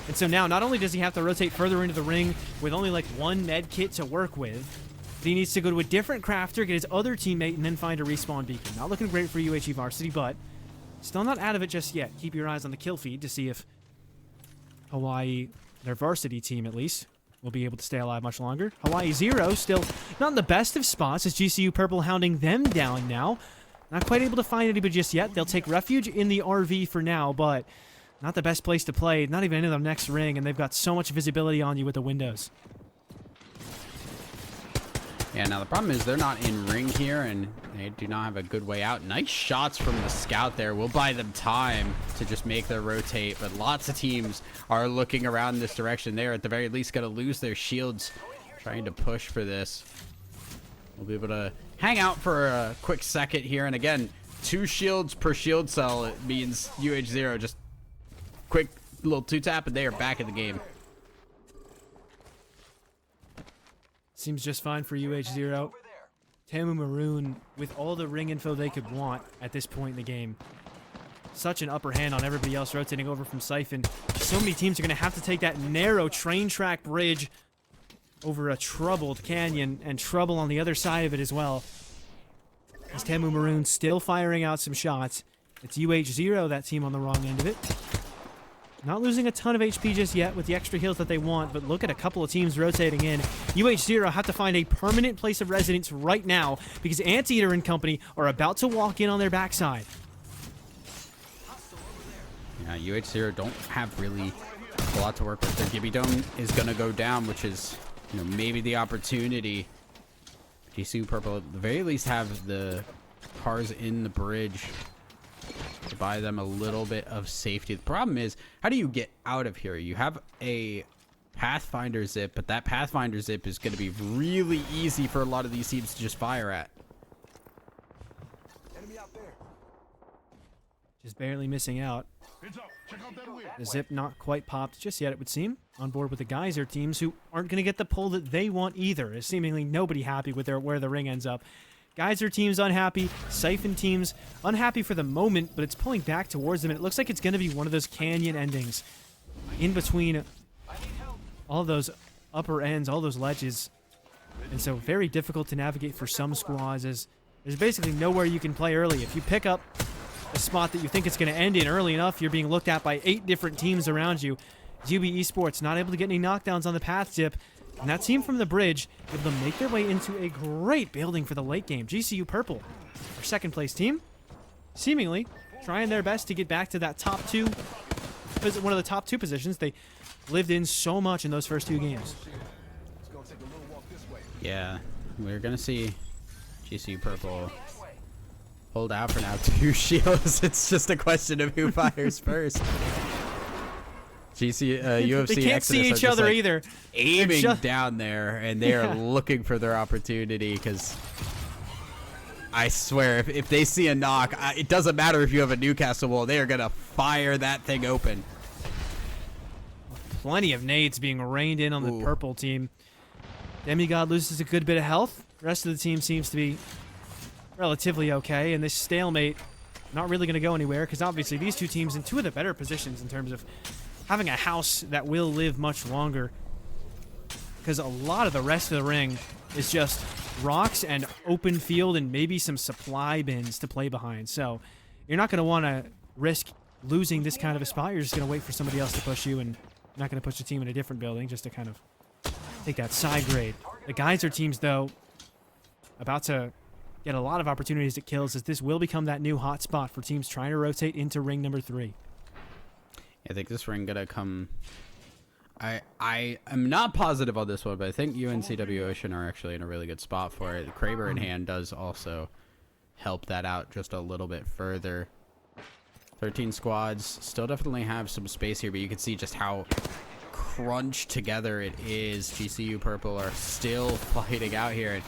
And so now, not only does he have to rotate further into the ring with only like one med kit to work with, but he needs to go to a different crafter, get his other teammate, and then find a respawn beacon. Not looking great for UHE Varsity, but still not out of it just yet. Keep your eyes on the kill feed to see if Hawaii, their varsity team at least, will be able to stay alive much longer. Hawaii 0 still not in the best of spots as GCU Purple hounding them down now. Not quite able to find anybody just yet. They'll take refuge in the RV for now, but not the best place to play. Not even into the next ring, and they've got so much visibility on you with the windows. Yeah, now the problem is they're not in ring here, and they do not have a good way out. Nice shots from the scout there. Will buy them time to just make their rotate, but lots of teams are looking around this direction. They're at the very least going to lose their shields trying to push for this. We'll be able to hang out for a quick second here, and again, 2 shields per shield cell. It means UH0 just quick little 2-tap, and they are back in the game. Seems just fine for UH0. Tamu Maroon with all the ring info they could want at this point in the game. Such an upper hand on everybody else rotating over from Siphon. So many teams are going to have to take that narrow train track bridge over a troubled canyon, and trouble on the other side of it as well. As Tamu Maroon still firing out some shots. It's UH0, that team on the wrong end of it. Not losing a ton of HP just yet with the extra heals that they want, but look at a couple of teams rotating in. UH0 have to find a permanent place of residence right now because Anteater and company are about to walk in on their backside. Yeah, UH0 don't have really a lot to work with. Their Gibby Dome is going to go down, which is, you know, maybe the opportunity. GCU Purple at the very least have the cars in the bridge to buy them a little bit of safety. The problem is, how do you get out of here? You have a Pathfinder zip, but that Pathfinder zip is going to be really easy for a lot of these teams to just fire at. Enemy out there. Just barely missing out. The zip not quite popped just yet, it would seem. On board with the Geyser teams, who aren't going to get the pull that they want either. There's seemingly nobody happy with where the ring ends up. Geyser teams unhappy, Siphon teams unhappy for the moment, but it's pulling back towards them, and it looks like it's going to be one of those canyon endings. in between all those upper ends, all those ledges. And so very difficult to navigate for some squads, as there's basically nowhere you can play early. If you pick up a spot that you think it's going to end in early enough, you're being looked at by 8 different teams around you. UB Esports not able to get any knockdowns on the path tip. And that team from the bridge able to make their way into a great building for the late game. GCU Purple, our second place team, seemingly trying their best to get back to that top 2, one of the top 2 positions. They lived in so much in those first 2 games. Yeah, we're going to see GCU Purple hold out for now. 2 shields. It's just a question of who fires first. UFC they can't Exodus see each other like either. Aiming down there, and they are looking for their opportunity, because I swear, if they see a knock, it doesn't matter if you have a Newcastle wall. They are going to fire that thing open. Plenty of nades being rained in on the purple team. Demigod loses a good bit of health. The rest of the team seems to be relatively okay, and this stalemate not really going to go anywhere, because obviously these 2 teams in 2 of the better positions in terms of having a house that will live much longer, because a lot of the rest of the ring is just rocks and open field and maybe some supply bins to play behind. So you're not going to want to risk losing this kind of a spot. You're just going to wait for somebody else to push you, and you're not going to push the team in a different building just to kind of take that side grade. The Geyser teams, though, about to get a lot of opportunities at kills, as this will become that new hot spot for teams trying to rotate into ring number 3. I think this ring gonna come. I am not positive on this one, but I think UNCW Ocean are actually in a really good spot for it. Kraber in hand does also help that out just a little bit further. 13 squads still definitely have some space here, but you can see just how crunched together it is. GCU Purple are still fighting out here, and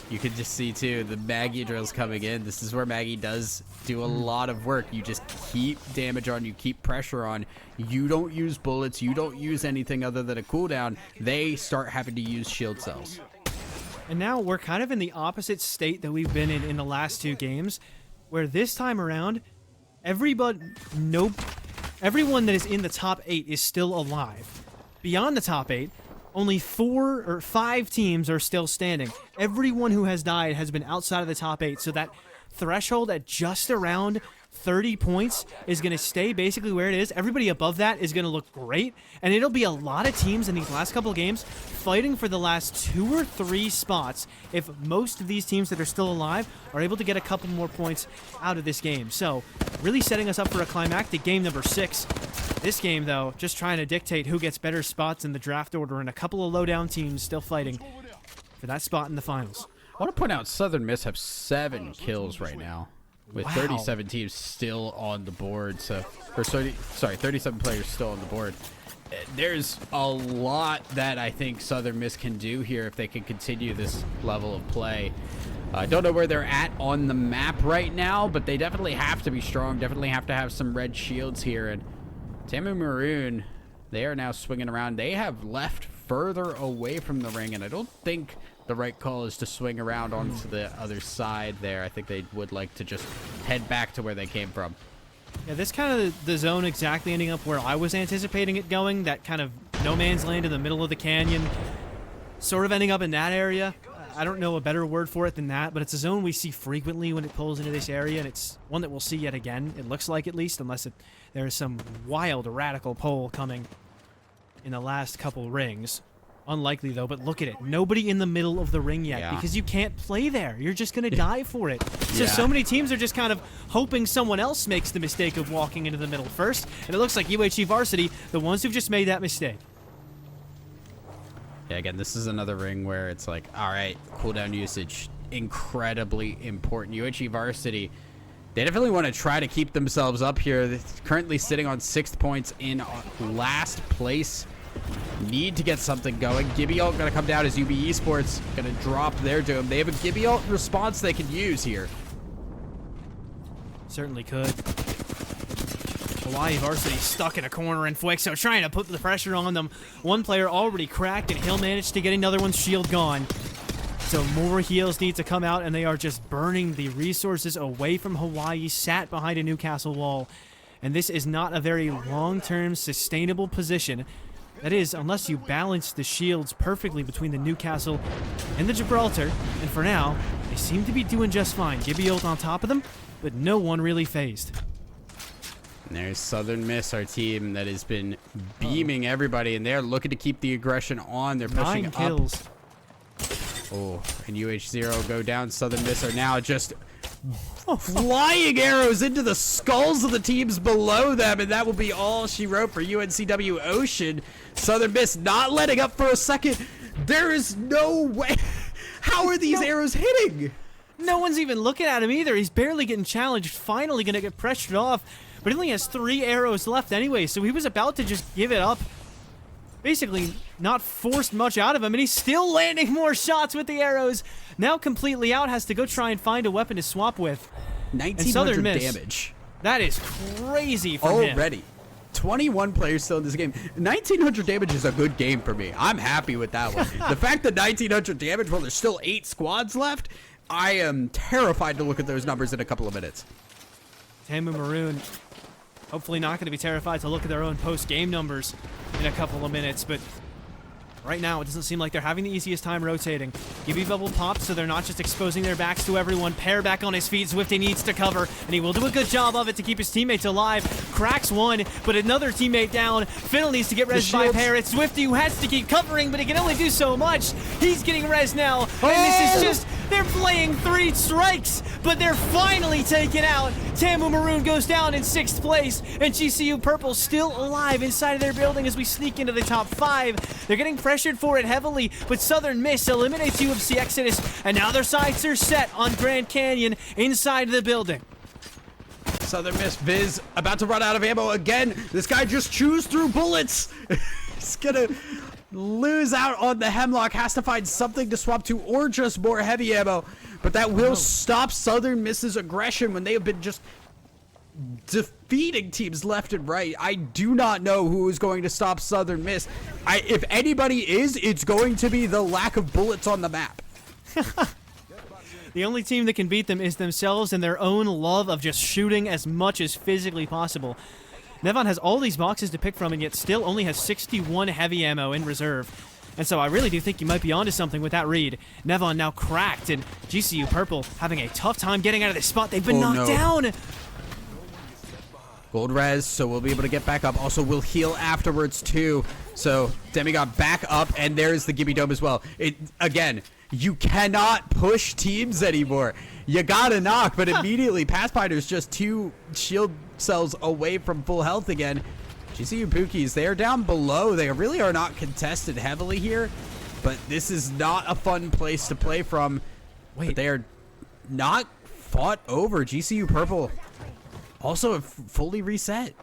you can just see too the Maggie drills coming in. This is where Maggie does do a lot of work. You just keep damage on, you keep pressure on. You don't use bullets, you don't use anything other than a cooldown. They start having to use shield cells. And now we're kind of in the opposite state that we've been in the last 2 games, where this time around, everyone that is in the top 8 is still alive. Beyond the top 8, only 4 or 5 teams are still standing. Everyone who has died has been outside of the top 8, so that threshold at just around 30 points is going to stay basically where it is. Everybody above that is going to look great, and it'll be a lot of teams in these last couple of games fighting for the last 2 or 3 spots if most of these teams that are still alive are able to get a couple more points out of this game. So really setting us up for a climactic game number 6. This game, though, just trying to dictate who gets better spots in the draft order, and a couple of low-down teams still fighting for that spot in the finals. I want to point out Southern Miss have 7 kills right now, with 37 teams still on the board. So, 37 players still on the board. There's a lot that I think Southern Miss can do here if they can continue this level of play. I don't know where they're at on the map right now, but they definitely have to be strong, definitely have to have some red shields here. And Tamu Maroon, they are now swinging around. They have left further away from the ring, and I don't think the right call is to swing around onto the other side there. I think they would like to just head back to where they came from. Yeah, this kind of the zone exactly ending up where I was anticipating it going, that kind of no man's land in the middle of the canyon, sort of ending up in that area. I don't know a better word for it than that, but it's a zone we see frequently when it pulls into this area, and it's one that we'll see yet again, it looks like, at least, unless there is some wild radical pull coming in the last couple rings. Unlikely, though, but look at it. Nobody in the middle of the ring yet, because you can't play there. You're just going to die for it. So many teams are just kind of hoping someone else makes the mistake of walking into the middle first, and it looks like UHE Varsity, the ones who've just made that mistake. Yeah, again, this is another ring where it's like, all right, cooldown usage, incredibly important. UHE Varsity, they definitely want to try to keep themselves up here. They're currently sitting on 6 points in last place. Need to get something going. Gibby ult going to come down as UB Esports going to drop their doom. They have a Gibby ult response they can use here. Certainly could. Hawaii Varsity stuck in a corner, and Fuexo trying to put the pressure on them. One player already cracked, and he'll manage to get another one's shield gone. So more heals need to come out, and they are just burning the resources away from Hawaii, sat behind a Newcastle wall. and this is not a very long-term sustainable position. That is, unless you balance the shields perfectly between the Newcastle and the Gibraltar, and for now, they seem to be doing just fine. Gibby ult on top of them, but no one really phased. And there's Southern Miss, our team that has been beaming everybody, and they're looking to keep the aggression on. They're pushing 9 kills. up. Oh, and UH0 go down. Southern Miss are now just flying arrows into the skulls of the teams below them, and that will be all she wrote for UNCW Ocean. Southern Miss not letting up for a second. There is no way. How are these arrows hitting? No one's even looking at him either. He's barely getting challenged, finally going to get pressured off, but he only has 3 arrows left anyway, so he was about to just give it up. Basically not forced much out of him, and he's still landing more shots with the arrows. Now completely out, has to go try and find a weapon to swap with. 1900 damage. That is crazy from him. Already. 21 players still in this game. 1900 damage is a good game for me. I'm happy with that one. The fact that 1900 damage, well, there's still 8 squads left, I am terrified to look at those numbers in a couple of minutes. Tamu Maroon, hopefully not going to be terrified to look at their own post-game numbers in a couple of minutes, but right now it doesn't seem like they're having the easiest time rotating. Gibby bubble popped, so they're not just exposing their backs to everyone. Pear back on his feet. Swifty needs to cover, and he will do a good job of it to keep his teammates alive. Cracks one, but another teammate down. Fiddle needs to get res by Pear. It's Swifty who has to keep covering, but he can only do so much. He's getting res now, and this is just... They're playing 3 strikes, but they're finally taken out. Tamu Maroon goes down in 6th place, and GCU Purple still alive inside of their building as we sneak into the top 5. They're getting pressured for it heavily, but Southern Miss eliminates UFC Exodus, and now their sights are set on Grand Canyon inside the building. Southern Miss, Viz about to run out of ammo again. This guy just chews through bullets. He's gonna lose out on the Hemlock, has to find something to swap to or just more heavy ammo, but that will stop Southern Miss's aggression when they have been just defeating teams left and right. I do not know who is going to stop Southern Miss. If anybody is, it's going to be the lack of bullets on the map. The only team that can beat them is themselves and their own love of just shooting as much as physically possible. Nevon has all these boxes to pick from and yet still only has 61 heavy ammo in reserve. And so I really do think you might be onto something with that read. Nevon now cracked, and GCU Purple having a tough time getting out of this spot. They've been knocked down. Gold res, so we'll be able to get back up. Also, we'll heal afterwards, too. So, Demigod back up, and there's the Gibby Dome as well. Again, you cannot push teams anymore. You gotta knock, but immediately, Pathfinder's just 2 shield cells away from full health again. GCU Pookies, they are down below. They really are not contested heavily here, but this is not a fun place to play from. Wait, but they are not fought over. GCU Purple also have fully reset.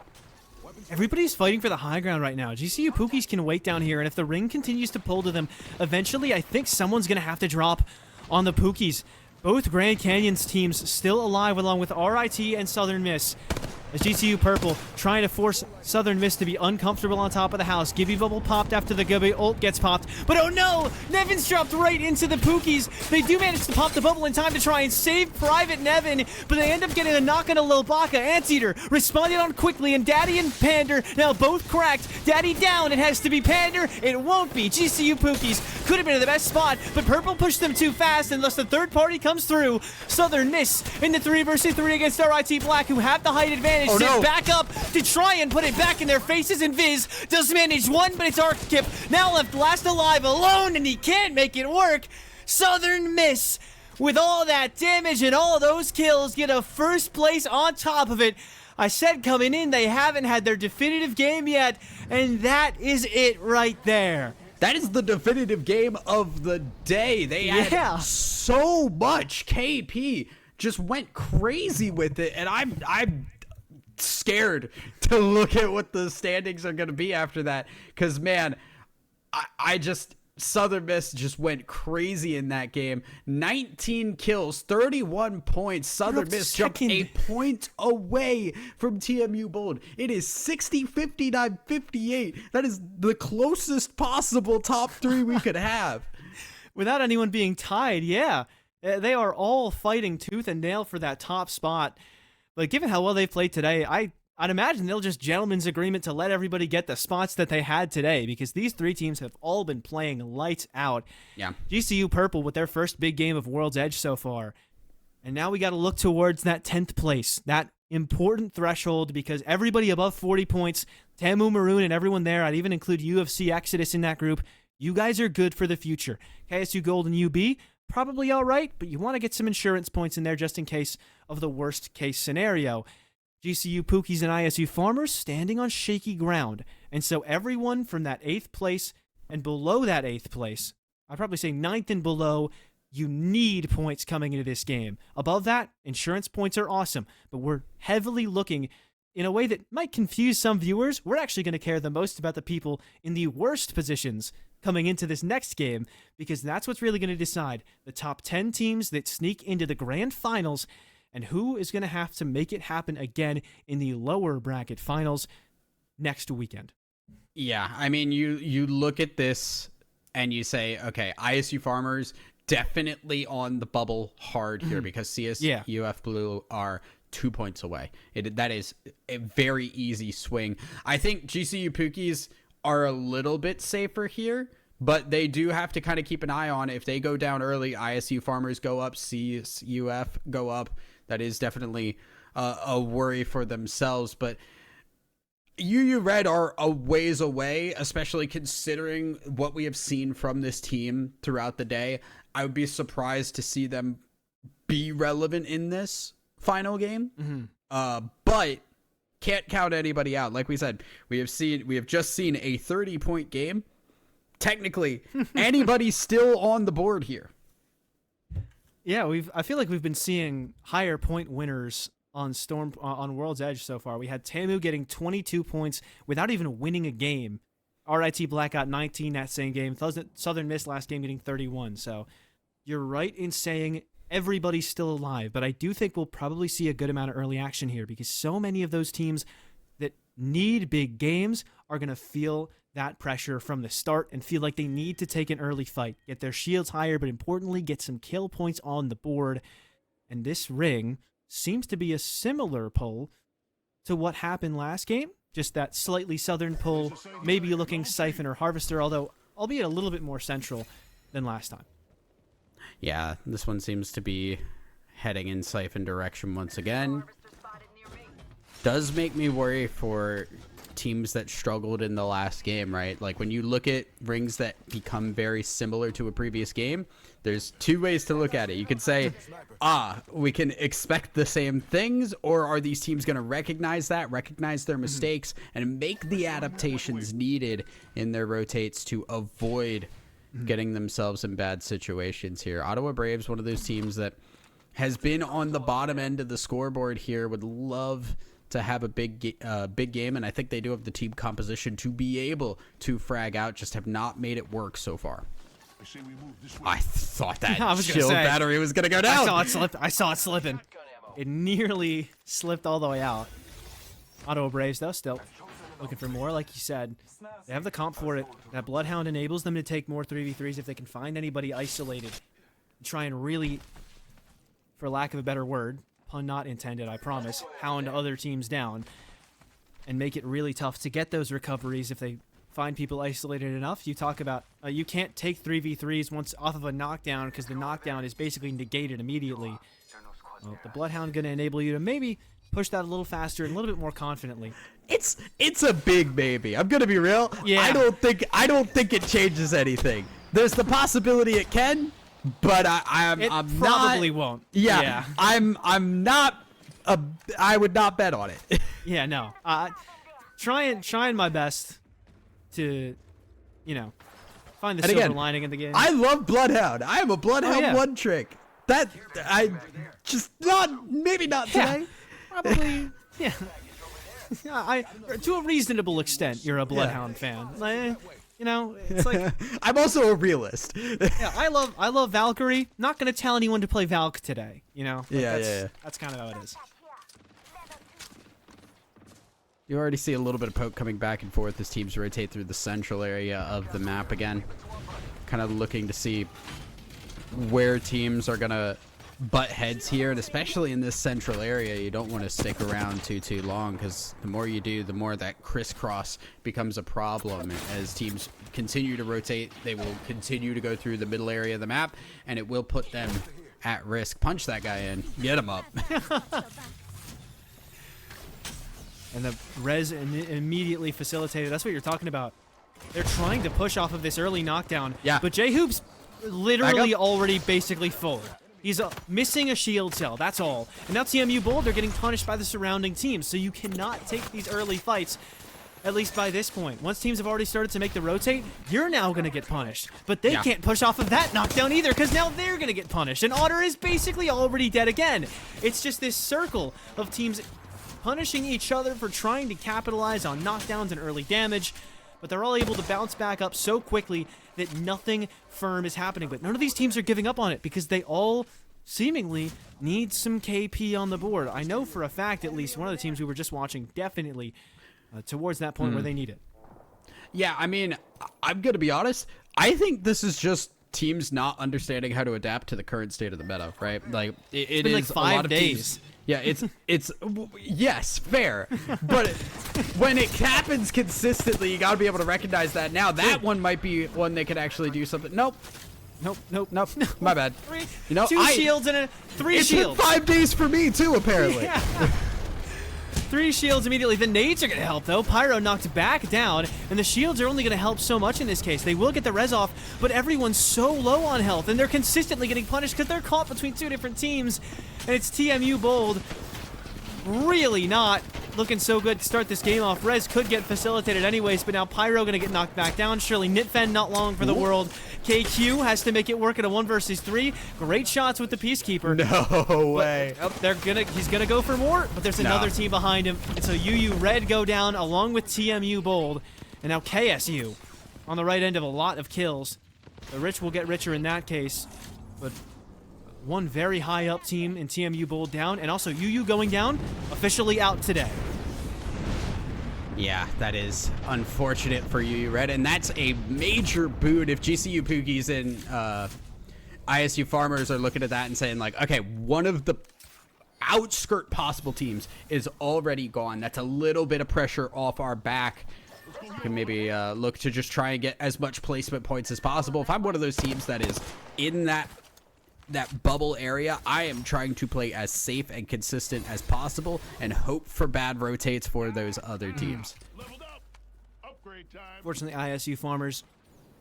Everybody's fighting for the high ground right now. GCU Pookies can wait down here, and if the ring continues to pull to them, eventually I think someone's going to have to drop on the Pookies. Both Grand Canyon's teams still alive along with RIT and Southern Miss. As GCU Purple trying to force Southern Miss to be uncomfortable on top of the house. Gibby bubble popped after the Gibby ult gets popped. But oh no! Nevin's dropped right into the Pookies. They do manage to pop the bubble in time to try and save Private Nevin, but they end up getting a knock on a Lilbaka. Anteater responded on quickly, and Daddy and Pander now both cracked. Daddy down, it has to be Pander. It won't be. GCU Pookies could have been in the best spot, but Purple pushed them too fast, and thus the third party comes through. Southern Miss in the 3 versus 3 against RIT Black, who have the height advantage. Oh, no. Back up to try and put it back in their faces, and Viz does manage one, but it's Archkip now left last alive alone, and he can't make it work. Southern Miss, with all that damage and all those kills, get a first place on top of it. I said coming in they haven't had their definitive game yet, and that is it right there. That is the definitive game of the day. They had so much. KP just went crazy with it, and I'm scared to look at what the standings are going to be after that, because man, I just Southern Miss just went crazy in that game. 19 kills, 31 points. Southern Miss jumped a point away from TMU Bold. It is 60, 59, 58. That is the closest possible top 3 we could have. Without anyone being tied, yeah. They are all fighting tooth and nail for that top spot. But given how well they've played today, I I'd imagine they'll just gentleman's agreement to let everybody get the spots that they had today, because these 3 teams have all been playing lights out. Yeah. GCU Purple with their first big game of World's Edge so far. And now we got to look towards that 10th place, that important threshold, because everybody above 40 points, Tamu Maroon and everyone there, I'd even include UFC Exodus in that group, you guys are good for the future. KSU Gold and UB, probably all right, but you want to get some insurance points in there just in case of the worst case scenario. GCU Pookies and ISU Farmers standing on shaky ground. And so everyone from that 8th place and below that 8th place, I'd probably say 9th and below, you need points coming into this game. Above that, insurance points are awesome, but we're heavily looking in a way that might confuse some viewers. We're actually going to care the most about the people in the worst positions coming into this next game, because that's what's really going to decide the top 10 teams that sneak into the grand finals and who is going to have to make it happen again in the lower bracket finals next weekend. Yeah, I mean, you look at this and you say, okay, ISU Farmers definitely on the bubble hard here because CSUF Blue are 2 points away. That is a very easy swing. I think GCU Pookies are a little bit safer here, but they do have to kind of keep an eye on if they go down early. ISU Farmers go up, CSUF go up. That is definitely a worry for themselves. But UU Red are a ways away, especially considering what we have seen from this team throughout the day. I would be surprised to see them be relevant in this final game. But can't count anybody out. Like we said, we have just seen a 30-point game. Technically, anybody's still on the board here. Yeah, I feel like we've been seeing higher point winners on World's Edge so far. We had Tamu getting 22 points without even winning a game. RIT Black got 19 that same game. Southern Miss last game getting 31. So you're right in saying everybody's still alive, but I do think we'll probably see a good amount of early action here because so many of those teams that need big games are going to feel that pressure from the start and feel like they need to take an early fight, get their shields higher, but importantly, get some kill points on the board. And this ring seems to be a similar pull to what happened last game, just that slightly southern pull, maybe looking Siphon or Harvester, although albeit a little bit more central than last time. Yeah, this one seems to be heading in Siphon direction once again. Does make me worry for teams that struggled in the last game, right? Like when you look at rings that become very similar to a previous game, there's two ways to look at it. You could say, we can expect the same things, or are these teams going to recognize their mistakes, and make the adaptations needed in their rotates to avoid getting themselves in bad situations here. Ottawa Braves, one of those teams that has been on the bottom end of the scoreboard here, would love to have a big game, and I think they do have the team composition to be able to frag out, just have not made it work so far. I thought that shield battery was going to go down. I saw it slipping. It nearly slipped all the way out. Ottawa Braves, though, still looking for more, like you said. They have the comp for it. That Bloodhound enables them to take more 3v3s if they can find anybody isolated. Try and really, for lack of a better word, pun not intended, I promise, hound other teams down and make it really tough to get those recoveries if they find people isolated enough. You talk about you can't take 3v3s once off of a knockdown because the knockdown is basically negated immediately. Well, the Bloodhound going to enable you to maybe push that a little faster and a little bit more confidently. It's a big maybe. I'm gonna be real. Yeah. I don't think it changes anything. There's the possibility it can, but I'm probably not, won't. Yeah. I'm not. I would not bet on it. Yeah. No. Trying my best to, find the silver lining in the game. I love Bloodhound. I am a Bloodhound one trick. That I just maybe not today. Probably. Yeah. To a reasonable extent, you're a Bloodhound fan. It's like I'm also a realist. Yeah, I love Valkyrie. Not gonna tell anyone to play Valk today. That's kind of how it is. You already see a little bit of poke coming back and forth as teams rotate through the central area of the map again. Kind of looking to see where teams are gonna butt heads here, and especially in this central area, you don't want to stick around too long, because the more you do, the more that crisscross becomes a problem. As teams continue to rotate, they will continue to go through the middle area of the map, and it will put them at risk. Punch that guy in. Get him up. And the res immediately facilitated. That's what you're talking about. They're trying to push off of this early knockdown. Yeah. But J-Hoop's literally already basically full. He's missing a shield cell, that's all. And now TMU Bold are getting punished by the surrounding teams, so you cannot take these early fights, at least by this point. Once teams have already started to make the rotate, you're now going to get punished. But they can't push off of that knockdown either, because now they're going to get punished. And Otter is basically already dead again. It's just this circle of teams punishing each other for trying to capitalize on knockdowns and early damage, but they're all able to bounce back up so quickly that nothing firm is happening. But none of these teams are giving up on it because they all seemingly need some KP on the board. I know for a fact, at least one of the teams we were just watching definitely towards that point where they need it. Yeah, I mean, I'm going to be honest. I think this is just teams not understanding how to adapt to the current state of the meta, right? Like, it's been is like 5 a lot of days. Teams. Yeah, it's yes, fair. But when it happens consistently, you got to be able to recognize that. Now that one might be one they could actually do something. Nope. My bad. You know, 2 shields and 3 shields. It's been 5 days for me too, apparently. Yeah. 3 shields immediately. The nades are going to help, though. Pyro knocked back down, and the shields are only going to help so much in this case. They will get the res off, but everyone's so low on health, and they're consistently getting punished because they're caught between 2 different teams, and it's TMU Bold really not looking so good to start this game off. Res could get facilitated anyways, but now Pyro going to get knocked back down. Surely Nitfen not long for the world. KQ has to make it work in a 1 versus 3. Great shots with the Peacekeeper. No way. He's gonna go for more, but there's another team behind him. And so UU Red go down along with TMU Bold. And now KSU on the right end of a lot of kills. The rich will get richer in that case. But one very high up team in TMU Bold down, and also UU going down, officially out today. Yeah, that is unfortunate for UU Red, and that's a major boot if GCU Pookies and ISU Farmers are looking at that and saying, like, okay, one of the outskirt possible teams is already gone. That's a little bit of pressure off our back. We can maybe look to just try and get as much placement points as possible. If I'm one of those teams that is in that bubble area, I am trying to play as safe and consistent as possible and hope for bad rotates for those other teams. Fortunately, ISU Farmers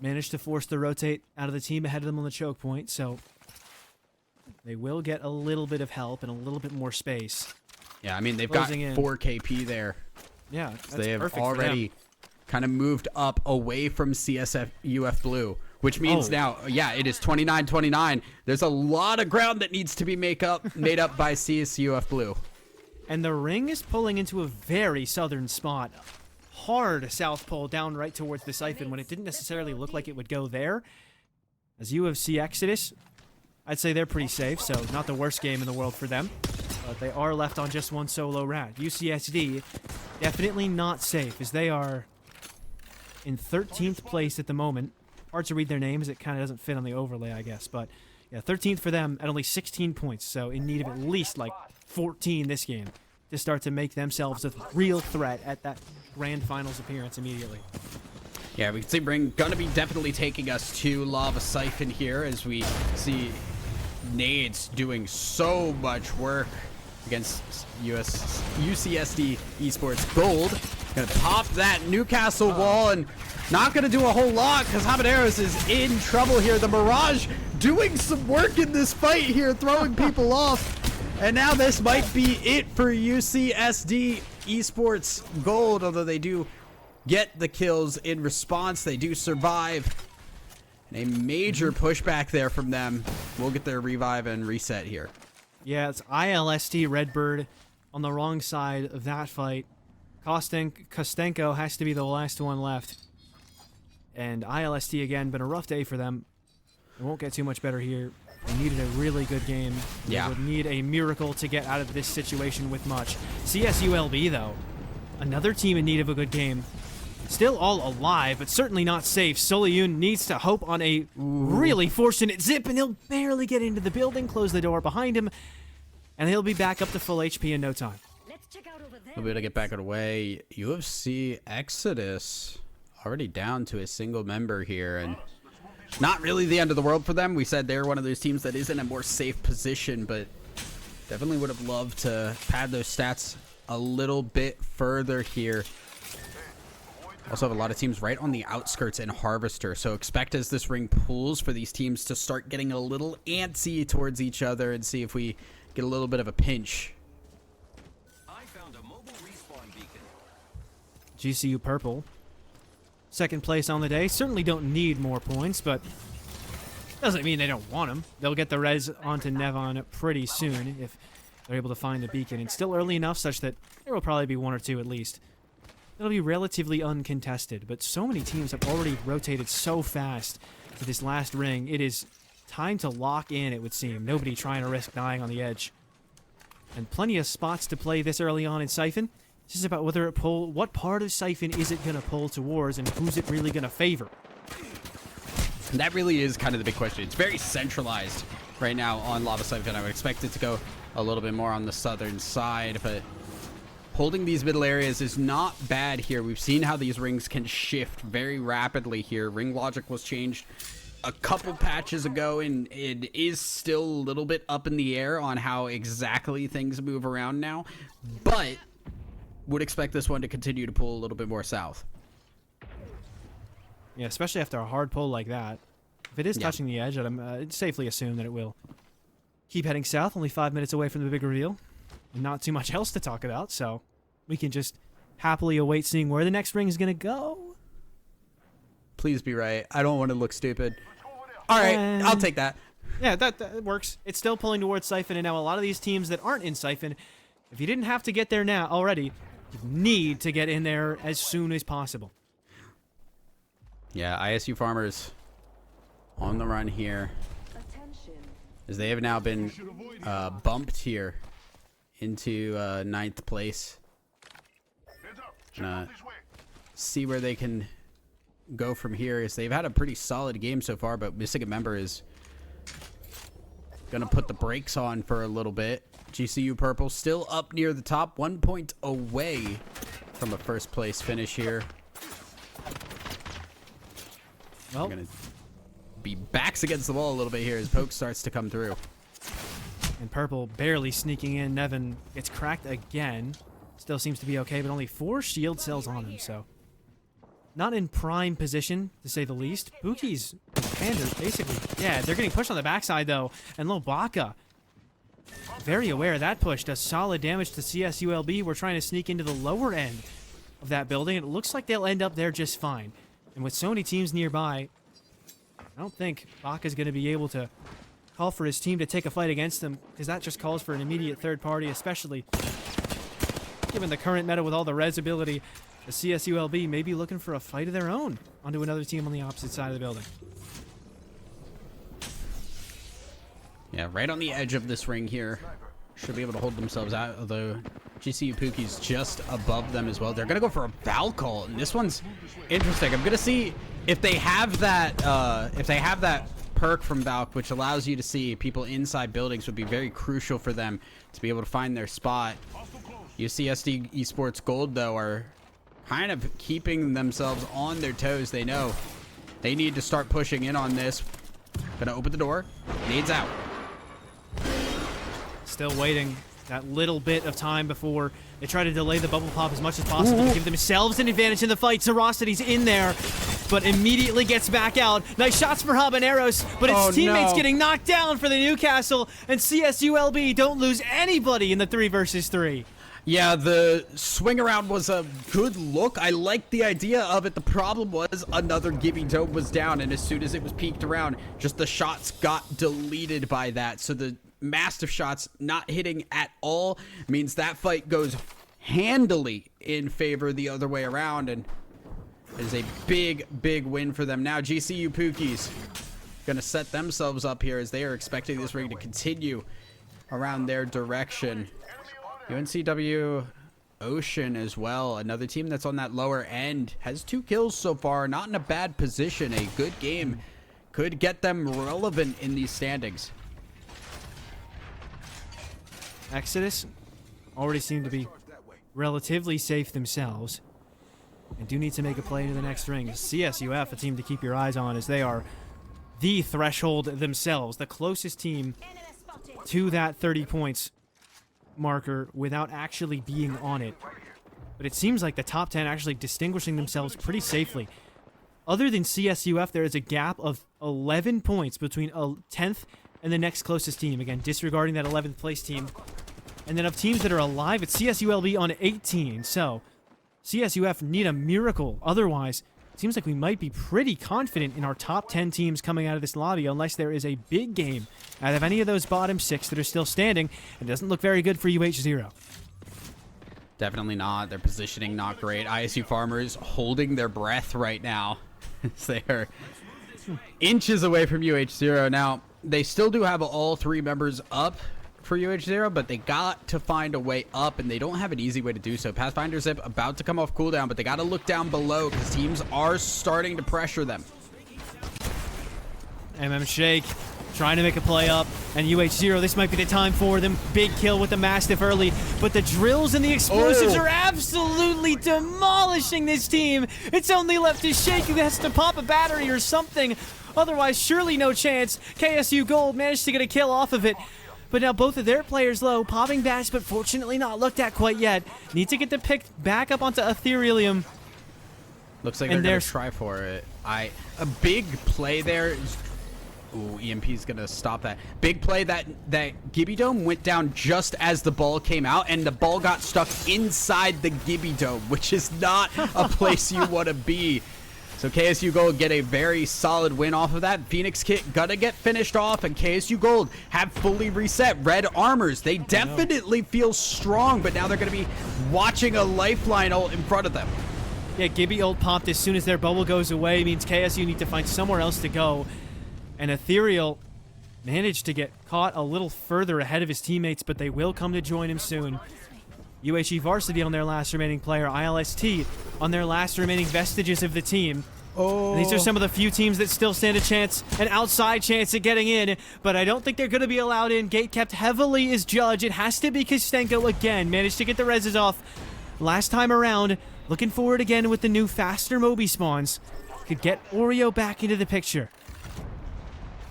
managed to force the rotate out of the team ahead of them on the choke point, so they will get a little bit of help and a little bit more space. Yeah, I mean, they've got 4 KP there. Yeah, that's so they have perfect already kind of moved up away from CSF UF Blue, which means now, yeah, it is 29-29. There's a lot of ground that needs to be made up by CSUF Blue. And the ring is pulling into a very southern spot. Hard south pole down right towards the siphon when it didn't necessarily look like it would go there. As UFC Exodus, I'd say they're pretty safe, so not the worst game in the world for them. But they are left on just 1 solo rat. UCSD, definitely not safe, as they are in 13th place at the moment. Hard to read their names. It kind of doesn't fit on the overlay, I guess. But yeah, 13th for them at only 16 points. So in need of at least like 14 this game to start to make themselves a real threat at that grand finals appearance immediately. Yeah, we can see Ring gonna be definitely taking us to Lava Siphon here as we see Nades doing so much work against UCSD Esports. Gold gonna pop that Newcastle wall and not gonna do a whole lot because Habaneros is in trouble here. The Mirage doing some work in this fight here, throwing people off. And now this might be it for UCSD Esports Gold, although they do get the kills in response. They do survive. And a major pushback there from them. We'll get their revive and reset here. Yeah, it's ILST Redbird on the wrong side of that fight. Kostenko has to be the last one left. And ILST, again, been a rough day for them. It won't get too much better here. They needed a really good game. Yeah. They would need a miracle to get out of this situation with much. CSULB, though, another team in need of a good game. still all alive, but certainly not safe. Soleil needs to hope on a really fortunate zip, and he'll barely get into the building, close the door behind him, and he'll be back up to full HP in no time. We'll be able to get back out of the way. UFC Exodus already down to a single member here, and not really the end of the world for them. We said they're one of those teams that is in a more safe position, but definitely would have loved to pad those stats a little bit further here. Also have a lot of teams right on the outskirts in Harvester, so expect as this ring pulls for these teams to start getting a little antsy towards each other and see if we get a little bit of a pinch. I found a mobile respawn beacon. GCU Purple, second place on the day. Certainly don't need more points, but doesn't mean they don't want them. They'll get the res onto Nevon pretty soon if they're able to find the beacon. It's still early enough such that there will probably be one or two at least. It'll be relatively uncontested, but so many teams have already rotated so fast to this last ring. It is time to lock in, it would seem. Nobody trying to risk dying on the edge. And plenty of spots to play this early on in Siphon. It's just about whether it what part of Siphon is it going to pull towards and who's it really going to favor. And that really is kind of the big question. It's very centralized right now on Lava Siphon. I would expect it to go a little bit more on the southern side, but holding these middle areas is not bad here. We've seen how these rings can shift very rapidly here. Ring logic was changed a couple patches ago, and it is still a little bit up in the air on how exactly things move around now, but would expect this one to continue to pull a little bit more south. Yeah, especially after a hard pull like that. If it is touching the edge, I'd safely assume that it will. Keep heading south, only 5 minutes away from the big reveal. Not too much else to talk about, so we can just happily await seeing where the next ring is going to go. Please be right. I don't want to look stupid. All right, I'll take that. Yeah, that works. It's still pulling towards Siphon, and now a lot of these teams that aren't in Siphon, if you didn't have to get there now already, you need to get in there as soon as possible. Yeah, ISU Farmers on the run here, as they have now been bumped here into 9th place. See where they can go from here, as they've had a pretty solid game so far, but missing a member is gonna put the brakes on for a little bit. GCU Purple still up near the top, 1 point away from a first place finish here. Well, We're gonna be backs against the wall a little bit here as Poke starts to come through. and Purple barely sneaking in. Nevin gets cracked again. Still seems to be okay, but only 4 shield cells on him, so not in prime position, to say the least. Buki's commander, basically, yeah, they're getting pushed on the backside, though, and Lobaka, very aware of that push, does solid damage to CSULB. We're trying to sneak into the lower end of that building, and it looks like they'll end up there just fine. And with so many teams nearby, I don't think Baka's going to be able to call for his team to take a fight against them, because that just calls for an immediate third party, especially given the current meta with all the res ability. The CSULB may be looking for a fight of their own onto another team on the opposite side of the building. Yeah, right on the edge of this ring here. Should be able to hold themselves out, although GCU Pookie's just above them as well. They're going to go for a Valcall, and this one's interesting. I'm going to see if they have that perk from Valk, which allows you to see people inside buildings, would be very crucial for them to be able to find their spot. UCSD Esports Gold, though, are kind of keeping themselves on their toes. They know they need to start pushing in on this. Gonna open the door. Nades out. Still waiting that little bit of time before they try to delay the bubble pop as much as possible to give themselves an advantage in the fight. Zerosity's in there, but immediately gets back out. Nice shots for Habaneros, but his teammates getting knocked down for the Newcastle, and CSULB don't lose anybody in the 3 versus 3. Yeah, the swing around was a good look. I liked the idea of it. The problem was another Gibby Dome was down, and as soon as it was peeked around, just the shots got deleted by that. So the massive shots not hitting at all means that fight goes handily in favor the other way around, and it is a big, big win for them. Now GCU Pookies going to set themselves up here as they are expecting this ring to continue around their direction. UNCW Ocean as well. Another team that's on that lower end. Has 2 kills so far. Not in a bad position. A good game could get them relevant in these standings. Exodus already seem to be relatively safe themselves and do need to make a play into the next ring. CSUF, a team to keep your eyes on, as they are the threshold themselves, the closest team to that 30 points marker without actually being on it. But it seems like the top 10 actually distinguishing themselves pretty safely. Other than CSUF, there is a gap of 11 points between a 10th and the next closest team. Again, disregarding that 11th place team. And then of teams that are alive, it's CSULB on 18. So CSUF need a miracle. Otherwise, it seems like we might be pretty confident in our top 10 teams coming out of this lobby, unless there is a big game out of any of those bottom 6 that are still standing. It doesn't look very good for UH0. Definitely not. Their positioning not great. ISU Farmers holding their breath right now. They are inches away from UH0. Now, they still do have all 3 members up for UH0, but they got to find a way up, and they don't have an easy way to do so. Pathfinder Zip about to come off cooldown, but they got to look down below because teams are starting to pressure them. Shake trying to make a play up, and UH0, this might be the time for them. Big kill with the Mastiff early, but the drills and the explosives are absolutely demolishing this team. It's only left to Shake, who has to pop a battery or something. Otherwise, surely no chance. KSU Gold managed to get a kill off of it. But now both of their players low, popping bats, but fortunately not looked at quite yet. Need to get the pick back up onto Ethereum. Looks like they're going to try for it. A big play there. Ooh, EMP's going to stop that. Big play that Gibby Dome went down just as the ball came out, and the ball got stuck inside the Gibby Dome, which is not a place you want to be. So KSU Gold get a very solid win off of that. Phoenix Kit gonna get finished off, and KSU Gold have fully reset. Red armors, they definitely feel strong, but now they're gonna be watching a lifeline ult in front of them. Yeah, Gibby ult popped as soon as their bubble goes away. Means KSU need to find somewhere else to go. And Ethereal managed to get caught a little further ahead of his teammates, but they will come to join him soon. UHE Varsity on their last remaining player, ILST on their last remaining vestiges of the team. And these are some of the few teams that still stand a chance, an outside chance at getting in, but I don't think they're going to be allowed in. Gate kept heavily as judge. It has to be Kostenko again. Managed to get the reses off last time around. Looking forward again with the new faster Moby spawns. Could get Oreo back into the picture.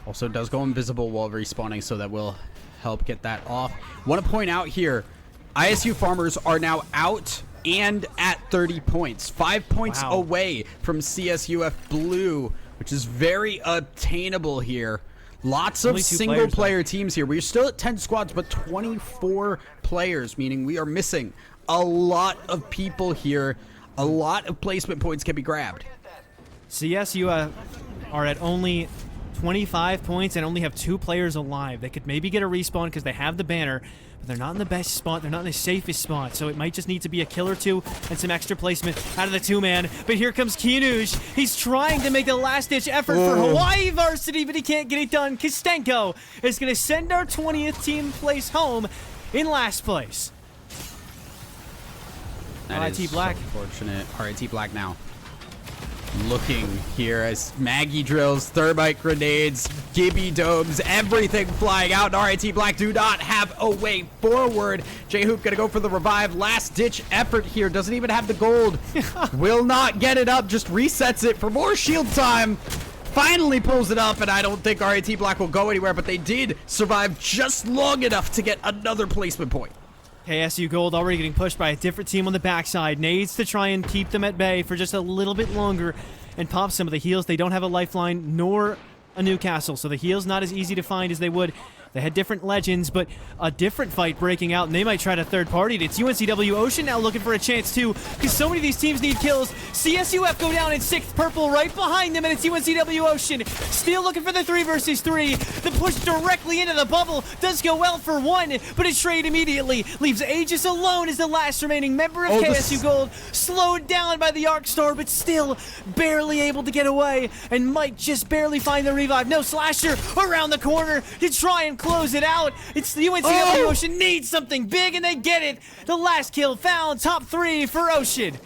Also does go invisible while respawning, so that will help get that off. Want to point out here, ISU Farmers are now out and at 30 points. 5 points away from CSUF Blue, which is very obtainable here. Lots of single-player teams here. We're still at 10 squads, but 24 players, meaning we are missing a lot of people here. A lot of placement points can be grabbed. CSUF are at only 25 points and only have 2 players alive. They could maybe get a respawn because they have the banner, but they're not in the best spot. They're not in the safest spot, so it might just need to be a kill or 2 and some extra placement out of the 2-man. But here comes Kinuj. He's trying to make the last-ditch effort for Hawaii Varsity, but he can't get it done. Kostenko is going to send our 20th team place home in last place. RIT Black. So unfortunate. RIT Black now. Looking here as Maggie drills, thermite grenades, Gibby domes, everything flying out. And RIT Black do not have a way forward. J-Hoop gonna go for the revive. Last ditch effort here. Doesn't even have the gold. Will not get it up. Just resets it for more shield time. Finally pulls it up, and I don't think RIT Black will go anywhere, but they did survive just long enough to get another placement point. KSU Gold already getting pushed by a different team on the backside. Needs to try and keep them at bay for just a little bit longer and pop some of the heals. They don't have a lifeline nor a Newcastle, so the heals not as easy to find as they would. They had different legends, but a different fight breaking out, and they might try to third party it. It's UNCW Ocean now looking for a chance too, because so many of these teams need kills. CSUF go down in 6th purple right behind them, and it's UNCW Ocean still looking for the 3 versus 3. The push directly into the bubble does go well for 1, but it's traded immediately. Leaves Aegis alone as the last remaining member of KSU Gold, slowed down by the Arc Star, but still barely able to get away, and might just barely find the revive. No, Slasher around the corner to try and close it out. It's the UNCW Ocean needs something big, and they get it. The last kill found, top 3 for Ocean.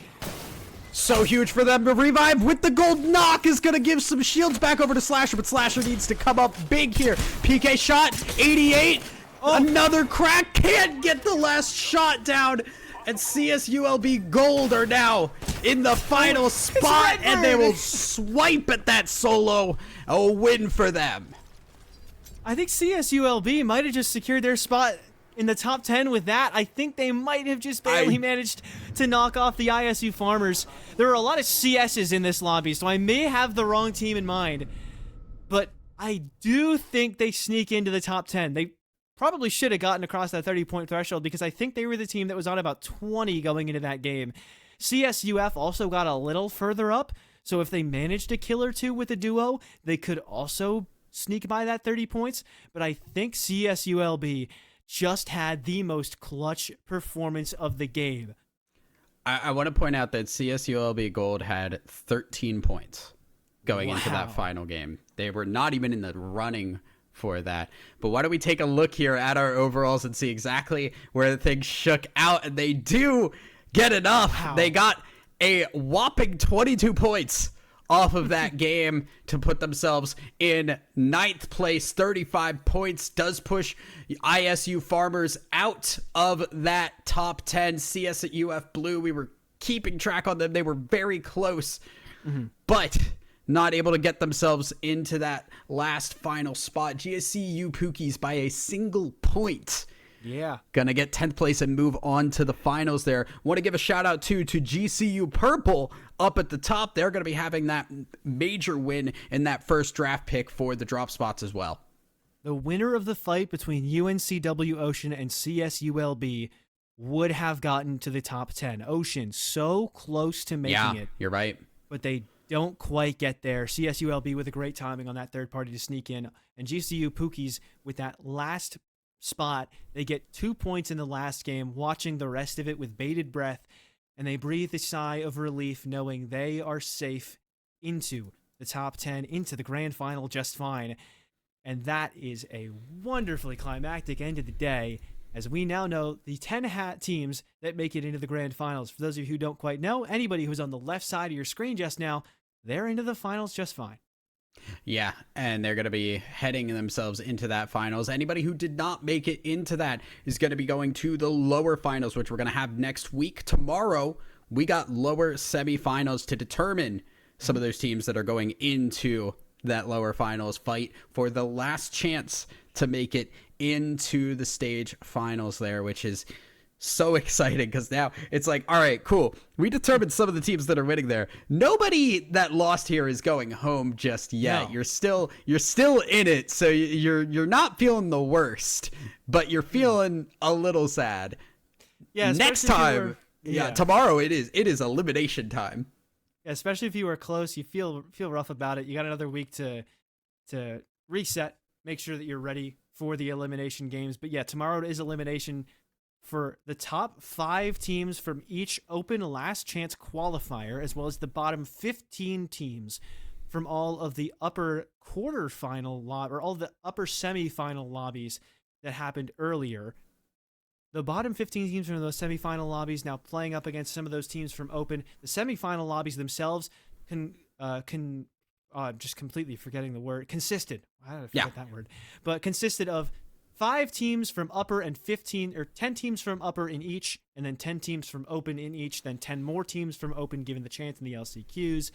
So huge for them to revive with the gold knock is going to give some shields back over to Slasher, but Slasher needs to come up big here. PK shot, 88. Another crack, can't get the last shot down. And CSULB Gold are now in the final spot, and they will swipe at that solo. A win for them. I think CSULB might have just secured their spot in the top 10 with that. I think they might have just barely managed to knock off the ISU Farmers. There are a lot of CSs in this lobby, so I may have the wrong team in mind. But I do think they sneak into the top 10. They probably should have gotten across that 30-point threshold because I think they were the team that was on about 20 going into that game. CSUF also got a little further up, so if they managed a kill or two with a duo, they could also sneak by that 30 points. But I think CSULB just had the most clutch performance of the game. I want to point out that CSULB Gold had 13 points going into that final game. They were not even in the running for that. But why don't we take a look here at our overalls and see exactly where things shook out, and they do get enough. Wow. They got a whopping 22 points off of that game to put themselves in 9th place. 35 points does push ISU Farmers out of that top 10. CSUF Blue, we were keeping track on them. They were very close, but not able to get themselves into that last final spot. GSCU Pookies by a single point. Yeah. Gonna get 10th place and move on to the finals there. Want to give a shout out to GCU Purple up at the top. They're gonna be having that major win in that first draft pick for the drop spots as well. The winner of the fight between UNCW Ocean and CSULB would have gotten to the top 10. Ocean so close to making it. You're right. But they don't quite get there. CSULB with a great timing on that third party to sneak in. And GCU Pookies with that last spot. They get 2 points in the last game, watching the rest of it with bated breath, and they breathe a sigh of relief knowing they are safe into the top 10, into the grand final just fine. And that is a wonderfully climactic end of the day, as we now know the 10 teams that make it into the grand finals. For those of you who don't quite know, anybody who's on the left side of your screen just now, they're into the finals just fine. Yeah, and they're going to be heading themselves into that finals. Anybody who did not make it into that is going to be going to the lower finals, which we're going to have next week. Tomorrow, we got lower semifinals to determine some of those teams that are going into that lower finals fight for the last chance to make it into the stage finals there, which is so exciting because now it's like, all right, cool. We determined some of the teams that are winning there. Nobody that lost here is going home just yet. No. You're still in it, so you're not feeling the worst, but you're feeling a little sad. Yeah. Next time, tomorrow it is elimination time. Yeah, especially if you were close, you feel rough about it. You got another week to reset, make sure that you're ready for the elimination games. But yeah, tomorrow is elimination for the top 5 teams from each open last chance qualifier, as well as the bottom 15 teams from all of the upper quarterfinal or all the upper semifinal lobbies that happened earlier. The bottom 15 teams from those semifinal lobbies now playing up against some of those teams from open. The semifinal lobbies themselves just completely forgetting the word, consisted. I forget that word, but consisted of 5 teams from upper and 10 teams from upper in each, and then 10 teams from open in each, then 10 more teams from open given the chance in the LCQs.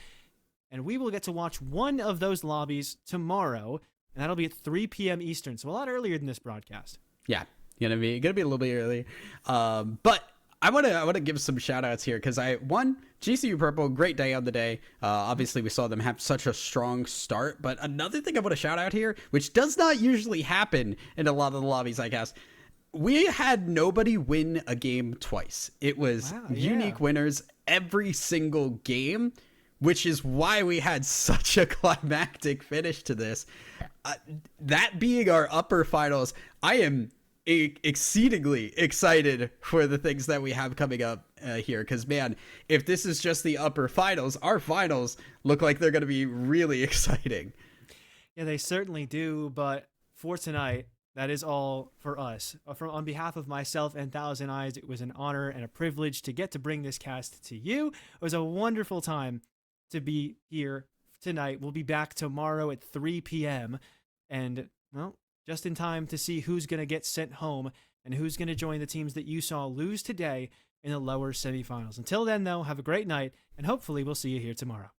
And we will get to watch one of those lobbies tomorrow, and that'll be at 3 p.m. Eastern, so a lot earlier than this broadcast. Yeah, gonna be a little bit early. But I want to give some shout outs here because GCU Purple, great day on the day. Obviously we saw them have such a strong start, but another thing I want to shout out here, which does not usually happen in a lot of the lobbies I guess, we had nobody win a game twice. It was unique winners every single game, which is why we had such a climactic finish to this. That being our upper finals, I am exceedingly excited for the things that we have coming up here, because man, if this is just the upper finals, our finals look like they're going to be really exciting. Yeah, they certainly do. But for tonight, that is all for us. On behalf of myself and Thousand Eyes, it was an honor and a privilege to get to bring this cast to you. It was a wonderful time to be here tonight. We'll be back tomorrow at 3 p.m. And, well, just in time to see who's going to get sent home and who's going to join the teams that you saw lose today in the lower semifinals. Until then, though, have a great night, and hopefully we'll see you here tomorrow.